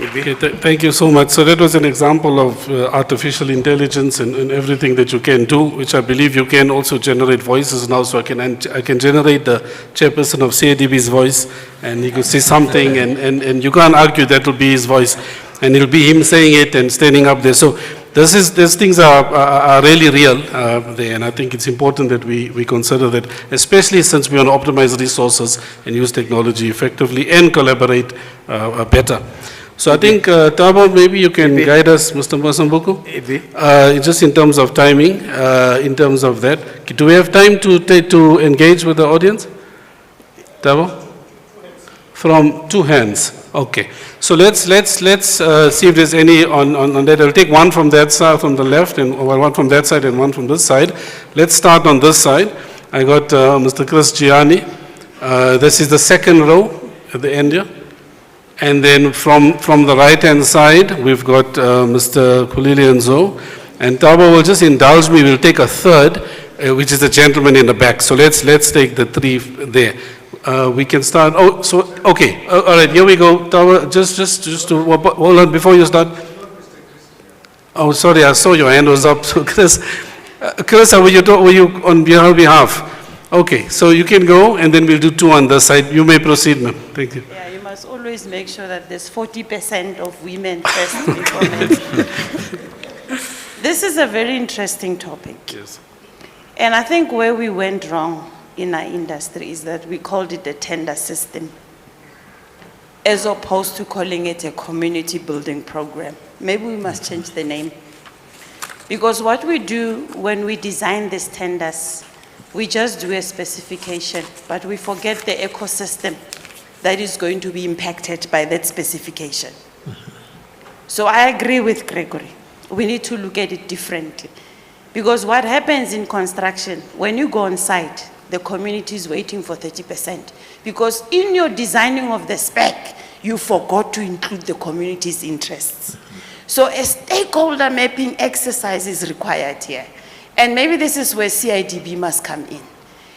Okay, thank you so much. So that was an example of artificial intelligence and everything that you can do, which I believe you can also generate voices now. So I can generate the chairperson of CADB's voice, and he could say something, and you can't argue that will be his voice, and it'll be him saying it and standing up there. So these things are really real there, and I think it's important that we consider that, especially since we want to optimize resources and use technology effectively and collaborate better. So I think, Thabo, maybe you can guide us, Mr. Masambuku, just in terms of timing, in terms of that. Do we have time to engage with the audience? Thabo? From two hands. Okay. So let's see if there's any on that. I'll take one from that side, from the left, and one from that side and one from this side. Let's start on this side. I got Mr. Chris Gianni. This is the second row at the end here. And then from the right-hand side, we've got Mr. Kulili Nzo. And Thabo will just indulge me, we'll take a third, which is the gentleman in the back. So let's take the three there. We can start, okay, all right, here we go. Thabo, just to, hold on, before you start. Oh, sorry, I saw your hand was up. So Chris, were you on your behalf? Okay, so you can go, and then we'll do two on this side. You may proceed, ma'am. Thank you. Yeah, you must always make sure that there's 40% of women first before men. This is a very interesting topic. Yes. And I think where we went wrong in our industry is that we called it a tender system, as opposed to calling it a community building program. Maybe we must change the name. Because what we do when we design these tenders, we just do a specification, but we forget the ecosystem that is going to be impacted by that specification. So I agree with Gregory. We need to look at it differently. Because what happens in construction, when you go on site, the community is waiting for 30%. Because in your designing of the spec, you forgot to include the community's interests. So a stakeholder mapping exercise is required here. And maybe this is where CIDB must come in.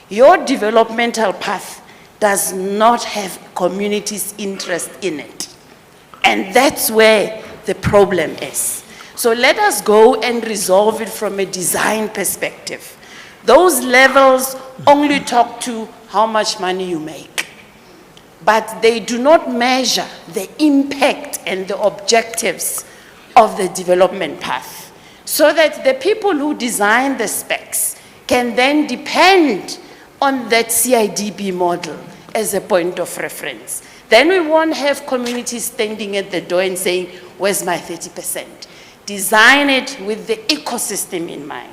Your developmental path does not have community's interest in it. And that's where the problem is. So let us go and resolve it from a design perspective. Those levels only talk to how much money you make, but they do not measure the impact and the objectives of the development path, so that the people who design the specs can then depend on that CIDB model as a point of reference. Then we won't have communities standing at the door and saying, where's my 30%? Design it with the ecosystem in mind.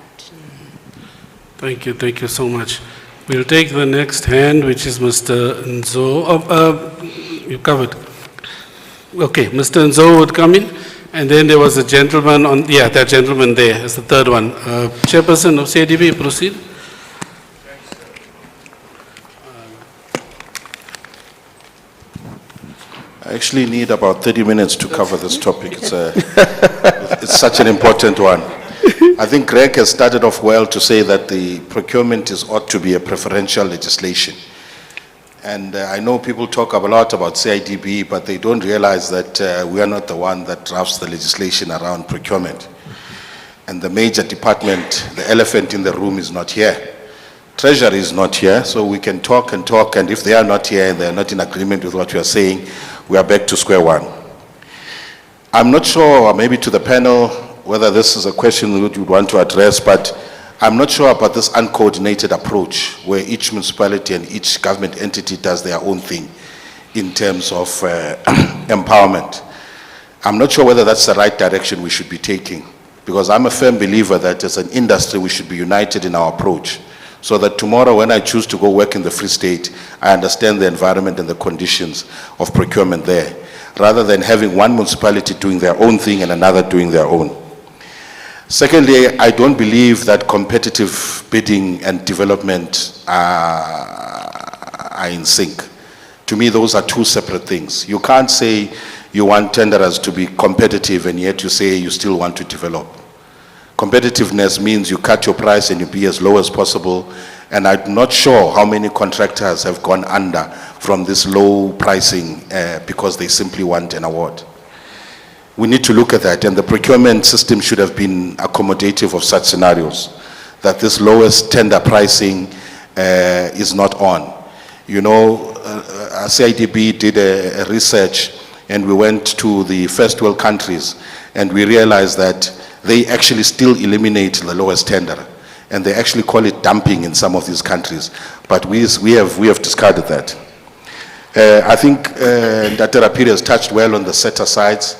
Thank you so much. We'll take the next hand, which is Mr. Nzo. You covered. Okay, Mr. Nzo would come in, and then there was a gentleman on, that gentleman there is the third one. Chairperson of CIDB, proceed. I actually need about 30 minutes to cover this topic. It's such an important one. I think Greg has started off well to say that the procurement ought to be a preferential legislation. And I know people talk a lot about CIDB, but they don't realize that we are not the one that drafts the legislation around procurement. And the major department, the elephant in the room, is not here. Treasury is not here, so we can talk and talk, and if they are not here and they are not in agreement with what we are saying, we are back to square one. I'm not sure, or maybe to the panel, whether this is a question that you would want to address, but I'm not sure about this uncoordinated approach where each municipality and each government entity does their own thing in terms of empowerment. I'm not sure whether that's the right direction we should be taking, because I'm a firm believer that as an industry we should be united in our approach, so that tomorrow when I choose to go work in the Free State, I understand the environment and the conditions of procurement there, rather than having one municipality doing their own thing and another doing their own. Secondly, I don't believe that competitive bidding and development are in sync. To me, those are two separate things. You can't say you want tenderers to be competitive and yet you say you still want to develop. Competitiveness means you cut your price and you be as low as possible, and I'm not sure how many contractors have gone under from this low pricing because they simply want an award. We need to look at that, and the procurement system should have been accommodative of such scenarios, that this lowest tender pricing is not on. You know, CIDB did a research, and we went to the first world countries, and we realized that they actually still eliminate the lowest tender, and they actually call it dumping in some of these countries. But we have discarded that. I think that Rapiri has touched well on the set-asides.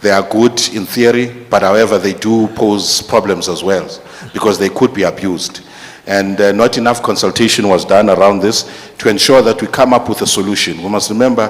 They are good in theory, but however they do pose problems as well, because they could be abused. And not enough consultation was done around this to ensure that we come up with a solution. We must remember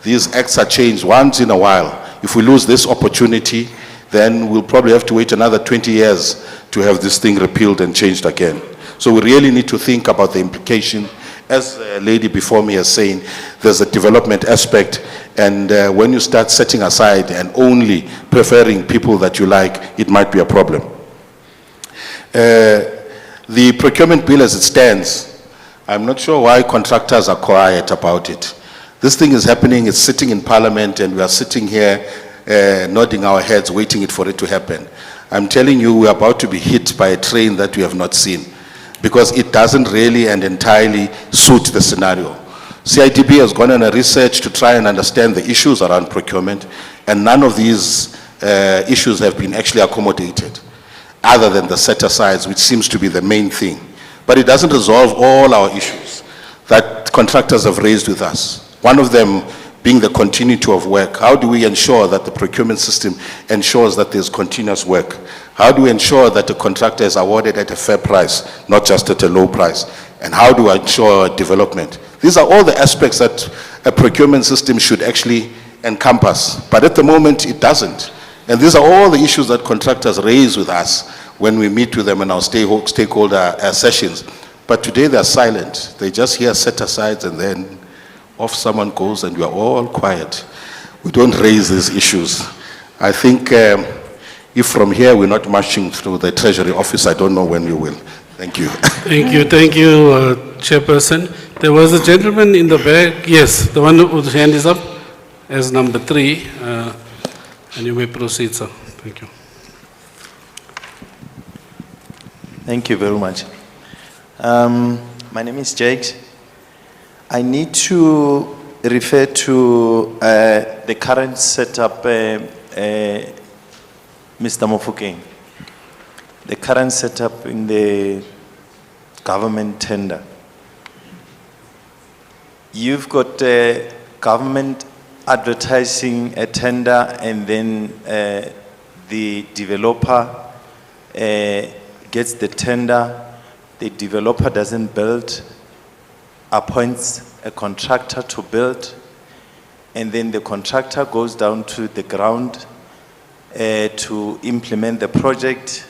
these acts are changed once in a while. If we lose this opportunity, then we'll probably have to wait another 20 years to have this thing repealed and changed again. So we really need to think about the implication. As a lady before me is saying, there's a development aspect, and when you start setting aside and only preferring people that you like, it might be a problem. The procurement bill as it stands, I'm not sure why contractors are quiet about it. This thing is happening, it's sitting in Parliament, and we are sitting here nodding our heads, waiting for it to happen. I'm telling you, we're about to be hit by a train that we have not seen, because it doesn't really and entirely suit the scenario. CIDB has gone on a research to try and understand the issues around procurement, and none of these issues have been actually accommodated, other than the set-asides, which seems to be the main thing. But it doesn't resolve all our issues that contractors have raised with us. One of them being the continuity of work. How do we ensure that the procurement system ensures that there's continuous work? How do we ensure that the contractor is awarded at a fair price, not just at a low price? And how do we ensure development? These are all the aspects that a procurement system should actually encompass. But at the moment, it doesn't. And these are all the issues that contractors raise with us when we meet with them in our stakeholder sessions. But today they're silent. They just hear set-asides, and then off someone goes and we are all quiet. We don't raise these issues. I think if from here we're not marching through the Treasury office, I don't know when we will. Thank you. Thank you, Chairperson. There was a gentleman in the back, yes, the one whose hand is up as number 3, and you may proceed, sir. Thank you. Thank you very much. My name is Jakes. I need to refer to the current setup, Mr. Mofokeng. The current setup in the government tender. You've got government advertising a tender, and then the developer gets the tender, the developer doesn't build, appoints a contractor to build, and then the contractor goes down to the ground to implement the project.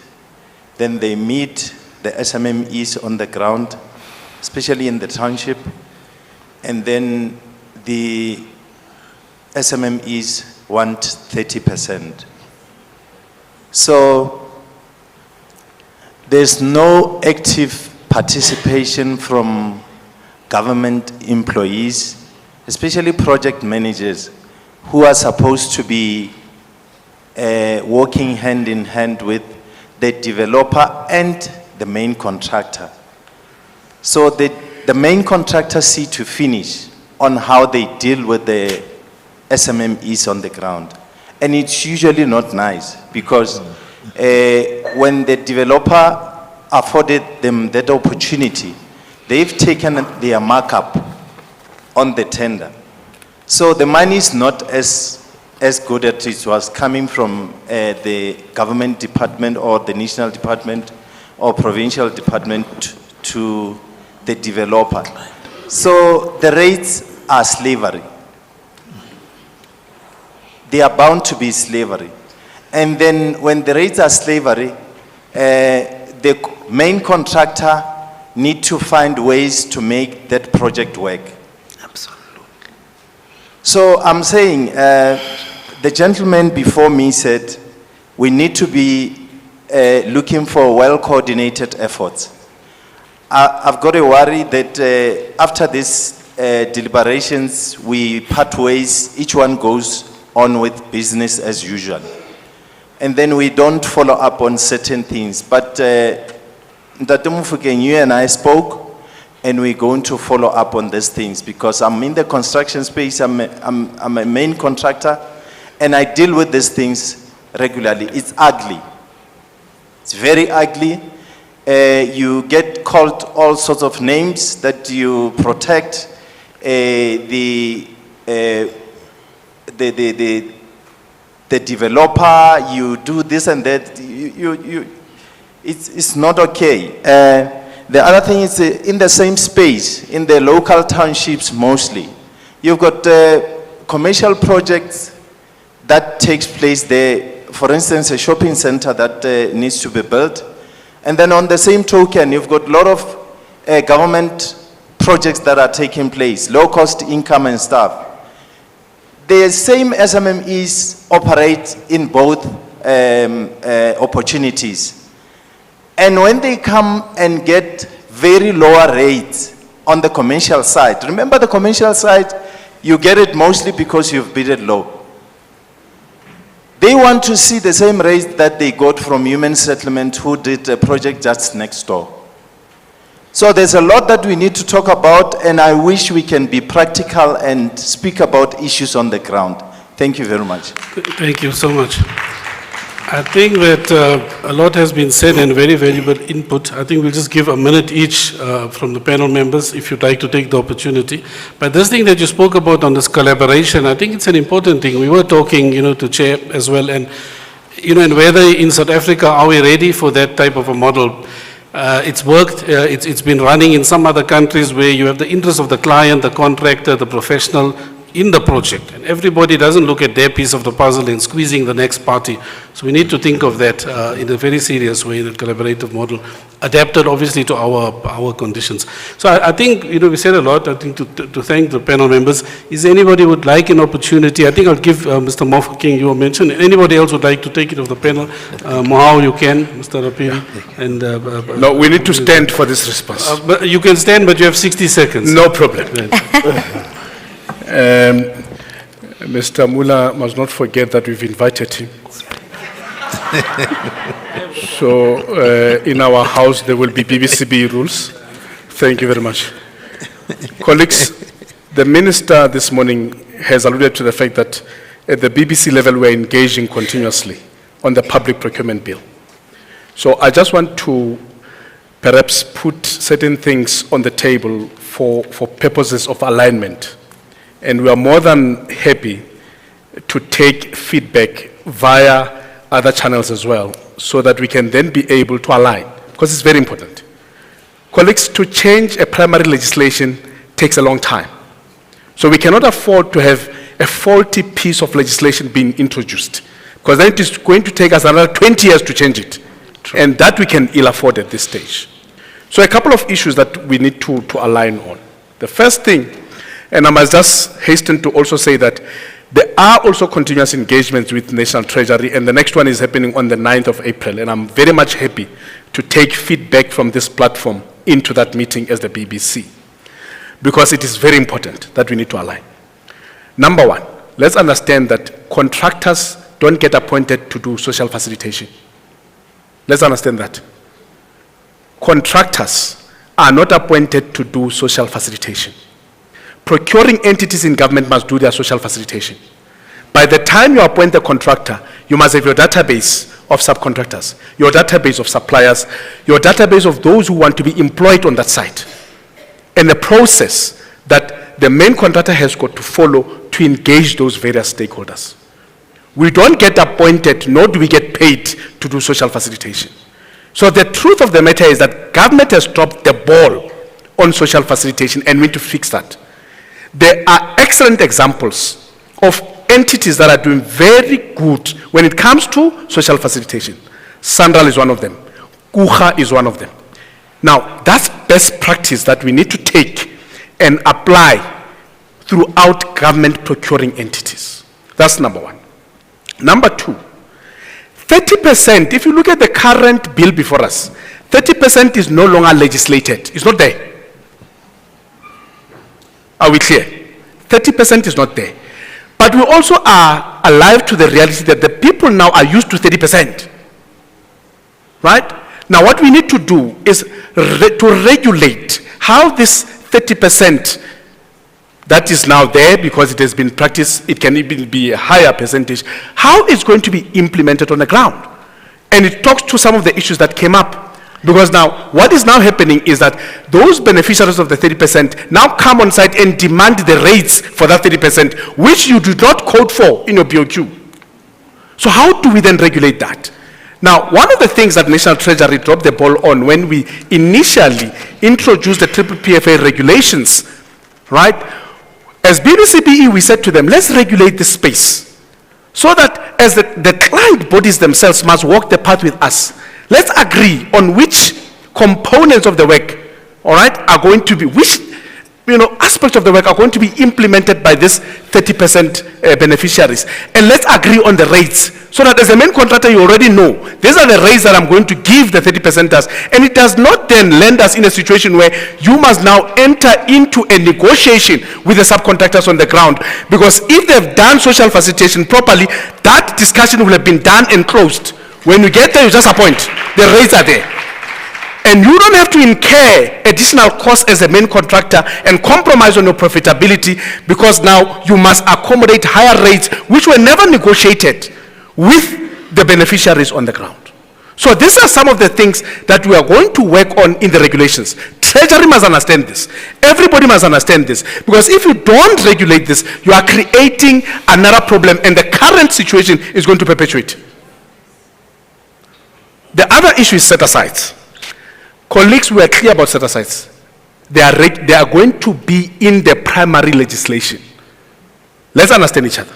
Then they meet the SMMEs on the ground, especially in the township, and then the SMMEs want 30%. So there's no active participation from government employees, especially project managers, who are supposed to be working hand in hand with the developer and the main contractor. So the main contractors see to finish on how they deal with the SMMEs on the ground. And it's usually not nice because when the developer afforded them that opportunity, they've taken their markup on the tender. So the money is not as good as it was coming from the government department or the national department or provincial department to the developer. So the rates are slavery. They are bound to be slavery. And then when the rates are slavery, the main contractor need to find ways to make that project work. Absolutely. So I'm saying, the gentleman before me said, we need to be looking for well-coordinated efforts. I've got a worry that after these deliberations, we part ways, each one goes on with business as usual. And then we don't follow up on certain things. But Ntate Mofokeng, you and I spoke, and we're going to follow up on these things because I'm in the construction space, I'm a main contractor, and I deal with these things regularly. It's ugly. It's very ugly. You get called all sorts of names that you protect the developer, you do this and that, it's not okay. The other thing is in the same space, in the local townships mostly, you've got commercial projects that takes place there. For instance, a shopping center that needs to be built. And then on the same token, you've got a lot of government projects that are taking place, low cost income and stuff. The same SMMEs operate in both opportunities. And when they come and get very lower rates on the commercial side, remember the commercial side, you get it mostly because you've bid it low. They want to see the same rates that they got from Human Settlement who did a project just next door. So there's a lot that we need to talk about, and I wish we can be practical and speak about issues on the ground. Thank you very much. Thank you so much. I think that a lot has been said and very valuable input. I think we'll just give a minute each from the panel members if you'd like to take the opportunity. But this thing that you spoke about on this collaboration, I think it's an important thing. We were talking, to Chair as well, and, and whether in South Africa, are we ready for that type of a model? It's worked, it's been running in some other countries where you have the interest of the client, the contractor, the professional in the project. And everybody doesn't look at their piece of the puzzle and squeezing the next party. So we need to think of that in a very serious way, the collaborative model, adapted obviously to our conditions. So I think, we said a lot, I think to thank the panel members. Is there anybody who would like an opportunity? I think I'll give Mr. Mofokeng your mention. Anybody else would like to take it of the panel? Mohau, you can, Mr. Rapiri. And, no, we need to stand for this response. But you can stand, but you have 60 seconds. No problem. Mr. Mula must not forget that we've invited him. So in our house there will be BBCBE rules. Thank you very much. Colleagues, the Minister this morning has alluded to the fact that at the BBC level we're engaging continuously on the public procurement bill. So I just want to perhaps put certain things on the table for purposes of alignment. And we are more than happy to take feedback via other channels as well, so that we can then be able to align, because it's very important. Colleagues, to change a primary legislation takes a long time. So we cannot afford to have a faulty piece of legislation being introduced, because then it is going to take us another 20 years to change it. True. And that we can ill afford at this stage. So a couple of issues that we need to align on. The first thing, and I must just hasten to also say that there are also continuous engagements with National Treasury, and the next one is happening on the 9th of April, and I'm very much happy to take feedback from this platform into that meeting as the BBC, because it is very important that we need to align. Number one, let's understand that contractors don't get appointed to do social facilitation. Let's understand that. Contractors are not appointed to do social facilitation. Procuring entities in government must do their social facilitation. By the time you appoint the contractor, you must have your database of subcontractors, your database of suppliers, your database of those who want to be employed on that site, and the process that the main contractor has got to follow to engage those various stakeholders. We don't get appointed, nor do we get paid to do social facilitation. So the truth of the matter is that government has dropped the ball on social facilitation, and we need to fix that. There are excellent examples of entities that are doing very good when it comes to social facilitation. Sandral is one of them. Kuha is one of them. Now, that's best practice that we need to take and apply throughout government procuring entities. That's number one. Number two, 30%, if you look at the current bill before us, 30% is no longer legislated. It's not there. Are we clear? 30% is not there. But we also are alive to the reality that the people now are used to 30%. Right? Now what we need to do is to regulate how this 30% that is now there, because it has been practiced, it can even be a higher percentage, how it's going to be implemented on the ground. And it talks to some of the issues that came up. Because now, what is now happening is that those beneficiaries of the 30% now come on site and demand the rates for that 30%, which you do not code for in your BOQ. So how do we then regulate that? Now, one of the things that National Treasury dropped the ball on when we initially introduced the PPFA regulations, right? As BBCBE, we said to them, let's regulate this space so that as the client bodies themselves must walk the path with us. Let's agree on which components of the work, all right, are going to be, which aspects of the work are going to be implemented by this 30% beneficiaries. And let's agree on the rates so that as a main contractor, you already know, these are the rates that I'm going to give the 30%ers. And it does not then land us in a situation where you must now enter into a negotiation with the subcontractors on the ground. Because if they've done social facilitation properly, that discussion will have been done and closed. When you get there, you just appoint. The rates are there. And you don't have to incur additional costs as a main contractor and compromise on your profitability, because now you must accommodate higher rates which were never negotiated with the beneficiaries on the ground. So these are some of the things that we are going to work on in the regulations. Treasury must understand this. Everybody must understand this. Because if you don't regulate this, you are creating another problem, and the current situation is going to perpetuate. The other issue is set-asides. Colleagues, we are clear about set-asides. They are going to be in the primary legislation. Let's understand each other.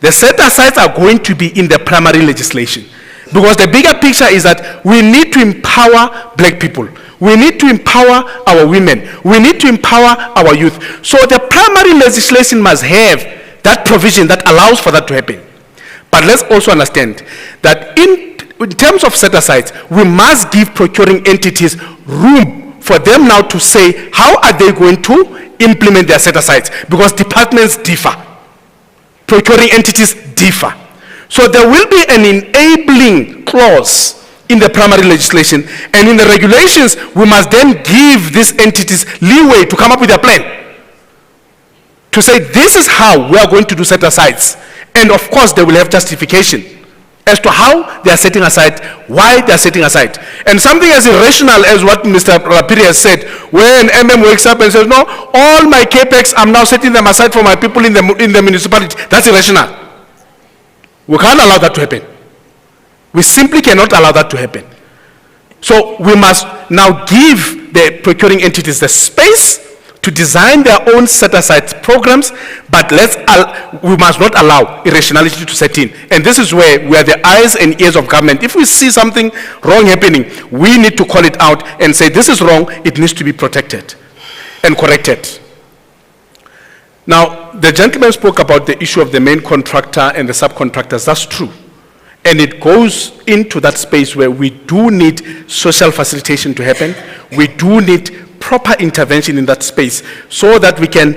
The set-asides are going to be in the primary legislation. Because the bigger picture is that we need to empower black people. We need to empower our women. We need to empower our youth. So the primary legislation must have that provision that allows for that to happen. But let's also understand that in terms of set-asides, we must give procuring entities room for them now to say, how are they going to implement their set-asides? Because departments differ. Procuring entities differ. So there will be an enabling clause in the primary legislation, and in the regulations, we must then give these entities leeway to come up with a plan. To say, this is how we are going to do set-asides. And of course, they will have justification as to how they are setting aside, why they are setting aside. And something as irrational as what Mr. Rapiri has said, when MM wakes up and says, no, all my capex, I'm now setting them aside for my people in the municipality. That's irrational. We can't allow that to happen. We simply cannot allow that to happen. So we must now give the procuring entities the space to design their own set-aside programs, but we must not allow irrationality to set in. And this is where we are the eyes and ears of government. If we see something wrong happening, we need to call it out and say, this is wrong, it needs to be protected and corrected. Now, the gentleman spoke about the issue of the main contractor and the subcontractors. That's true. And it goes into that space where we do need social facilitation to happen. We do need proper intervention in that space so that we can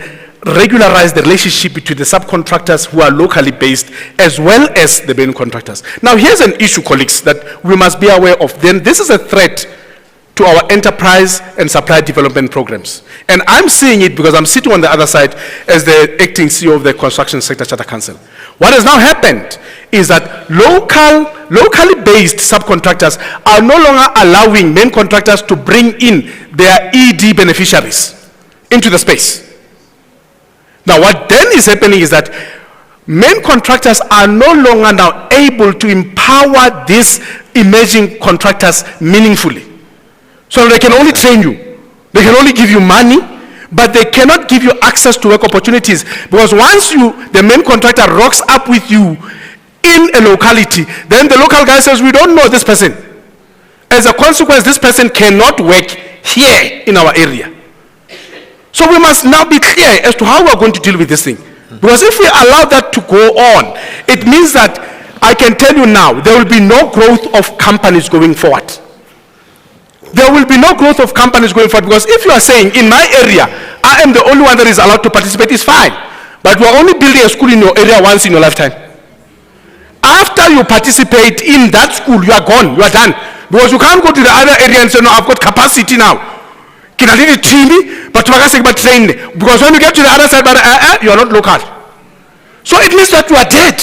regularize the relationship between the subcontractors who are locally based as well as the main contractors. Now, here's an issue, colleagues, that we must be aware of. Then this is a threat to our enterprise and supply development programs. And I'm seeing it because I'm sitting on the other side as the acting CEO of the Construction Sector Charter Council. What has now happened is that locally based subcontractors are no longer allowing main contractors to bring in their ED beneficiaries into the space. Now what then is happening is that main contractors are no longer now able to empower these emerging contractors meaningfully. So they can only train you, they can only give you money, but they cannot give you access to work opportunities, because once the main contractor rocks up with you in a locality, then the local guy says, we don't know this person. As a consequence, this person cannot work here in our area. So we must now be clear as to how we're going to deal with this thing. Because if we allow that to go on, it means that, I can tell you now, there will be no growth of companies going forward. There will be no growth of companies going forward, because if you are saying, in my area, I am the only one that is allowed to participate, it's fine. But we are only building a school in your area once in your lifetime. After you participate in that school, you are gone, you are done. Because you can't go to the other area and say, no, I've got capacity now. But train. Because when you get to the other side, you are not local. So it means that you are dead.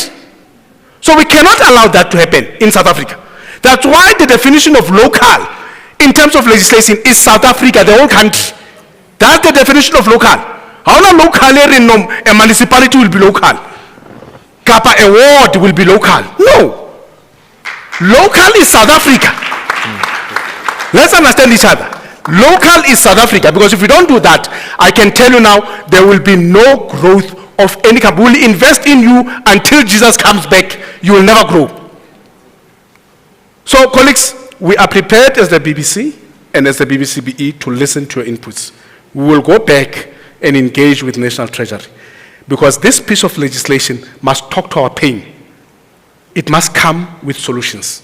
So we cannot allow that to happen in South Africa. That's why the definition of local in terms of legislation is South Africa, the whole country. That's the definition of local. How long local a municipality will be local? Kappa a ward will be local. No. Local is South Africa. Let's understand each other. Local is South Africa, because if we don't do that, I can tell you now, there will be no growth of any company. We will invest in you until Jesus comes back. You will never grow. So, colleagues, we are prepared as the BBC and as the BBCBE to listen to your inputs. We will go back and engage with National Treasury, because this piece of legislation must talk to our pain. It must come with solutions.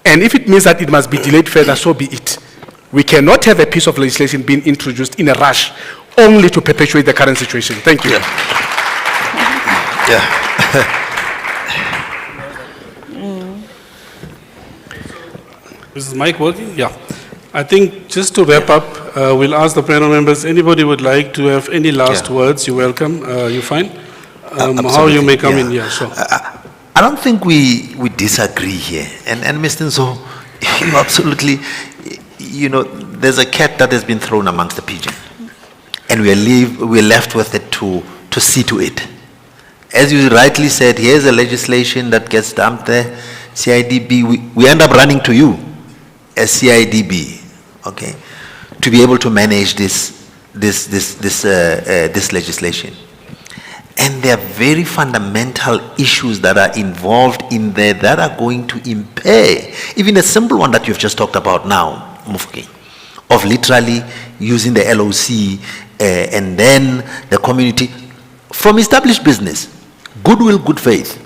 And if it means that it must be delayed further, so be it. We cannot have a piece of legislation being introduced in a rush only to perpetuate the current situation. Thank you. Is this mic working? Yeah. I think just to wrap up, we'll ask the panel members, anybody would like to have any last words, you're welcome. You fine? How you may come in, yeah, sure. I don't think we disagree here. And Mr. Nzo, you absolutely, there's a cat that has been thrown amongst the pigeon. And we're left with it to see to it. As you rightly said, here's a legislation that gets dumped there, CIDB, we end up running to you as CIDB, okay, to be able to manage this legislation. And there are very fundamental issues that are involved in there that are going to impair, even a simple one that you've just talked about now, Mufti, of literally using the LOC and then the community. From established business, goodwill, good faith,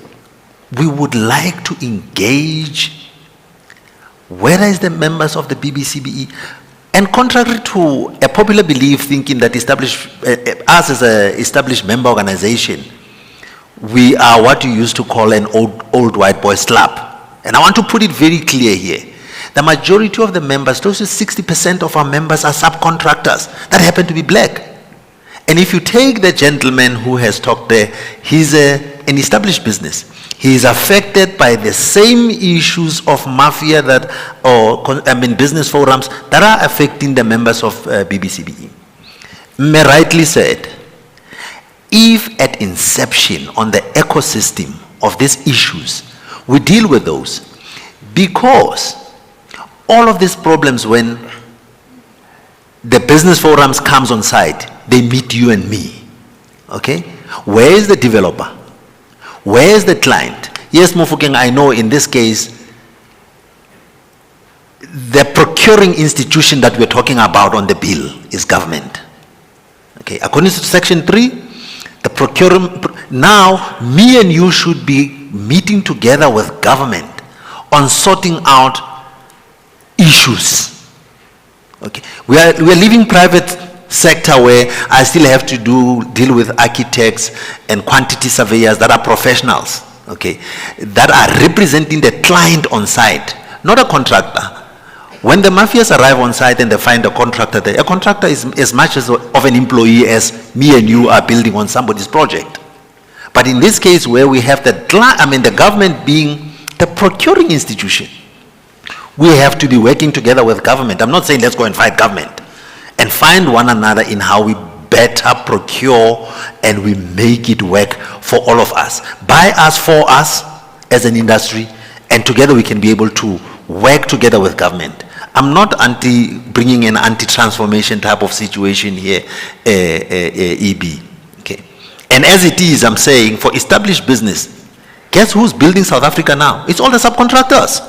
we would like to engage, whether it's the members of the BBCBE, and contrary to a popular belief thinking that us as an established member organization, we are what you used to call an old white boy club. And I want to put it very clear here. The majority of the members, close to 60% of our members, are subcontractors that happen to be black. And if you take the gentleman who has talked there, he's an established business. He is affected by the same issues of mafia business forums that are affecting the members of BBCBE. May rightly said, if at inception on the ecosystem of these issues, we deal with those, because all of these problems, when the business forums comes on site, they meet you and me, okay? Where is the developer? Where is the client? Yes, Mofokeng, I know in this case, the procuring institution that we're talking about on the bill is government. Okay, according to Section 3, the procurement, now me and you should be meeting together with government on sorting out issues. Okay, we are leaving private sector where I still have to deal with architects and quantity surveyors that are professionals, okay, that are representing the client on site, not a contractor. When the mafias arrive on site and they find a contractor there, a contractor is as much as of an employee as me and you are building on somebody's project. But in this case where we have the government being the procuring institution, we have to be working together with government. I'm not saying let's go and fight government, and find one another in how we better procure and we make it work for all of us. By us, for us, as an industry, and together we can be able to work together with government. I'm not bringing an anti-transformation type of situation here, EB. Okay. And as it is, I'm saying, for established business, guess who's building South Africa now? It's all the subcontractors.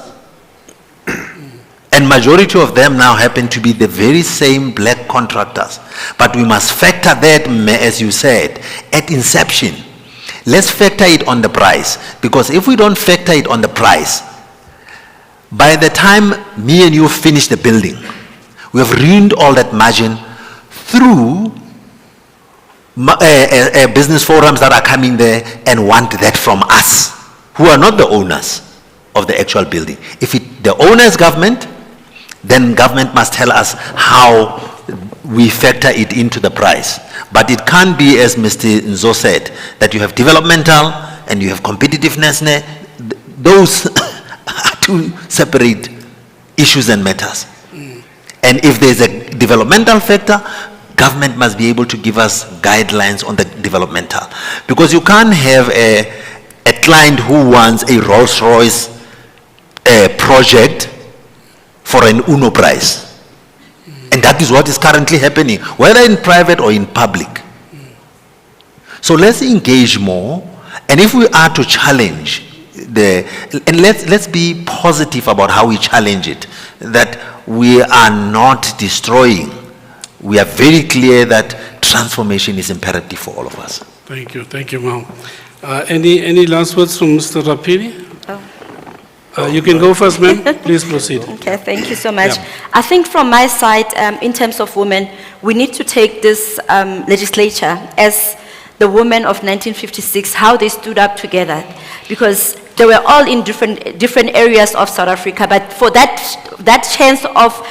And majority of them now happen to be the very same black contractors. But we must factor that, as you said, at inception. Let's factor it on the price. Because if we don't factor it on the price, by the time me and you finish the building, we have ruined all that margin through business forums that are coming there and want that from us, who are not the owners of the actual building. If the owner is government, then government must tell us how we factor it into the price. But it can't be, as Mr. Nzo said, that you have developmental and you have competitiveness. Those are two separate issues and matters. And if there's a developmental factor, government must be able to give us guidelines on the developmental. Because you can't have a client who wants a Rolls-Royce project for an UNO price. And that is what is currently happening, whether in private or in public. So let's engage more, and if we are to challenge and let's be positive about how we challenge it, that we are not destroying. We are very clear that transformation is imperative for all of us. Thank you, ma'am. Any last words from Mr. Rapiri? You can go first, ma'am. Please proceed. Okay, thank you so much. Yeah. I think from my side, in terms of women, we need to take this legislature as the women of 1956, how they stood up together, because they were all in different areas of South Africa, but for that chance of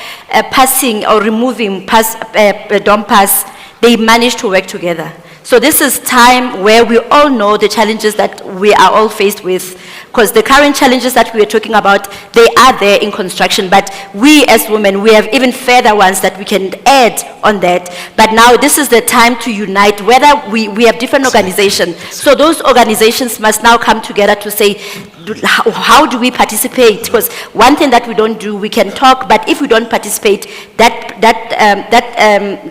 passing or removing DOM pass, they managed to work together. So this is time where we all know the challenges that we are all faced with, because the current challenges that we are talking about, they are there in construction, but we as women, we have even further ones that we can add on that. But now this is the time to unite, whether we have different organizations. So those organizations must now come together to say, how do we participate? Because one thing that we don't do, we can talk, but if we don't participate, that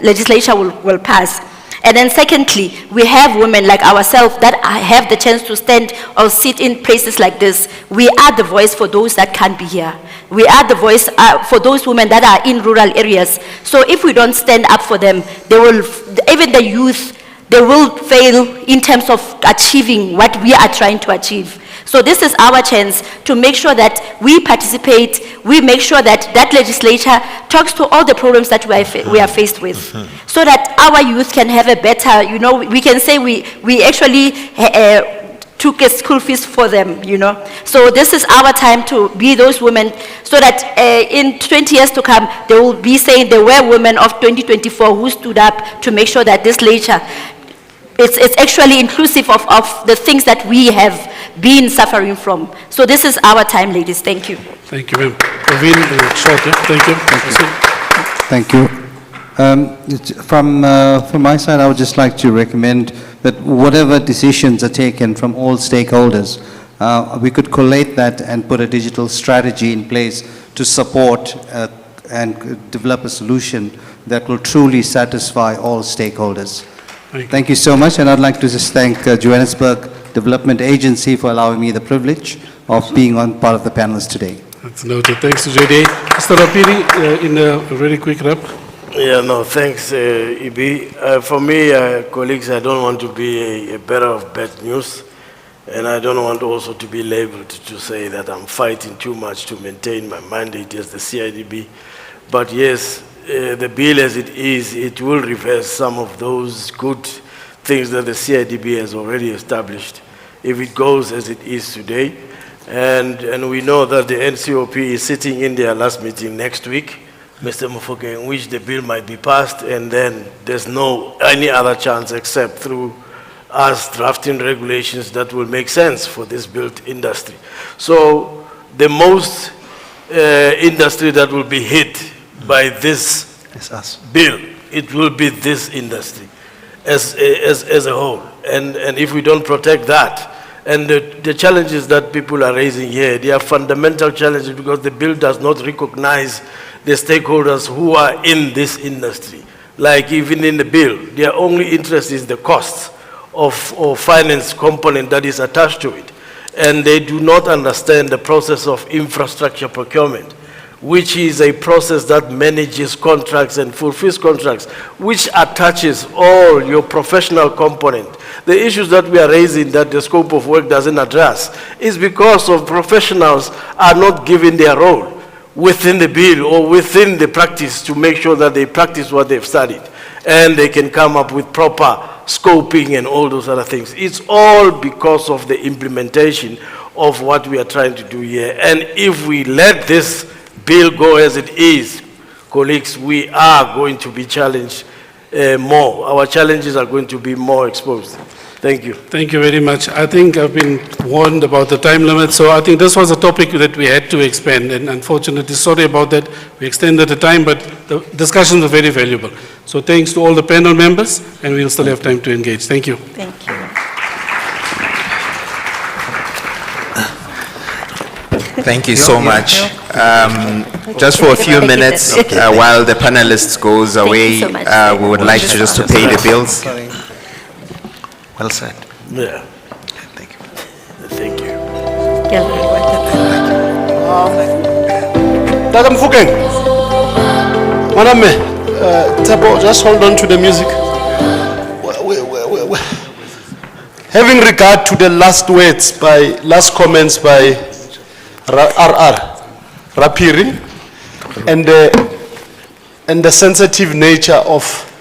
legislature will pass. And then secondly, we have women like ourselves that have the chance to stand or sit in places like this. We are the voice for those that can't be here. We are the voice for those women that are in rural areas. So if we don't stand up for them, they will, even the youth, they will fail in terms of achieving what we are trying to achieve. So this is our chance to make sure that we participate, we make sure that that legislature talks to all the problems that we are faced with, so that our youth can have a better, we can say we actually took a school fees for them, So this is our time to be those women, so that in 20 years to come, they will be saying there were women of 2024 who stood up to make sure that this legislature, it's actually inclusive of the things that we have been suffering from. So this is our time, ladies. Thank you. Thank you, ma'am. Praveen, short, yeah? Thank you. Thank you. From my side, I would just like to recommend that whatever decisions are taken from all stakeholders, we could collate that and put a digital strategy in place to support and develop a solution that will truly satisfy all stakeholders. Thank you so much, and I'd like to just thank Johannesburg Development Agency for allowing me the privilege of being on part of the panelists today. That's noted. Thanks to JD. Mr. Rapiri, in a very quick wrap. Yeah, no, thanks, EB. For me, colleagues, I don't want to be a bearer of bad news, and I don't want also to be labeled to say that I'm fighting too much to maintain my mandate as the CIDB. But yes, the bill as it is, it will reverse some of those good things that the CIDB has already established. If it goes as it is today, And we know that the NCOP is sitting in their last meeting next week, Mr. Mufoke, in which the bill might be passed, and then there's no any other chance except through us drafting regulations that will make sense for this built industry. So the most industry that will be hit by this bill, it will be this industry as a whole. And if we don't protect that, and the challenges that people are raising here, they are fundamental challenges because the bill does not recognize the stakeholders who are in this industry. Like even in the bill, their only interest is the costs of finance component that is attached to it. And they do not understand the process of infrastructure procurement, which is a process that manages contracts and fulfills contracts, which attaches all your professional component. The issues that we are raising that the scope of work doesn't address is because of professionals are not given their role within the bill or within the practice to make sure that they practice what they've studied and they can come up with proper scoping and all those other things. It's all because of the implementation of what we are trying to do here. And if we let this bill go as it is, colleagues, we are going to be challenged more. Our challenges are going to be more exposed. Thank you. Thank you very much. I think I've been warned about the time limit, so I think this was a topic that we had to expand, and unfortunately, sorry about that. We extended the time, but the discussions were very valuable. So thanks to all the panel members, and we'll still have time to engage. Thank you. Thank you. Thank you so much. Just for a few minutes, while the panelists goes away, we would like to just to pay the bills. Well said. Yeah. Thank you. Thank you. Tata Mfukeng. Maname, Tabo, just hold on to the music. Having regard to the last comments by Rapiri, and the sensitive nature of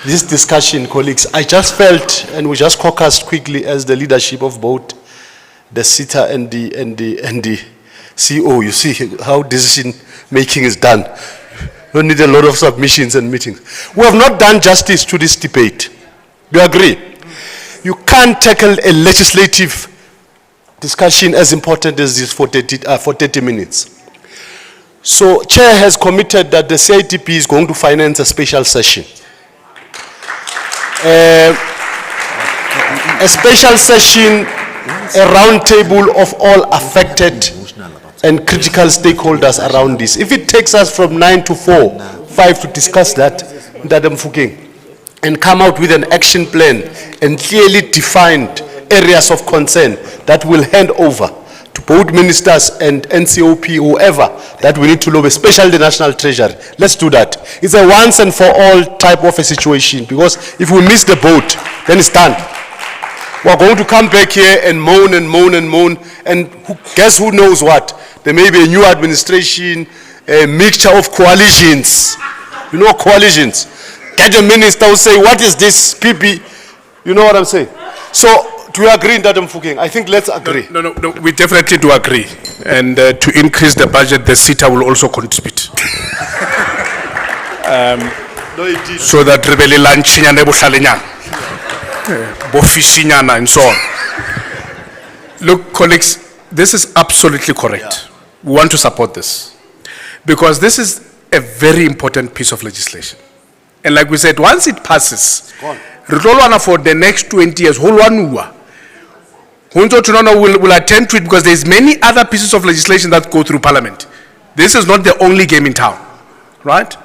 this discussion, colleagues, I just felt, and we just caucused quickly as the leadership of both the SITA and the CEO. You see how decision making is done. We need a lot of submissions and meetings. We have not done justice to this debate. Do you agree? You can't tackle a legislative discussion as important as this for 30 minutes. So, Chair has committed that the CITP is going to finance a special session. A special session, a round table of all affected and critical stakeholders around this. If it takes us from 9 to 5 to discuss that, and come out with an action plan and clearly defined areas of concern that will hand over to both ministers and NCOP, whoever, that we need to lobby, especially the National Treasury. Let's do that. It's a once and for all type of a situation, because if we miss the boat, then it's done. We're going to come back here and moan and moan and moan, and guess who knows what? There may be a new administration, a mixture of coalitions. You know coalitions. Get a minister who say, what is this PP? You know what I'm saying? So, do you agree in that, Mfukeng? I think let's agree. No, we definitely do agree. And to increase the budget, the SITA will also contribute. So that rebelli lanchinyana buhlalenyana, bofishinyana and so on. Look, colleagues, this is absolutely correct. We want to support this because this is a very important piece of legislation. And like we said, once it passes, for the next 20 years, whole one will attend to it because there's many other pieces of legislation that go through Parliament. This is not the only game in town, right?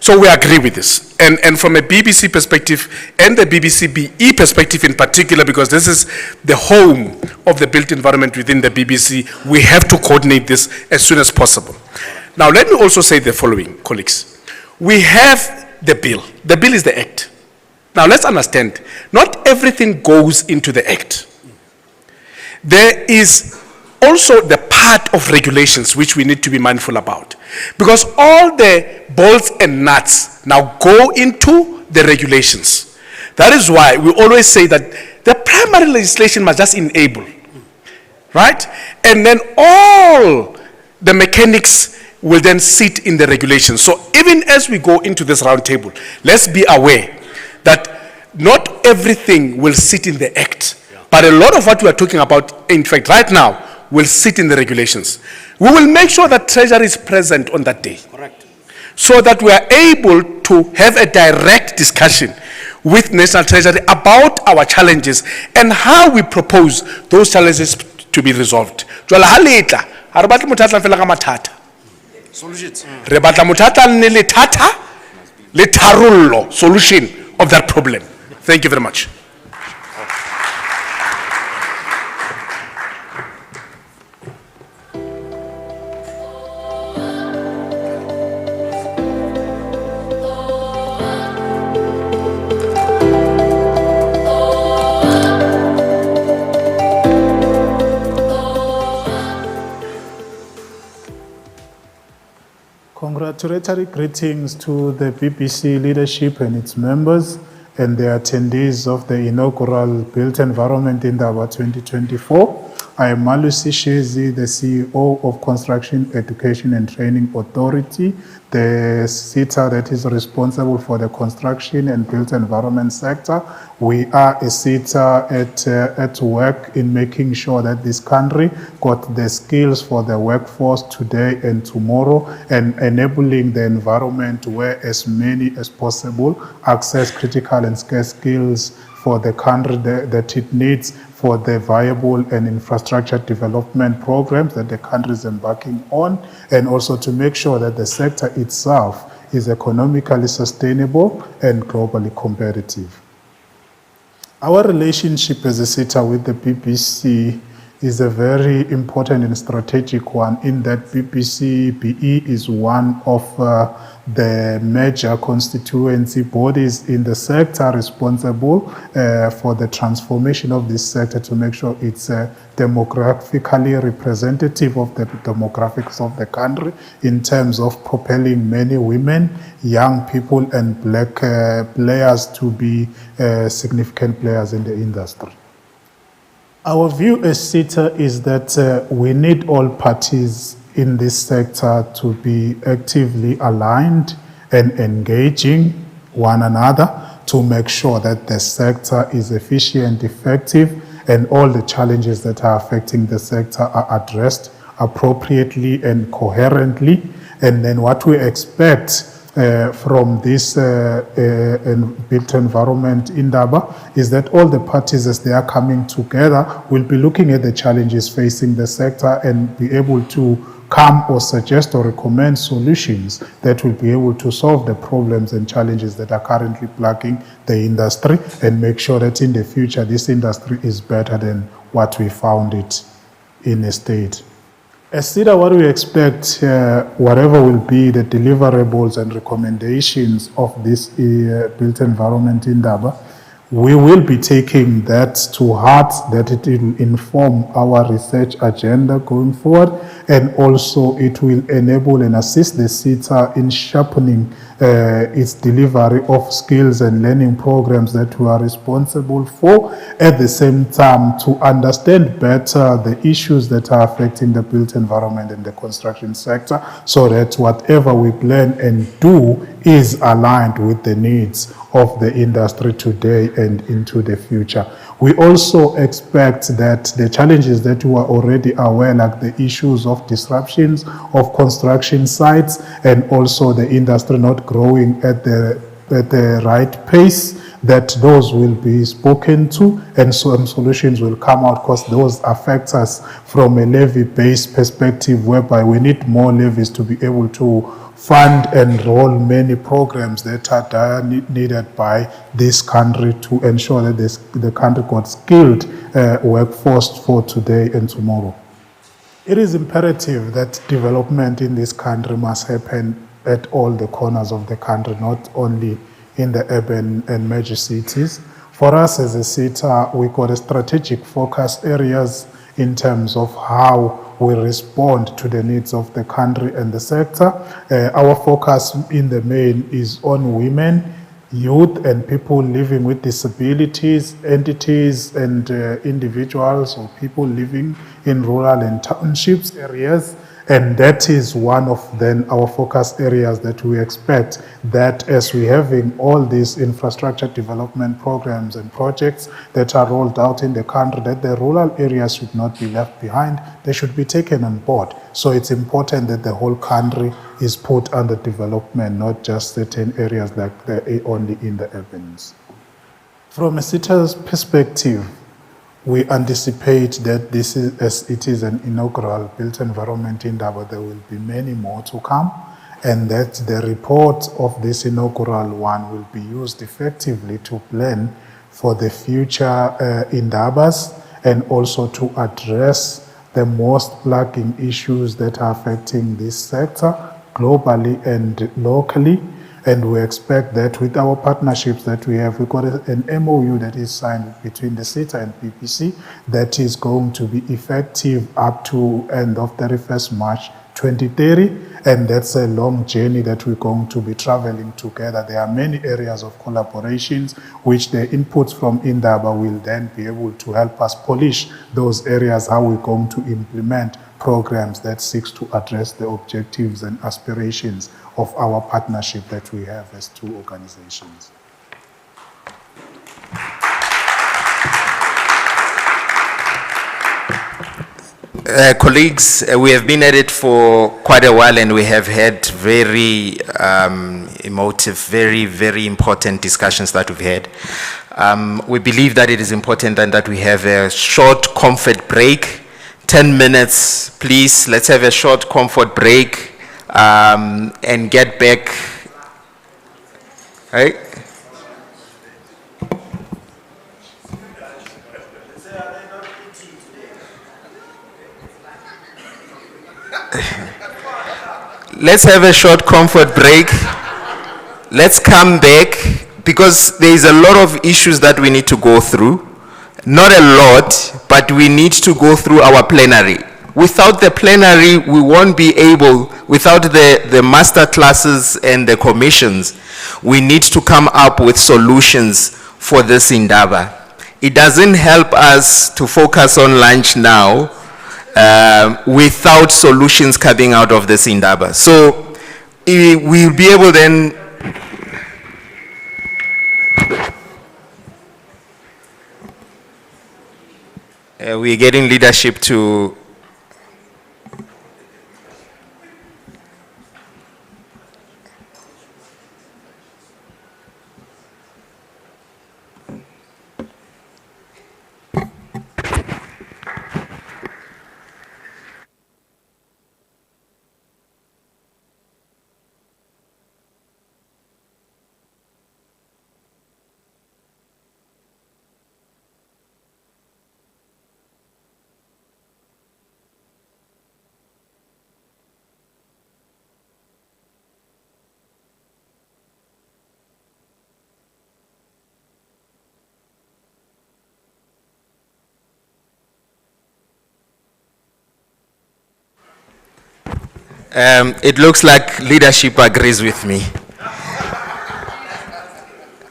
So we agree with this. And from a BBC perspective and the BBCBE perspective in particular, because this is the home of the built environment within the BBC, we have to coordinate this as soon as possible. Now, let me also say the following, colleagues. We have the bill. The bill is the act. Now, let's understand, not everything goes into the act. There is also the part of regulations which we need to be mindful about. Because all the bolts and nuts now go into the regulations. That is why we always say that the primary legislation must just enable. right? And then all the mechanics will then sit in the regulations. So even as we go into this round table, let's be aware that not everything will sit in the act, but a lot of what we are talking about, in fact, right now, will sit in the regulations. We will make sure that Treasury is present on that day. Correct. So that we are able to have a direct discussion with National Treasury about our challenges and how we propose those challenges to be resolved. Jwale ha le tla, ha re batle motho a tla fela ka mathata. Solutions. Re batla motho a tla nne le thata, le tharollo, solution of that problem. Thank you very much. Congratulatory greetings to the BBC leadership and its members and the attendees of the inaugural Built Environment Indaba 2024. I am Malusi Shezi, the CEO of Construction Education and Training Authority, the SETA that is responsible for the construction and built environment sector. We are a SETA at work in making sure that this country got the skills for the workforce today and tomorrow, and enabling the environment where as many as possible access critical and scarce skills for the country that it needs for the viable and infrastructure development programs that the country is embarking on, and also to make sure that the sector itself is economically sustainable and globally competitive. Our relationship as a SETA with the BBC is a very important and strategic one, in that BBCBE is one of the major constituency bodies in the sector responsible for the transformation of this sector to make sure it's demographically representative of the demographics of the country in terms of propelling many women, young people and black players to be significant players in the industry. Our view as SETA is that we need all parties in this sector to be actively aligned and engaging one another to make sure that the sector is efficient, effective, and all the challenges that are affecting the sector are addressed appropriately and coherently. And then what we expect from this built environment Indaba is that all the parties, as they are coming together, will be looking at the challenges facing the sector and be able to come or suggest or recommend solutions that will be able to solve the problems and challenges that are currently plaguing the industry, and make sure that in the future this industry is better than what we found it in a state. As SETA, what we expect, whatever will be the deliverables and recommendations of this built environment Indaba, we will be taking that to heart, that it will inform our research agenda going forward, and also it will enable and assist the SETA in sharpening its delivery of skills and learning programs that we are responsible for, at the same time to understand better the issues that are affecting the built environment and the construction sector, so that whatever we plan and do is aligned with the needs of the industry today and into the future. We also expect that the challenges that we are already aware, like the issues of disruptions of construction sites and also the industry not growing at the right pace, that those will be spoken to and some solutions will come out, because those affect us from a levy-based perspective, whereby we need more levies to be able to fund and roll many programs that are needed by this country to ensure that the country got skilled workforce for today and tomorrow. It is imperative that development in this country must happen at all the corners of the country, not only in the urban and major cities. For us as a SETA, we got a strategic focus areas in terms of how we respond to the needs of the country and the sector. Our focus in the main is on women, youth and people living with disabilities, entities and individuals or people living in rural and townships areas. And that is one of then our focus areas that we expect that as we having all these infrastructure development programs and projects that are rolled out in the country, that the rural areas should not be left behind, they should be taken on board. So it's important that the whole country is put under development, not just certain areas like only in the urbans. From a citizen's perspective, we anticipate that this is, as it is an inaugural built environment in Indaba, there will be many more to come, and that the report of this inaugural one will be used effectively to plan for the future Indabas and also to address the most plaguing issues that are affecting this sector globally and locally. And we expect that with our partnerships that we have, we've got an MOU that is signed between the CETA and BBC that is going to be effective up to end of 31st March 2030. And that's a long journey that we're going to be traveling together. There are many areas of collaborations which the inputs from Indaba will then be able to help us polish those areas, how we're going to implement programs that seeks to address the objectives and aspirations of our partnership that we have as two organizations. Colleagues, we have been at it for quite a while and we have had very emotive, very important discussions that we've had. We believe that it is important and that we have a short comfort break. 10 minutes, please. Let's have a short comfort break and get back. Right? Let's have a short comfort break. Let's come back because there is a lot of issues that we need to go through. Not a lot, but we need to go through our plenary. Without the plenary, we won't be able, without the master classes and the commissions, we need to come up with solutions for this Indaba. It doesn't help us to focus on lunch now without solutions coming out of this Indaba. So we'll be able then we're getting leadership to it looks like leadership agrees with me.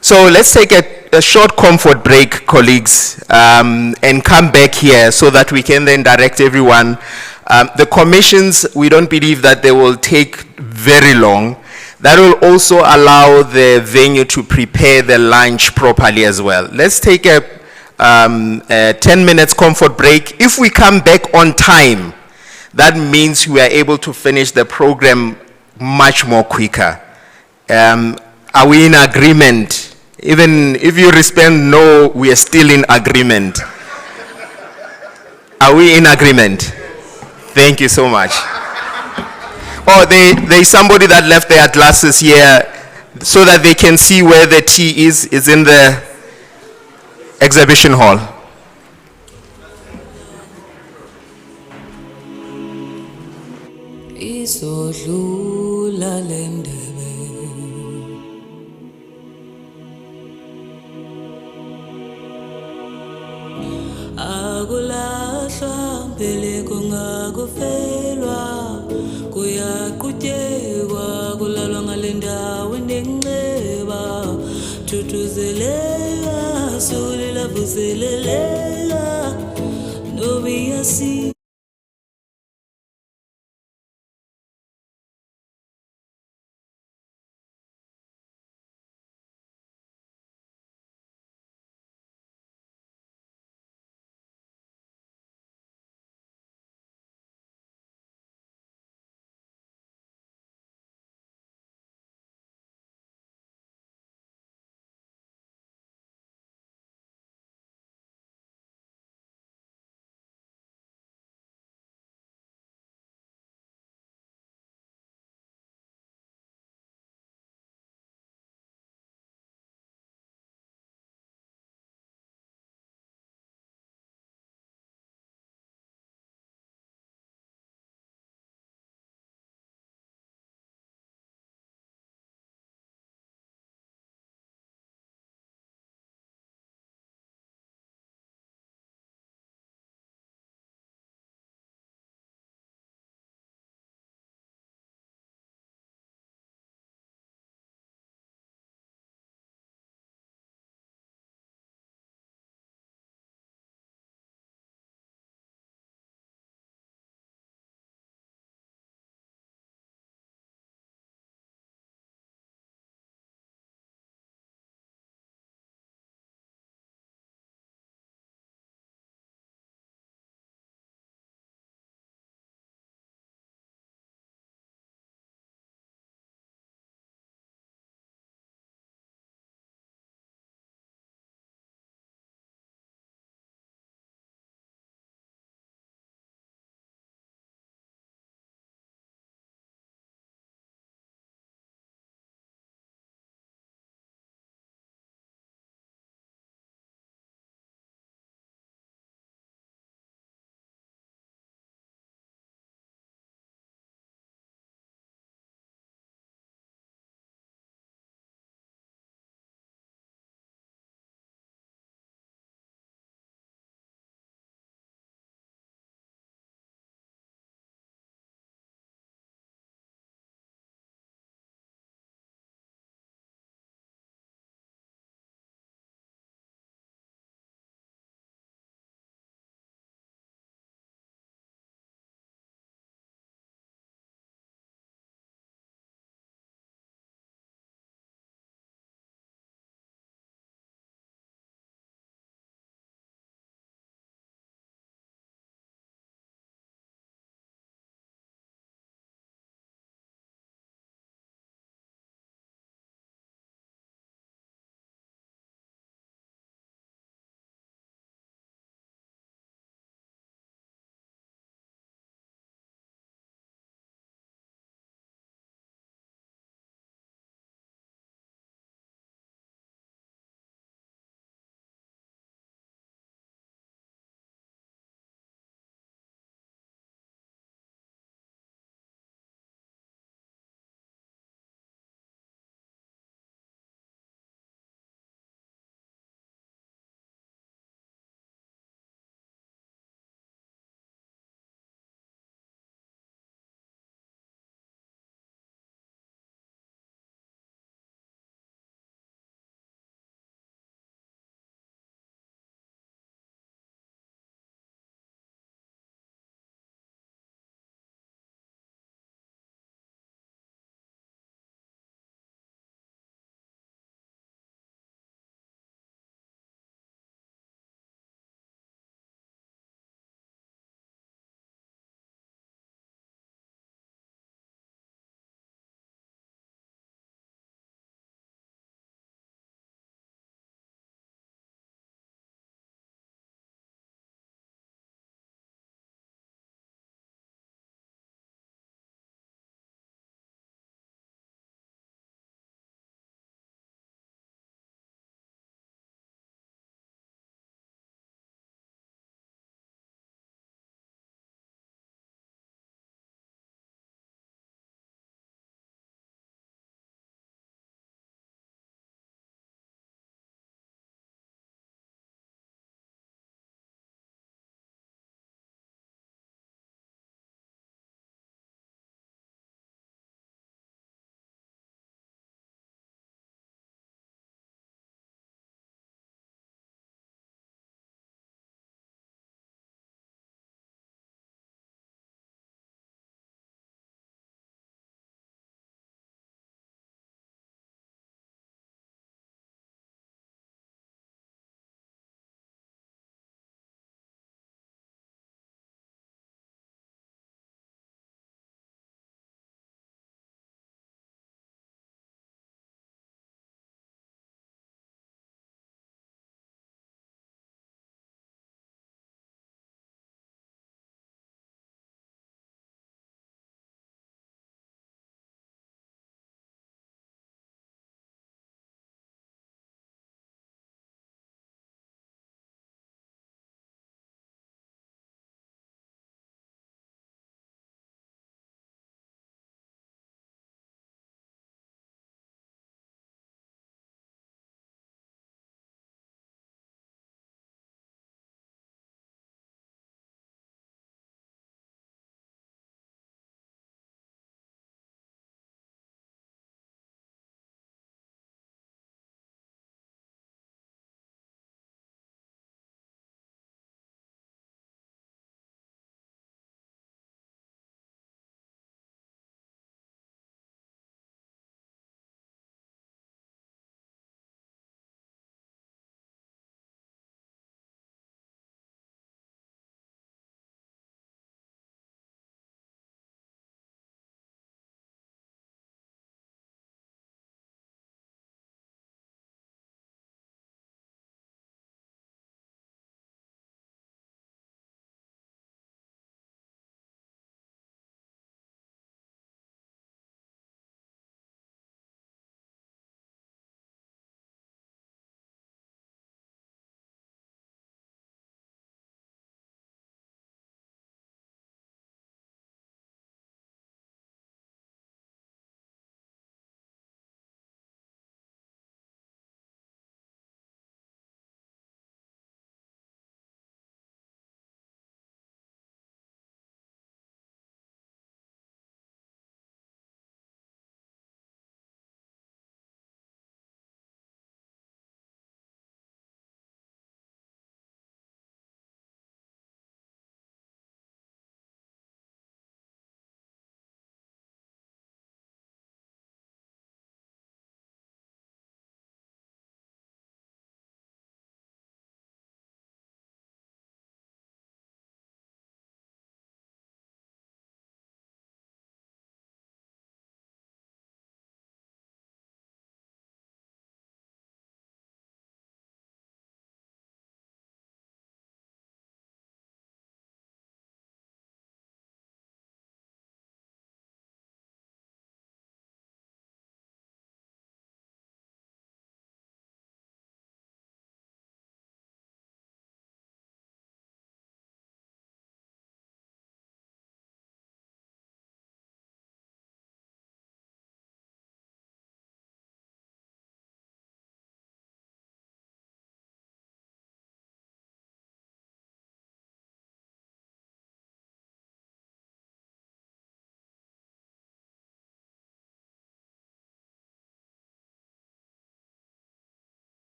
So let's take a short comfort break, colleagues, and come back here so that we can then direct everyone. The commissions, we don't believe that they will take very long. That will also allow the venue to prepare the lunch properly as well. Let's take a 10 minutes comfort break. If we come back on time, that means we are able to finish the program much more quicker. Are we in agreement? Even if you respond no, we are still in agreement. Are we in agreement? Thank you so much. Oh, there's somebody that left their glasses here so that they can see where the tea is. It's in the exhibition hall. Izodlula lendebe akulahlwa mbeleko ngakufelwa kuyaqhutyekwa kulalwa ngale ndawo enenxeba uveleleka nobiyasi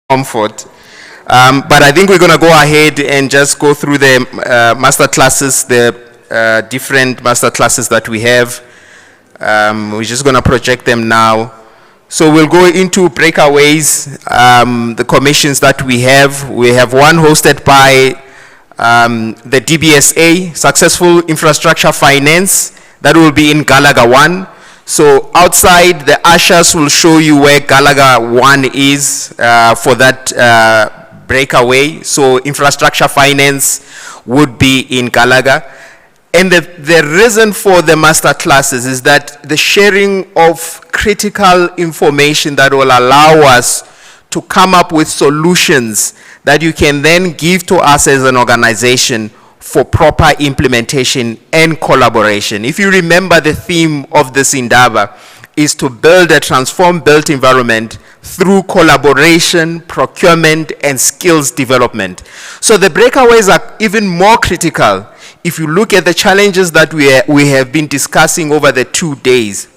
comfort. But I think we're going to go ahead and just go through the master classes, the different master classes that we have. We're just going to project them now. So we'll go into breakaways, the commissions that we have. We have one hosted by the DBSA, Successful Infrastructure Finance, that will be in Galaga 1. So outside, the ushers will show you where Galaga 1 is for that breakaway. So infrastructure finance would be in Galaga. And the reason for the master classes is that the sharing of critical information that will allow us to come up with solutions that you can then give to us as an organization for proper implementation and collaboration. If you remember, the theme of this Indaba is to build a transformed built environment through collaboration, procurement, and skills development. So the breakaways are even more critical if you look at the challenges that we have been discussing over the 2 days.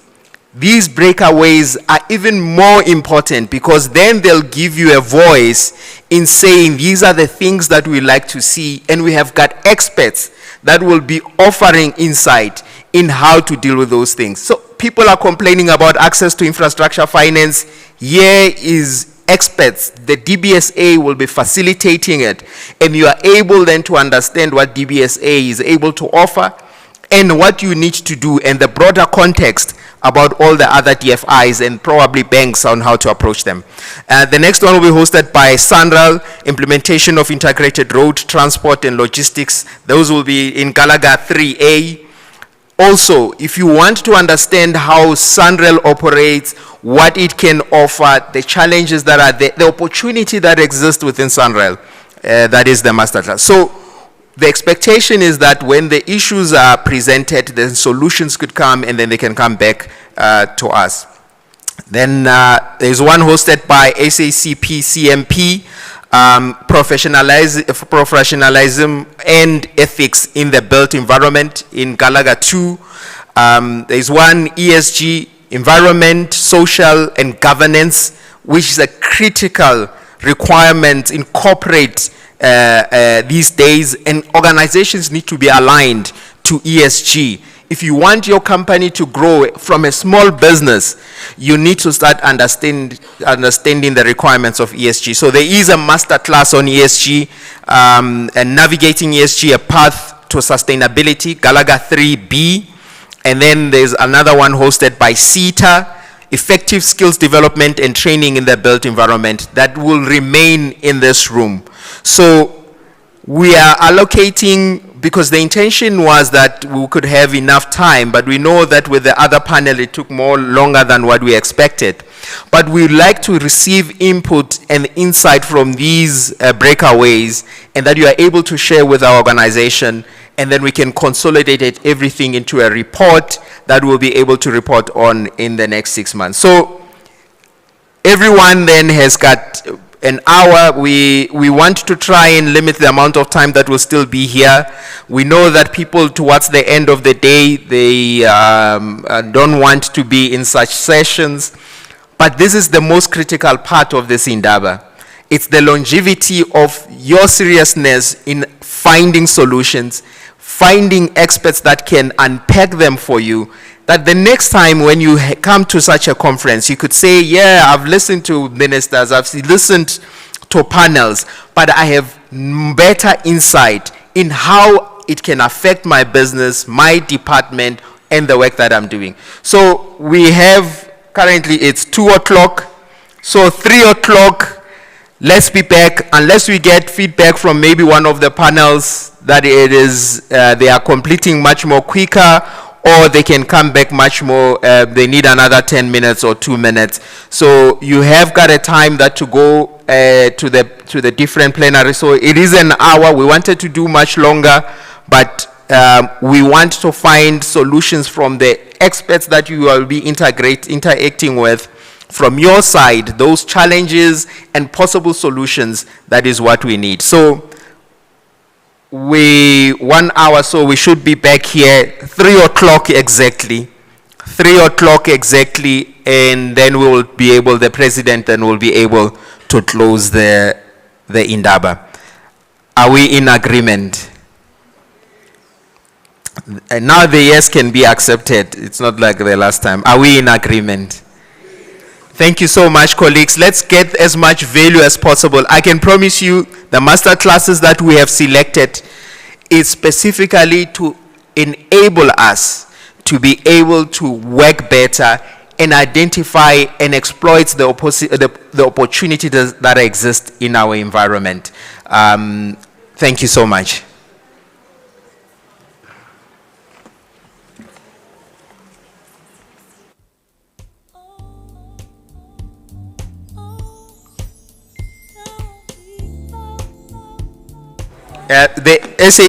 These breakaways are even more important because then they'll give you a voice in saying these are the things that we like to see, and we have got experts that will be offering insight in how to deal with those things. So people are complaining about access to infrastructure finance. Here is experts. The DBSA will be facilitating it, and you are able then to understand what DBSA is able to offer and what you need to do, and the broader context about all the other DFIs and probably banks on how to approach them. The next one will be hosted by SANRAL, Implementation of Integrated Road Transport and Logistics. Those will be in Galaga 3A. Also, if you want to understand how SANRAL operates, what it can offer, the challenges that are there, the opportunity that exists within SANRAL, that is the masterclass. So the expectation is that when the issues are presented, then solutions could come and then they can come back to us. Then there's one hosted by SACP CMP, professionalism and ethics in the built environment in Galaga 2. There's one ESG, environment, social and governance, which is a critical requirement in corporate these days, and organizations need to be aligned to ESG. If you want your company to grow from a small business, you need to start understanding the requirements of ESG. So there is a master class on ESG and navigating ESG, a path to sustainability, Galaga 3B. And then there's another one hosted by CETA, effective skills development and training in the built environment, that will remain in this room. So we are allocating, because the intention was that we could have enough time, but we know that with the other panel it took longer than what we expected. But we'd like to receive input and insight from these breakaways, and that you are able to share with our organization, and then we can consolidate everything into a report that we'll be able to report on in the next 6 months. So everyone then has got an hour. We want to try and limit the amount of time that will still be here. We know that people towards the end of the day, they don't want to be in such sessions, but this is the most critical part of this Indaba. It's the longevity of your seriousness in finding solutions, finding experts that can unpack them for you, that the next time when you come to such a conference, you could say, yeah, I've listened to ministers, I've listened to panels, but I have better insight in how it can affect my business, my department, and the work that I'm doing. So we have, currently it's 2 o'clock, so 3 o'clock, let's be back, unless we get feedback from maybe one of the panels that it is, they are completing much more quicker, or they can come back much more, they need another 10 minutes or 2 minutes. So you have got a time that to go to the different plenary. So it is an hour. We wanted to do much longer, but we want to find solutions from the experts that you will be interacting with. From your side, those challenges and possible solutions, that is what we need. So 1 hour, so we should be back here 3 o'clock exactly. 3 o'clock exactly, and then we will be able, the president then will be able to close the Indaba. Are we in agreement? And now the yes can be accepted. It's not like the last time. Are we in agreement? Thank you so much, colleagues. Let's get as much value as possible. I can promise you the master classes that we have selected is specifically to enable us to be able to work better and identify and exploit the opportunities that exist in our environment. Thank you so much. The SA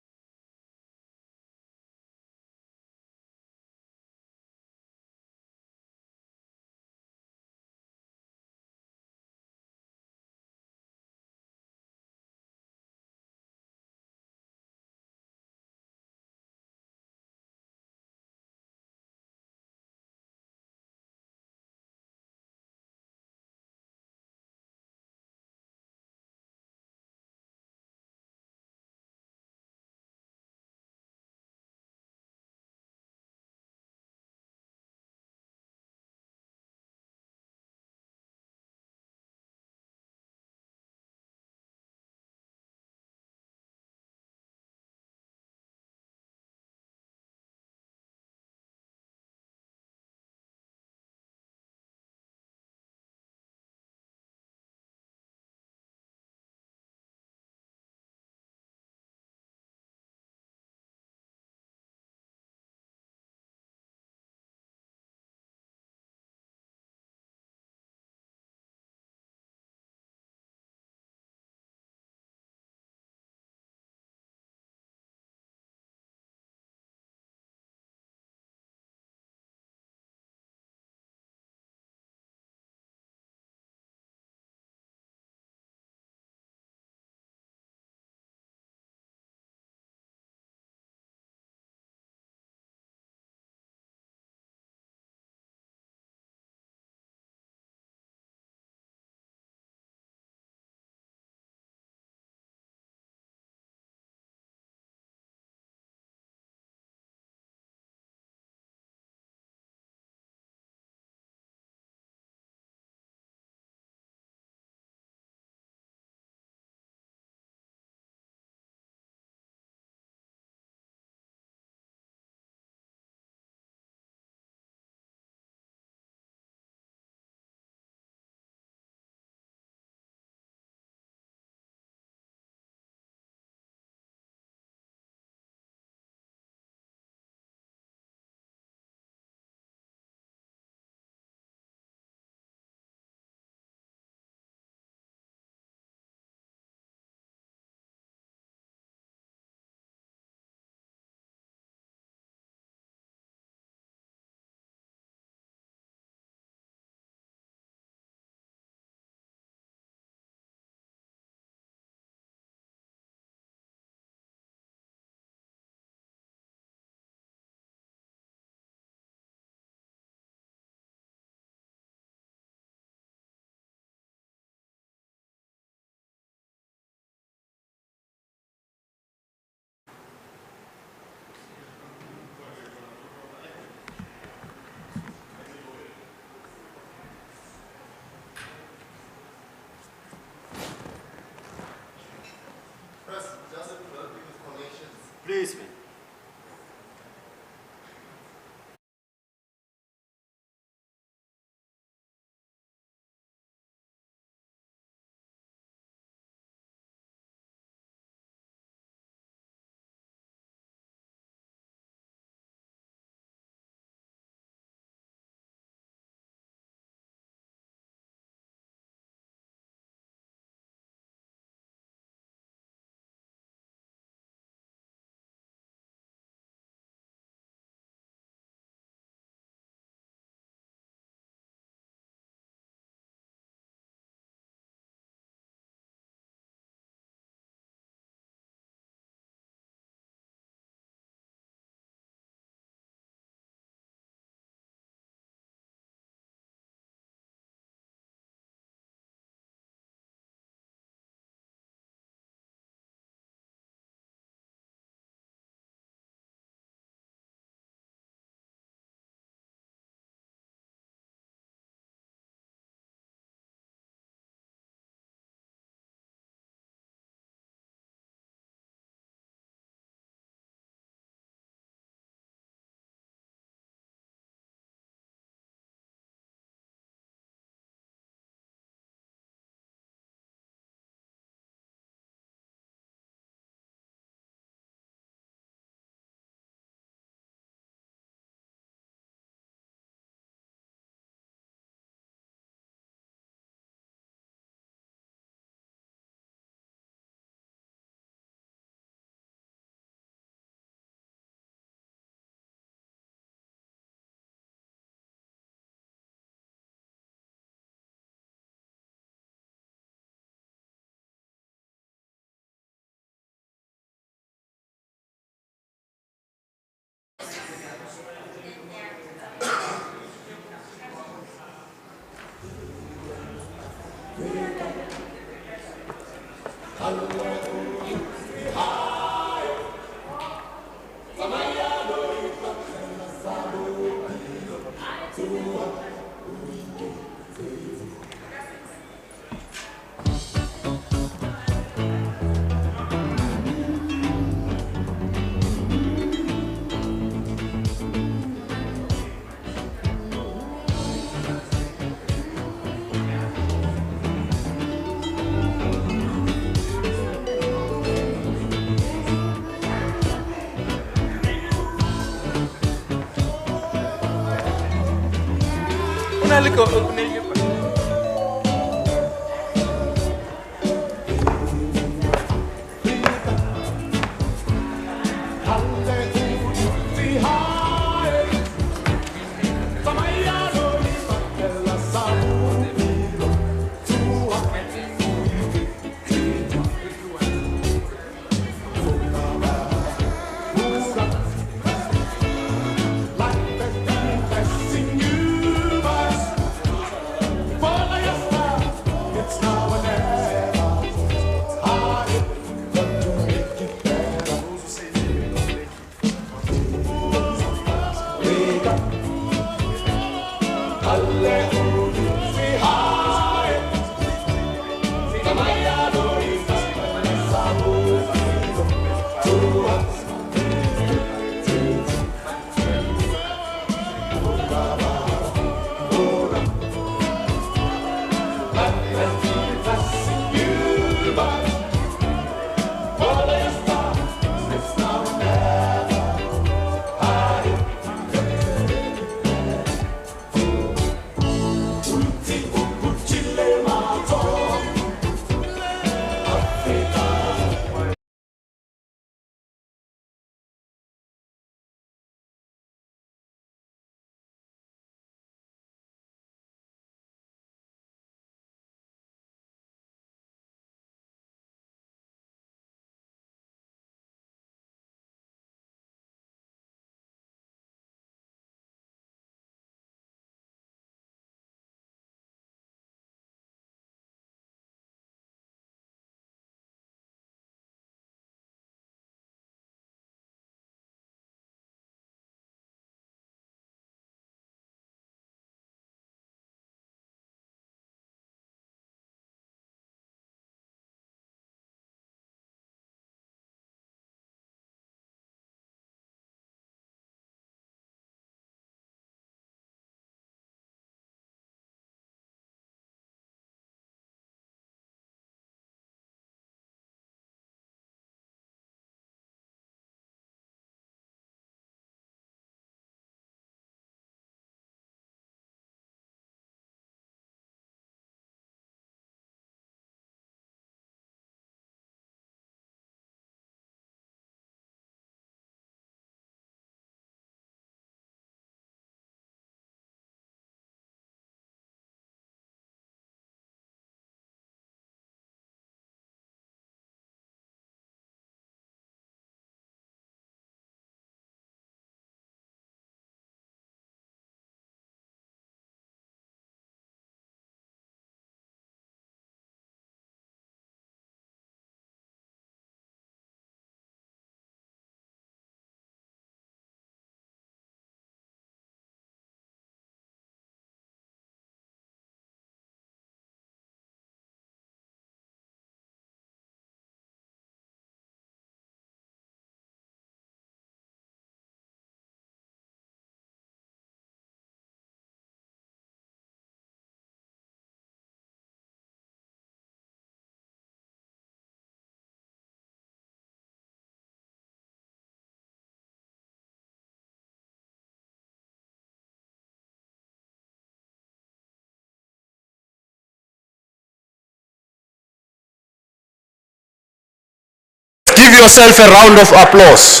Give yourself a round of applause.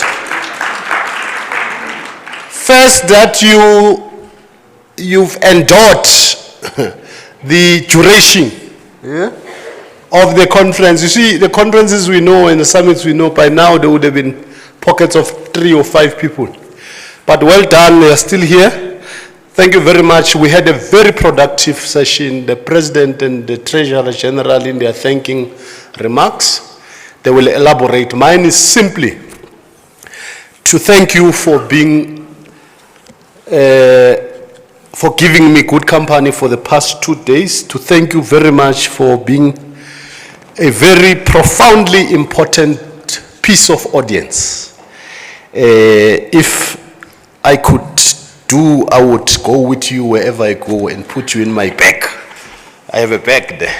First, that you've endured the duration of the conference. You see, the conferences we know and the summits we know, by now there would have been pockets of 3 or 5 people. But well done, we are still here. Thank you very much. We had a very productive session. The President and the Treasurer General in their thanking remarks, they will elaborate. Mine is simply to thank you for being, for giving me good company for the past 2 days, to thank you very much for being a very profoundly important piece of audience. If I could do, I would go with you wherever I go and put you in my bag. I have a bag there.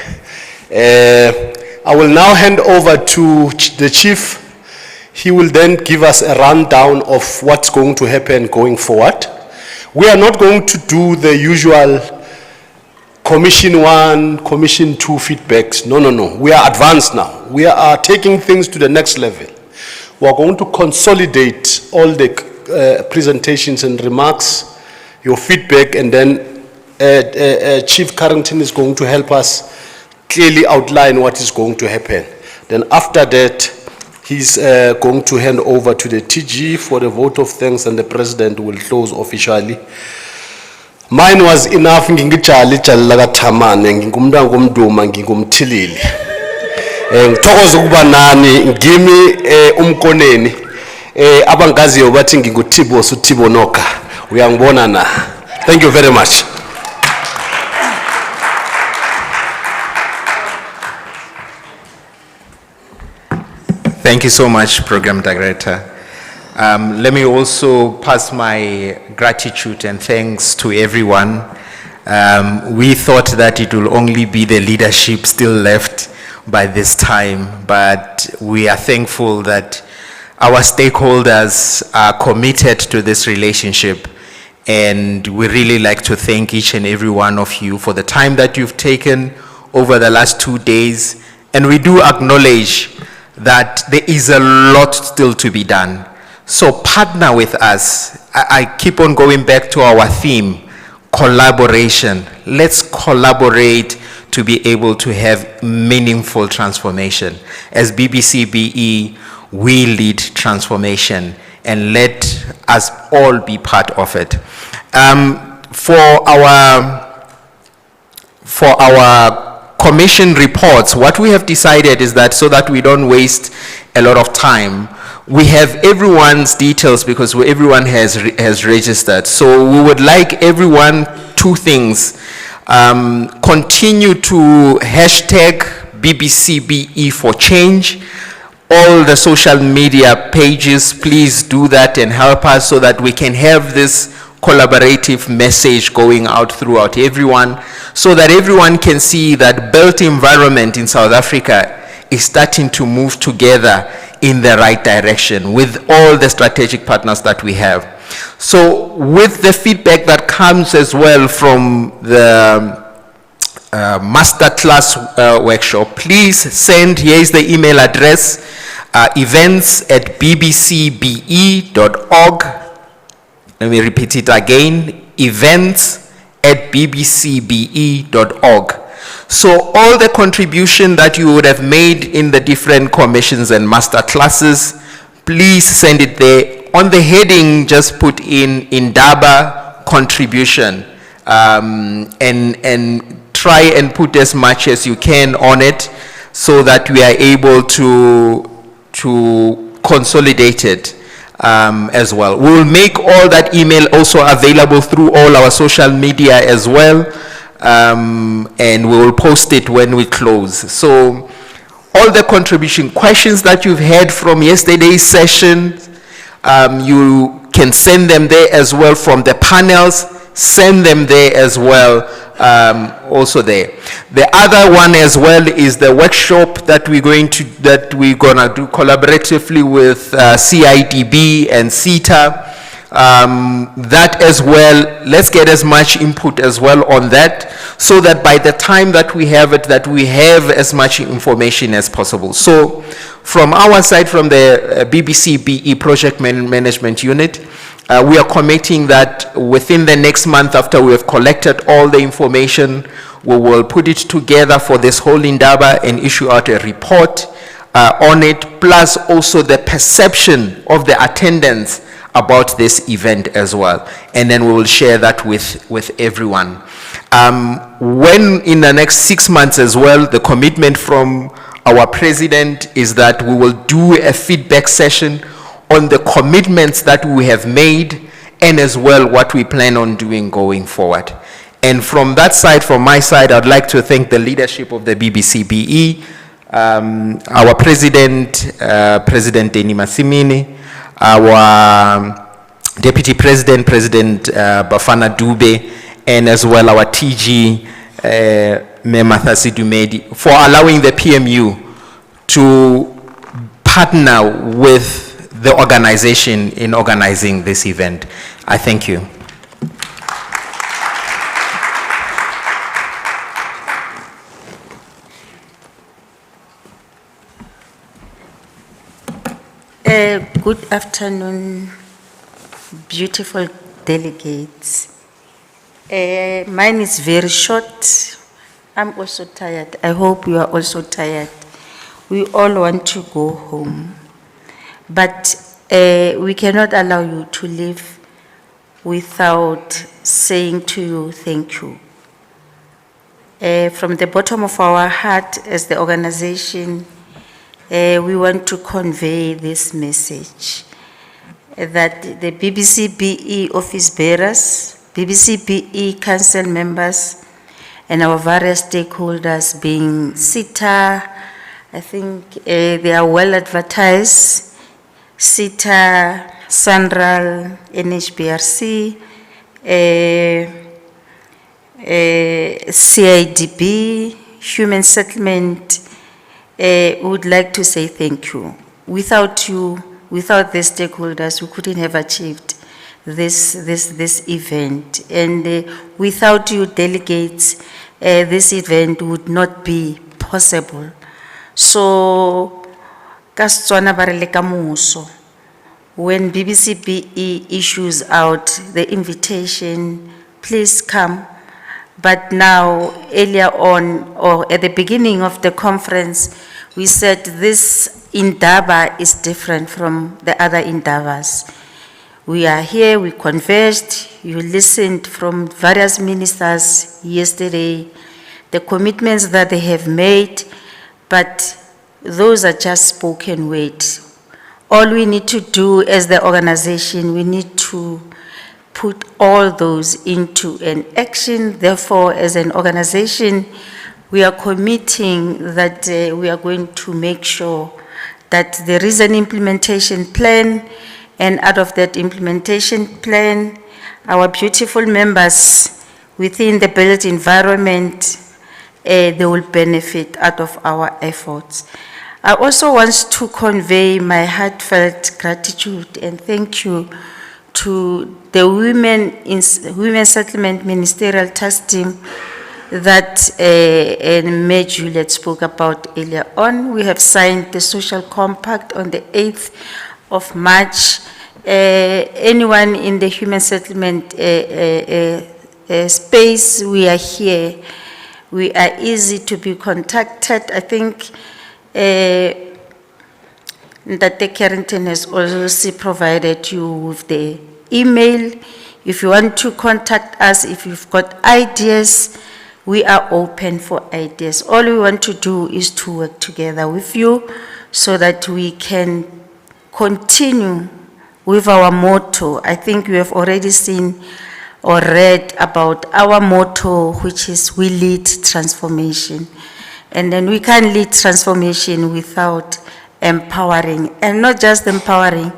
I will now hand over to the Chief. He will then give us a rundown of what's going to happen going forward. We are not going to do the usual Commission 1, Commission 2 feedbacks. No, no, no. We are advanced now. We are taking things to the next level. We are going to consolidate all the presentations and remarks, your feedback, and then Chief Carrington is going to help us clearly outline what is going to happen. Then after that, he's going to hand over to the TG for the vote of thanks, and the President will close officially. Mine was enough. Ngingijali la kathamane ngingumntwana ngomduma ngingumthilili. Ngithokoza ukuba nani ngimi umkoneni abangaziyo bathi nginguthibo suthibo noka. Uyangibona na. Thank you very much. Thank you so much, Program Director. Let me also pass my gratitude and thanks to everyone. We thought that it will only be the leadership still left by this time, but we are thankful that our stakeholders are committed to this relationship, and we really like to thank each and every one of you for the time that you've taken over the last 2 days, and we do acknowledge that there is a lot still to be done. So partner with us. I keep on going back to our theme, collaboration. Let's collaborate to be able to have meaningful transformation. As BBCBE, we lead transformation, and let us all be part of it. For our commission reports, what we have decided is that so that we don't waste a lot of time, we have everyone's details because everyone has registered. So we would like everyone, 2 things. Continue to hashtag BBCBE for change. All the social media pages, please do that and help us so that we can have this collaborative message going out throughout everyone, so that everyone can see that built environment in South Africa is starting to move together in the right direction with all the strategic partners that we have. So with the feedback that comes as well from the masterclass workshop, please send, here is the email address, events@bbcbe.org. Let me repeat it again, events@bbcbe.org. So all the contribution that you would have made in the different commissions and master classes, please send it there. On the heading, just put in Indaba contribution, and try and put as much as you can on it so that we are able to consolidate it as well. We will make all that email also available through all our social media as well. And we will post it when we close. So all the contribution questions that you've had from yesterday's session, you can send them there as well. From the panels, send them there as well, also there. The other one as well is the workshop that we're gonna do collaboratively with CIDB and CETA. That as well, let's get as much input as well on that, so that by the time that we have it, that we have as much information as possible. So from our side, from the BBCBE Project Management Unit, we are committing that within the next month, after we have collected all the information, we will put it together for this whole Indaba and issue out a report on it, plus also the perception of the attendance about this event as well. And then we will share that with everyone. When in the next 6 months as well, the commitment from our president is that we will do a feedback session on the commitments that we have made and as well what we plan on doing going forward. And from that side, from my side, I'd like to thank the leadership of the BBCBE, our president, President Deni Masimini, our deputy president, President Bafana Dube, and as well our TG, Memathasi Dumedi, for allowing the PMU to partner with the organization in organizing this event. I thank you. Good afternoon, beautiful delegates. Mine is very short. I'm also tired. I hope you are also tired. We all want to go home. But we cannot allow you to leave without saying to you thank you. From the bottom of our heart as the organization, we want to convey this message that the BBCBE office bearers, BBCBE council members, and our various stakeholders being SITA, I think they are well advertised, SITA, SANRAL, NHBRC, CIDB, Human Settlement, would like to say thank you. Without you, without the stakeholders, we couldn't have achieved this event. And without you delegates, this event would not be possible. So, when BBCBE issues out the invitation, please come. But now, earlier on, or at the beginning of the conference, we said this Indaba is different from the other Indabas. We are here, we conversed, you listened from various ministers yesterday, the commitments that they have made, but those are just spoken words. All we need to do as the organization, we need to put all those into an action. Therefore, as an organization, we are committing that we are going to make sure that there is an implementation plan, and out of that implementation plan, our beautiful members within the built environment, they will benefit out of our efforts. I also want to convey my heartfelt gratitude and thank you to the Women Settlement Ministerial Task Team that Mayor Juliet spoke about earlier on. We have signed the social compact on the 8th of March. Anyone in the human settlement space, we are here. We are easy to be contacted. I think that Carrington has also provided you with the email. If you want to contact us, if you've got ideas, we are open for ideas. All we want to do is to work together with you so that we can continue with our motto. I think you have already seen or read about our motto, which is we lead transformation. And then we can't lead transformation without empowering, and not just empowering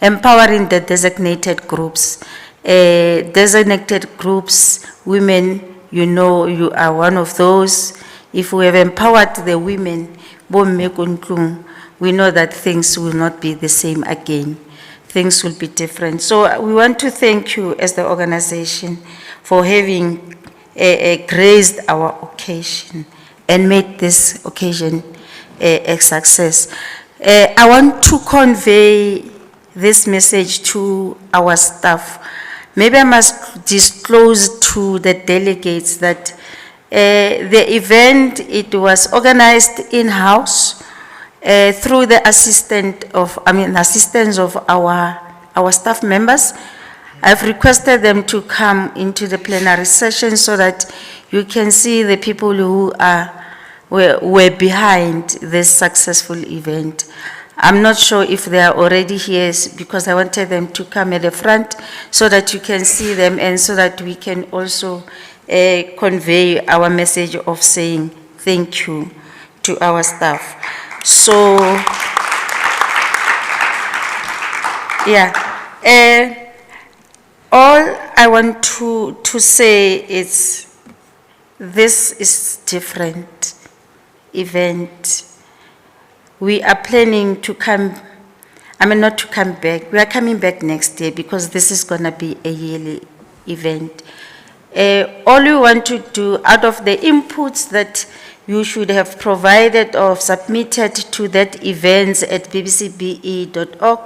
the designated groups. Designated groups, women, you know, you are one of those. If we have empowered the women, we know that things will not be the same again. Things will be different. So we want to thank you as the organization for having graced our occasion and made this occasion a success. I want to convey this message to our staff. Maybe I must disclose to the delegates that the event, it was organized in-house through the assistance of our our staff members. I've requested them to come into the plenary session so that you can see the people who were behind this successful event. I'm not sure if they are already here because I wanted them to come at the front so that you can see them and so that we can also convey our message of saying thank you to our staff. So, yeah. All I want to say is this is different event. We are planning to come, not to come back. We are coming back next year because this is going to be a yearly event. All we want to do out of the inputs that you should have provided or submitted to that events at bbcbe.org,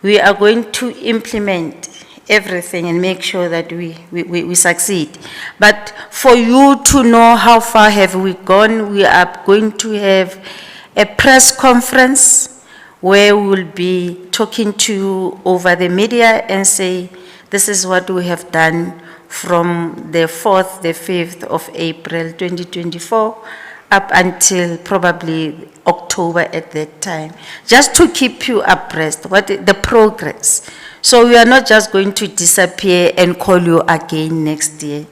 we are going to implement everything and make sure that we succeed. But for you to know how far have we gone, we are going to have a press conference where we will be talking to you over the media and say, this is what we have done from the 4th, the 5th of April 2024 up until probably October at that time, just to keep you abreast, what the progress. So we are not just going to disappear and call you again next year.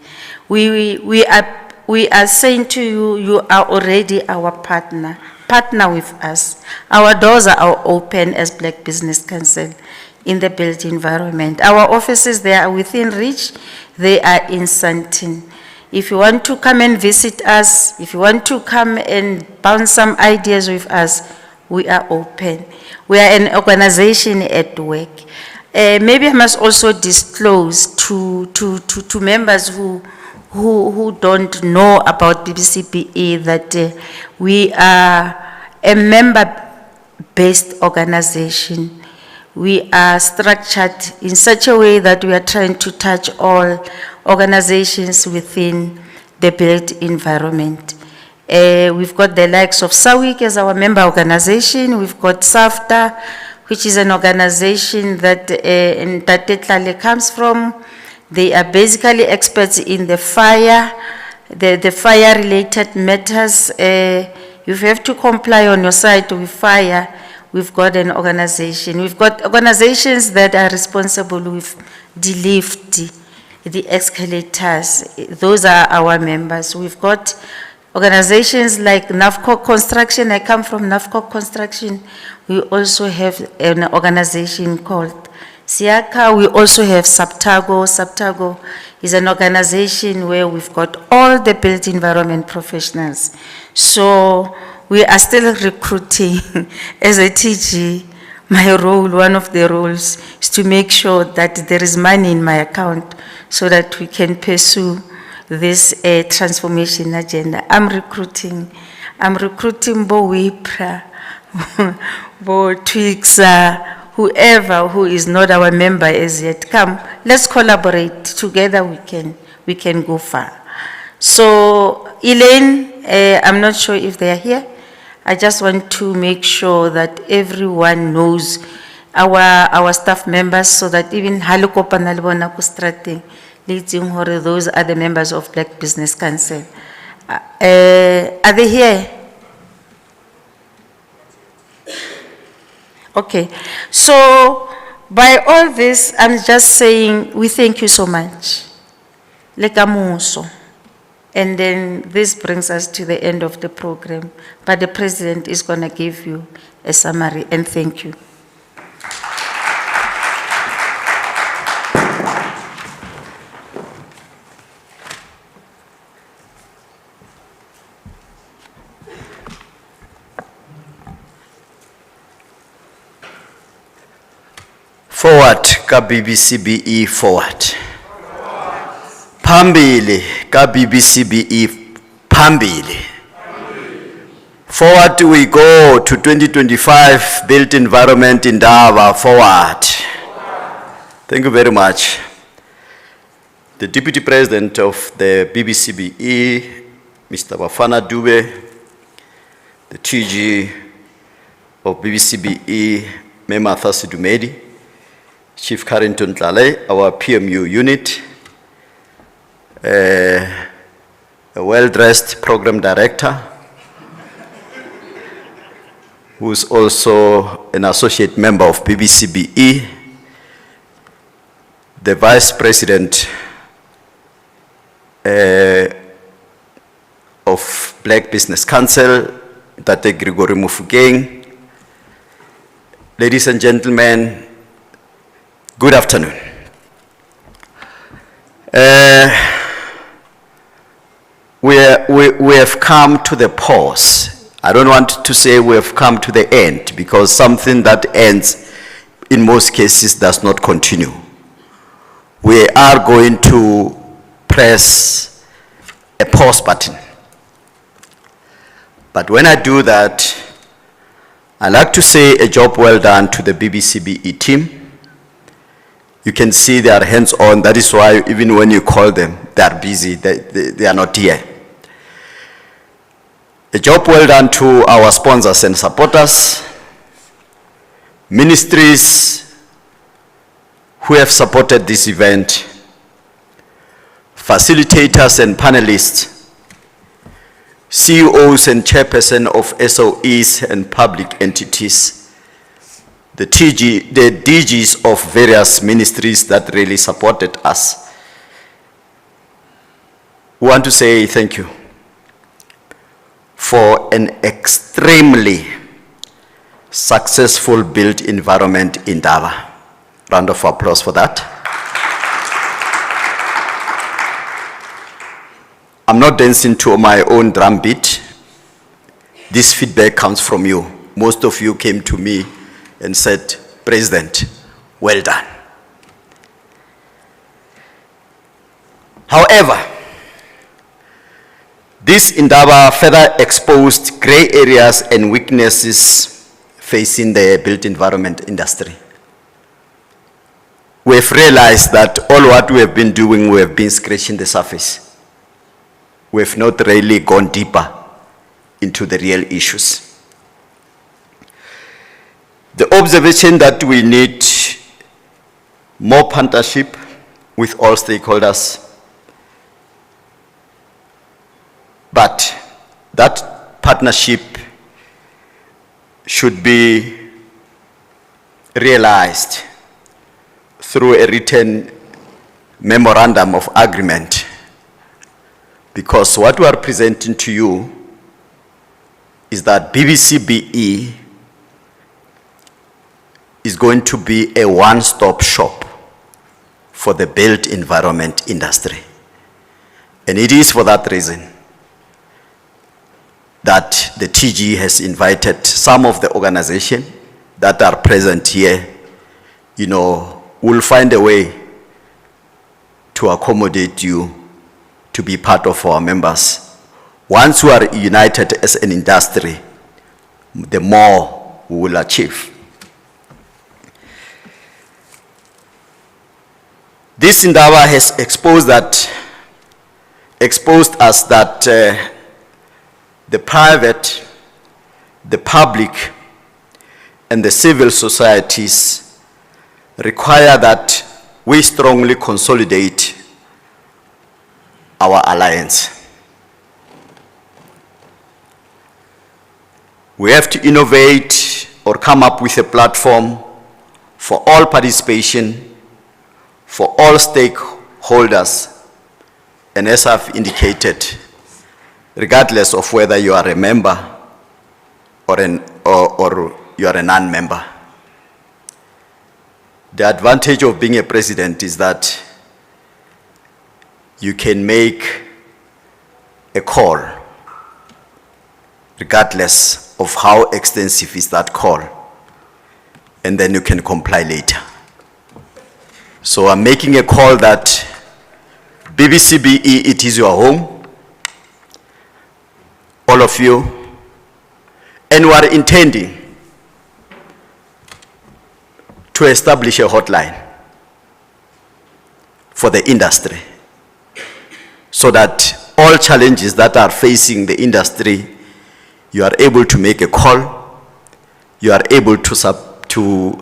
We are saying to you, you are already our partner. Partner with us. Our doors are open as Black Business Council in the built environment. Our offices, they are within reach. They are in Sandton. If you want to come and visit us, if you want to come and bounce some ideas with us, we are open. We are an organization at work. Maybe I must also disclose to members who don't know about BBCBE that we are a member-based organization. We are structured in such a way that we are trying to touch all organizations within the built environment. We've got the likes of SAWIC as our member organization. We've got SAFTA, which is an organization that Ntate comes from. They are basically experts in the fire, the fire-related matters. You have to comply on your side with fire. We've got an organization. We've got organizations that are responsible with the lift, the escalators. Those are our members. We've got organizations like NAFCO Construction. I come from NAFCO Construction. We also have an organization called SIACA. We also have SAPTAGO. SAPTAGO is an organization where we've got all the built environment professionals. So we are still recruiting. As a TG, my role, one of the roles, is to make sure that there is money in my account so that we can pursue this transformation agenda. I'm recruiting Bo Wipra, Bo Twixer, whoever who is not our member as yet. Come, let's collaborate together. We can go far. So Elaine, I'm not sure if they are here. I just want to make sure that everyone knows our staff members, so that even Halokopa Nalbona Kustrating, those are the members of Black Business Council. Are they here? Okay. So by all this, I'm just saying we thank you so much. Lekamuso. And then this brings us to the end of the program. But the President is going to give you a summary, and thank you. Forward, ka BBCBE forward. Phambili, ka BBCBE phambili. Forward we go to 2025 built environment in Indaba, forward. Thank you very much. The Deputy President of the BBCBE, Mr. Bafana Dube, the TG of BBCBE, Mematha Sidumedi, Chief Carrington Tlale, our PMU unit, a well-dressed program director, who's also an associate member of BBCBE, the Vice President of Black Business Council, Tate Gregory Mufugeng. Ladies and gentlemen, good afternoon. We have come to the pause. I don't want to say we have come to the end, because something that ends in most cases does not continue. We are going to press a pause button. But when I do that, I like to say a job well done to the BBCBE team. You can see they are hands-on. That is why even when you call them, they are busy. They are not here. A job well done to our sponsors and supporters, ministries who have supported this event, facilitators and panelists, CEOs and chairpersons of SOEs and public entities, the DGs of various ministries that really supported us. We want to say thank you for an extremely successful built environment in Indaba. Round of applause for that. I'm not dancing to my own drum beat. This feedback comes from you. Most of you came to me and said, President, well done. However, this Indaba further exposed gray areas and weaknesses facing the built environment industry. We have realized that all what we have been doing, we have been scratching the surface. We have not really gone deeper into the real issues. The observation that we need more partnership with all stakeholders, but that partnership should be realized through a written memorandum of agreement, because what we are presenting to you is that BBCBE is going to be a one-stop shop for the built environment industry. And it is for that reason that the TG has invited some of the organizations that are present here. You know, we'll find a way to accommodate you to be part of our members. Once we are united as an industry, the more we will achieve. This Indaba has exposed us that the private, the public, and the civil societies require that we strongly consolidate our alliance. We have to innovate or come up with a platform for all participation, for all stakeholders, and as I've indicated, regardless of whether you are a member or you are a non-member. The advantage of being a president is that you can make a call regardless of how extensive is that call, and then you can comply later. So I'm making a call that BBCBE, it is your home, all of you, and we are intending to establish a hotline for the industry so that all challenges that are facing the industry, you are able to make a call, you are able to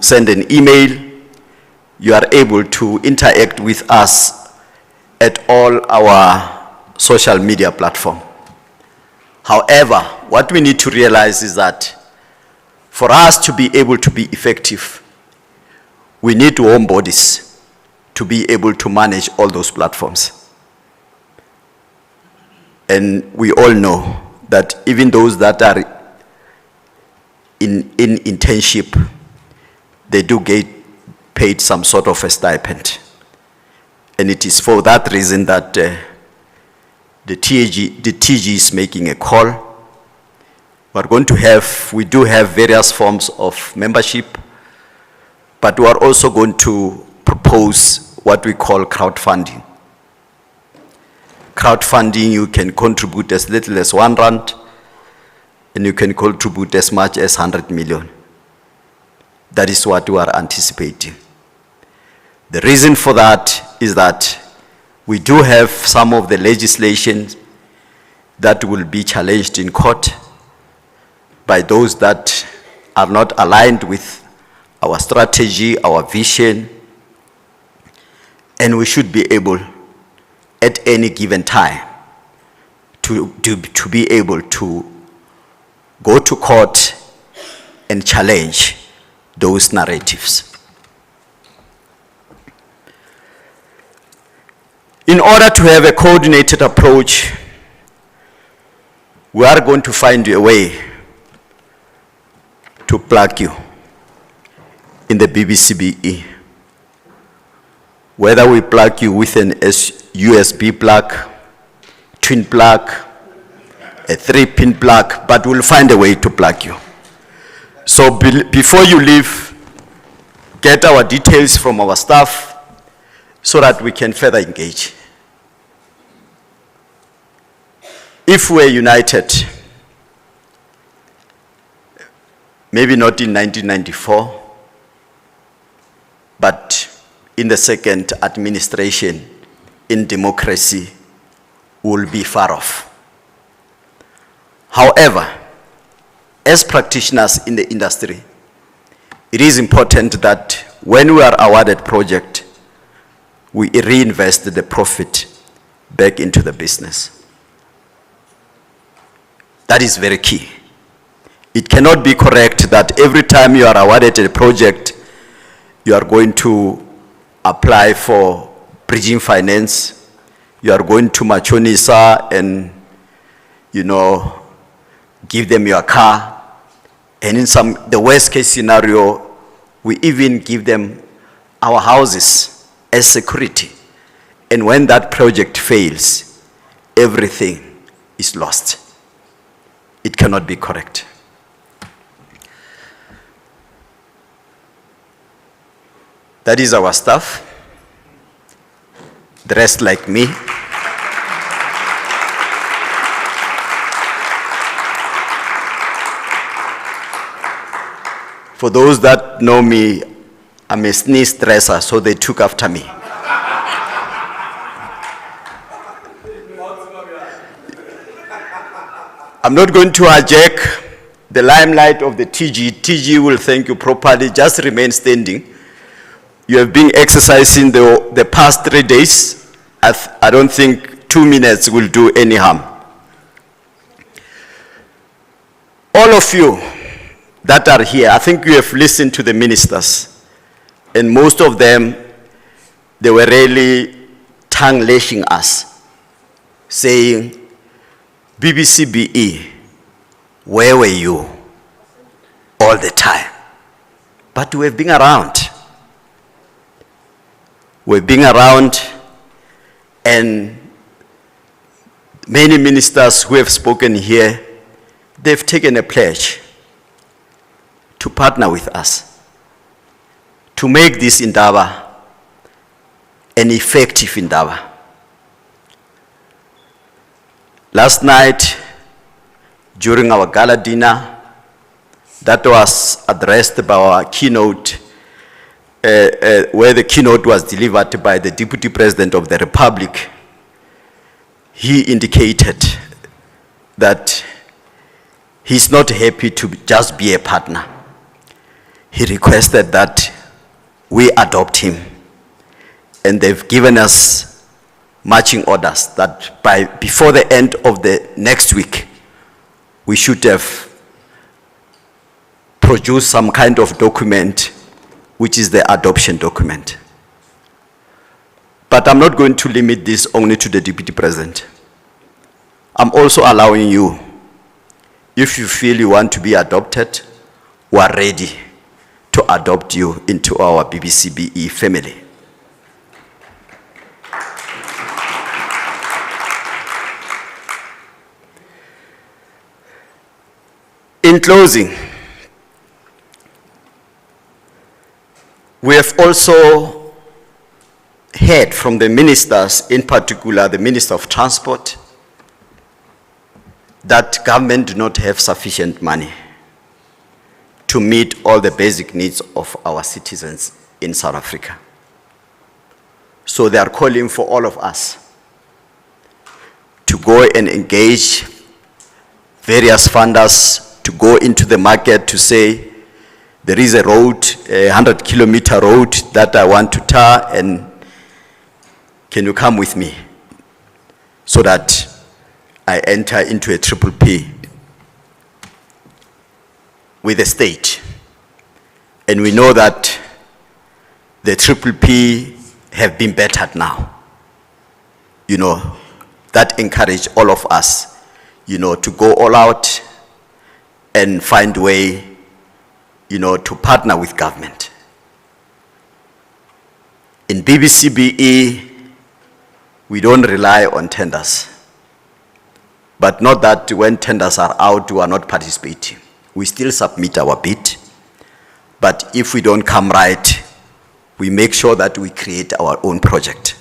send an email, you are able to interact with us at all our social media platform. However, what we need to realize is that for us to be able to be effective, we need home bodies to be able to manage all those platforms. And we all know that even those that are in internship, they do get paid some sort of a stipend. And it is for that reason that the TG is making a call. We do have various forms of membership, but we are also going to propose what we call crowdfunding. Crowdfunding, you can contribute as little as R1, and you can contribute as much as 100 million. That is what we are anticipating. The reason for that is that we do have some of the legislation that will be challenged in court by those that are not aligned with our strategy, our vision, and we should be able at any given time to be able to go to court and challenge those narratives. In order to have a coordinated approach, we are going to find a way to plug you in the BBCBE. Whether we plug you with an USB plug, twin plug, a 3-pin plug, but we'll find a way to plug you. So before you leave, get our details from our staff so that we can further engage. If we're united, maybe not in 1994, but in the second administration in democracy, will be far off. However, as practitioners in the industry, it is important that when we are awarded project, we reinvest the profit back into the business. That is very key. It cannot be correct that every time you are awarded a project, you are going to apply for bridging finance, you are going to Machonisa and, give them your car, and in the worst case scenario, we even give them our houses as security. And when that project fails, everything is lost. It cannot be correct. That is our staff, dressed like me. For those that know me, I'm a sneeze dresser, so they took after me. I'm not going to hijack the limelight of the TG. TG will thank you properly. Just remain standing. You have been exercising the past 3 days. I don't think 2 minutes will do any harm. All of you that are here, I think you have listened to the ministers, and most of them, they were really tongue-lashing us, saying, BBCBE, where were you all the time? But we've been around. We've been around, and many ministers who have spoken here, they've taken a pledge to partner with us, to make this Indaba an effective Indaba. Last night, during our gala dinner, that was addressed by our keynote, where the keynote was delivered by the Deputy President of the Republic. He indicated that he's not happy to just be a partner. He requested that we adopt him and they've given us marching orders that before the end of the next week, we should have produced some kind of document, which is the adoption document. But I'm not going to limit this only to the Deputy President. I'm also allowing you, if you feel you want to be adopted, we are ready to adopt you into our BBCBE family. In closing, we have also heard from the ministers, in particular the Minister of Transport, that government do not have sufficient money to meet all the basic needs of our citizens in South Africa. So they are calling for all of us to go and engage various funders to go into the market to say, there is a road, a 100-kilometer road that I want to tar, and can you come with me so that I enter into a triple P with the state? And we know that the triple P have been bettered now. You know, that encourage all of us, you know, to go all out and find a way, you know, to partner with government. In BBCBE, we don't rely on tenders. But not that when tenders are out, we are not participating. We still submit our bid. But if we don't come right, we make sure that we create our own project.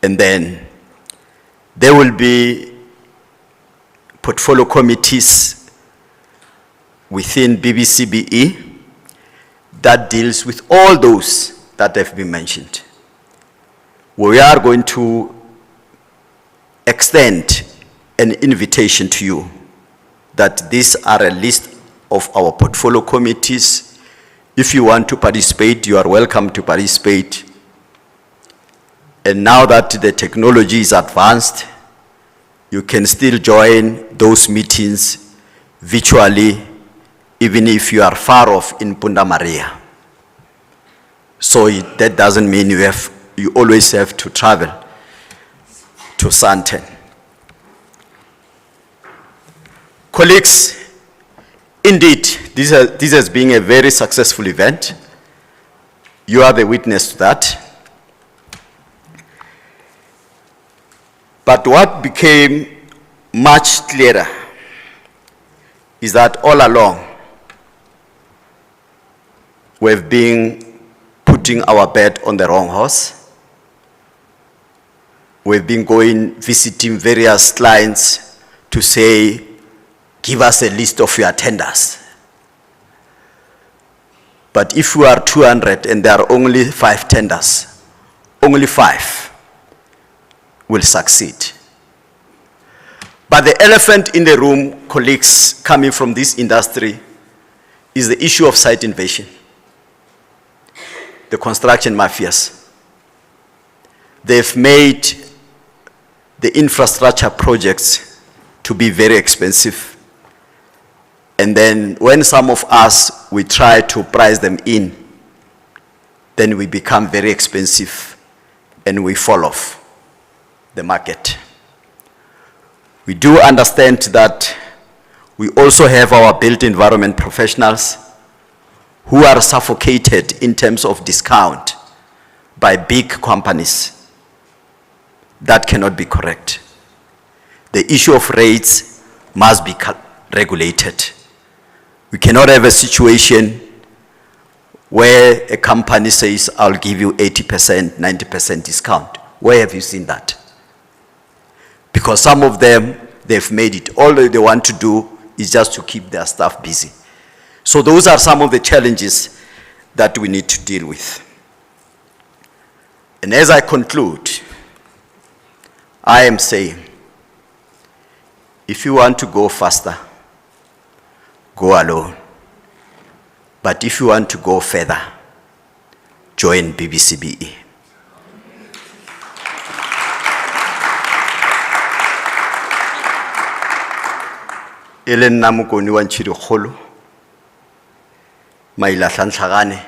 And then there will be portfolio committees within BBCBE that deals with all those that have been mentioned. We are going to extend an invitation to you that these are a list of our portfolio committees. If you want to participate, you are welcome to participate. And now that the technology is advanced, you can still join those meetings virtually, even if you are far off in Punda Maria. So that doesn't mean you always have to travel to Sandton. Colleagues, indeed, this has been a very successful event. You are the witness to that. But what became much clearer is that all along, we've been putting our bet on the wrong horse. We've been visiting various clients to say, give us a list of your tenders. But if we are 200 and there are only 5 tenders, only 5 will succeed. But the elephant in the room, colleagues coming from this industry, is the issue of site invasion. The construction mafias. They've made the infrastructure projects to be very expensive. And then when some of us, we try to price them in, then we become very expensive and we fall off the market. We do understand that we also have our built environment professionals who are suffocated in terms of discount by big companies. That cannot be correct. The issue of rates must be regulated. We cannot have a situation where a company says, I'll give you 80%, 90% discount. Where have you seen that? Because some of them, they've made it. All they want to do is just to keep their staff busy. So those are some of the challenges that we need to deal with. And as I conclude, I am saying, if you want to go faster, go alone. But if you want to go further, join BBCBE. e le nna mokoni wa Ntšhidikgolo Maila Hlantlhagane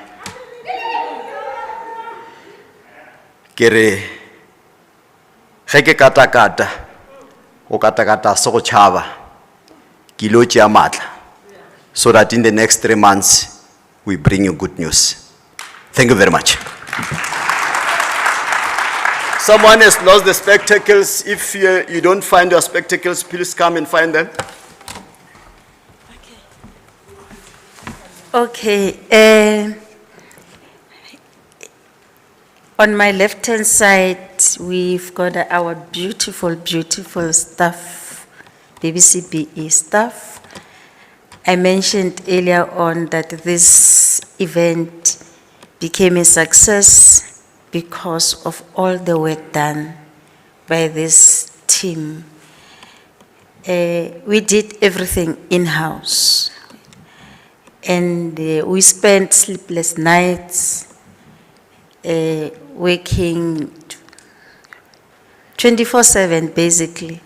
ke re ge ke kata-kata go kata-kata se go tšhaba ke ilo tšea maatla so that in the next 3 months we bring you good news. Thank you very much. Someone has lost the spectacles. If you don't find your spectacles, please come and find them. Okay. On my left-hand side, we've got our beautiful, beautiful staff, BBCBE staff. I mentioned earlier on that this event became a success because of all the work done by this team. We did everything in-house. And we spent sleepless nights, working 24/7 basically,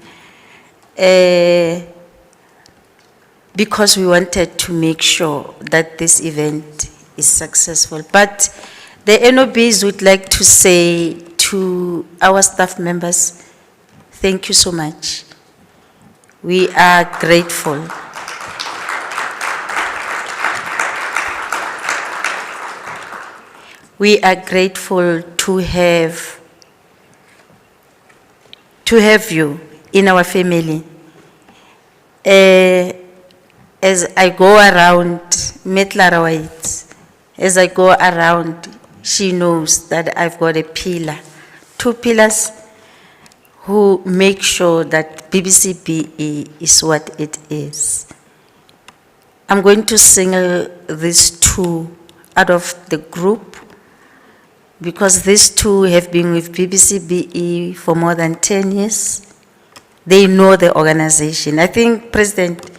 because we wanted to make sure that this event is successful. But the NOBs would like to say to our staff members, thank you so much. We are grateful. We are grateful to have you in our family. As I go around, as I go around, she knows that I've got a pillar, 2 pillars who make sure that BBCBE is what it is. I'm going to single these 2 out of the group because these 2 have been with BBCBE for more than 10 years. They know the organization. I think, President,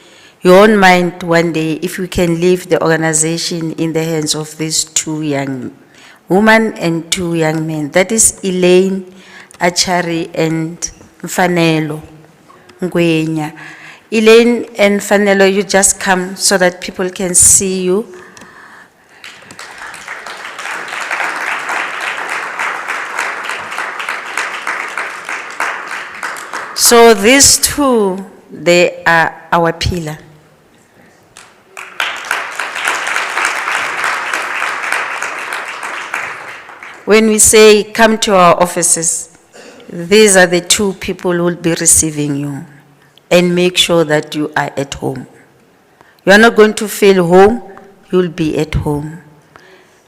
you won't mind one day if we can leave the organization in the hands of these 2 young women and 2 young men. That is Elaine Achari and Mfanelo Ngwenya. Elaine and Mfanelo, you just come so that people can see you. So these 2, they are our pillar. When we say come to our offices, these are the 2 people who will be receiving you and make sure that you are at home. You are not going to feel home, you will be at home.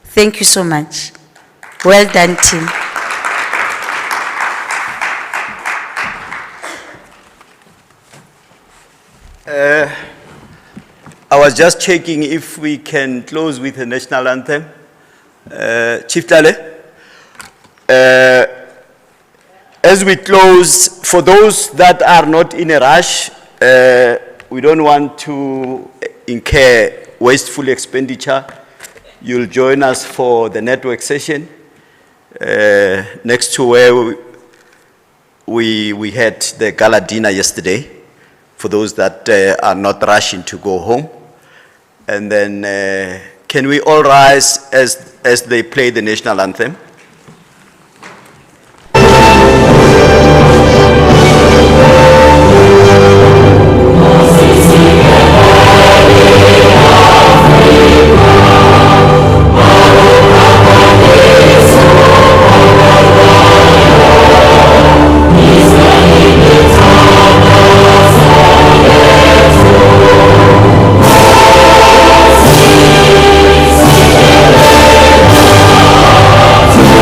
Thank you so much. Well done, team. I was just checking if we can close with the national anthem. Chief Tale, as we close, for those that are not in a rush, we don't want to incur wasteful expenditure. You'll join us for the network session next to where we had the gala dinner yesterday, for those that are not rushing to go home. And then can we all rise as they play the national anthem? Thank you.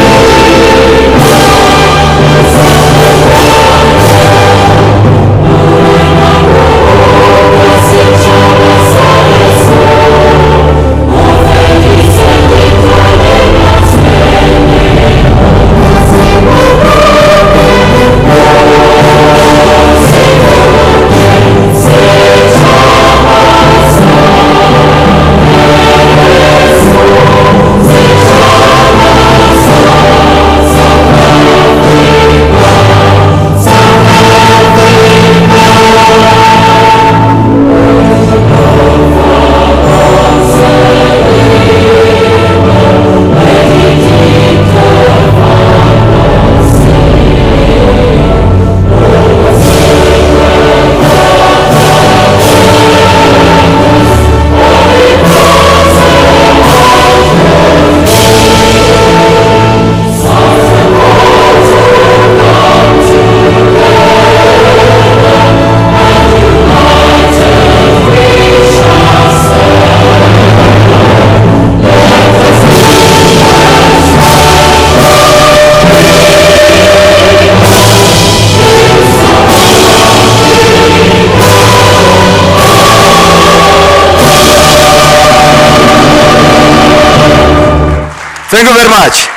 Thank you very much.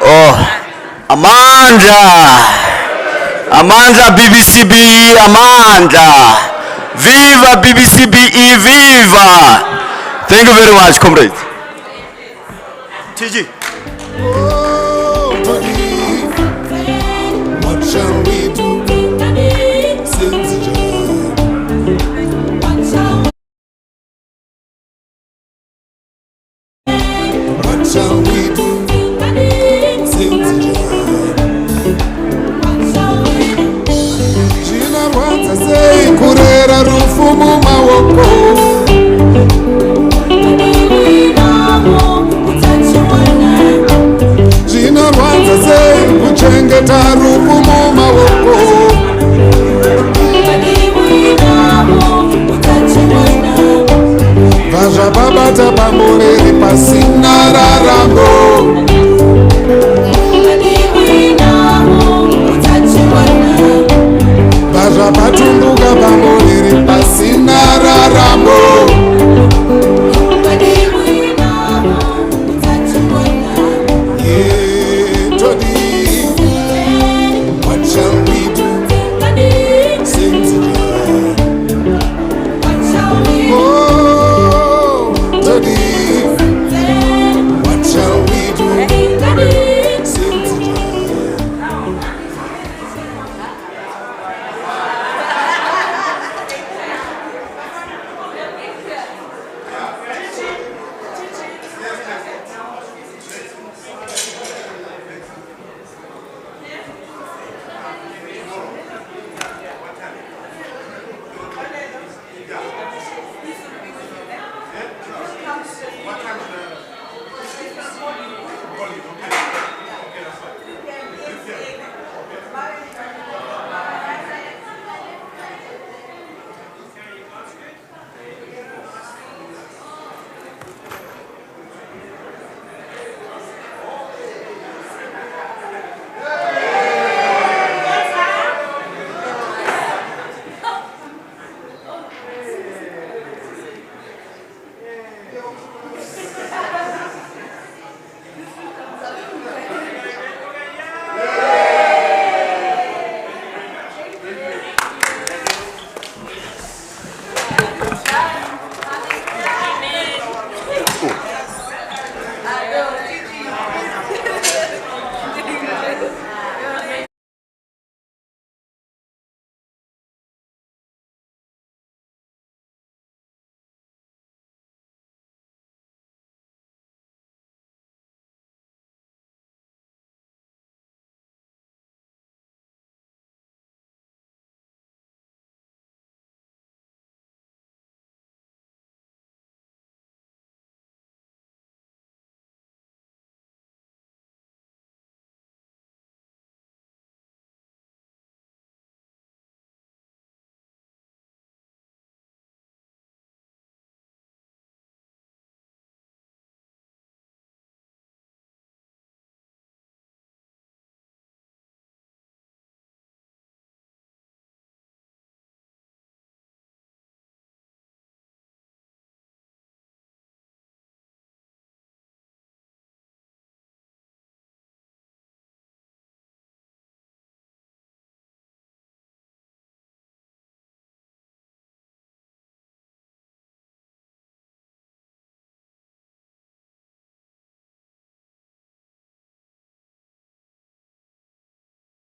Oh, Amandla BBCBE, Amandla. Viva BBCBE, viva. Thank you very much, comrades. TG. What shall we do? Since what shall we do? Since Gina wants to say, Kurera Rufumu Mawoko. Gina wants to say, Kuchenge Taru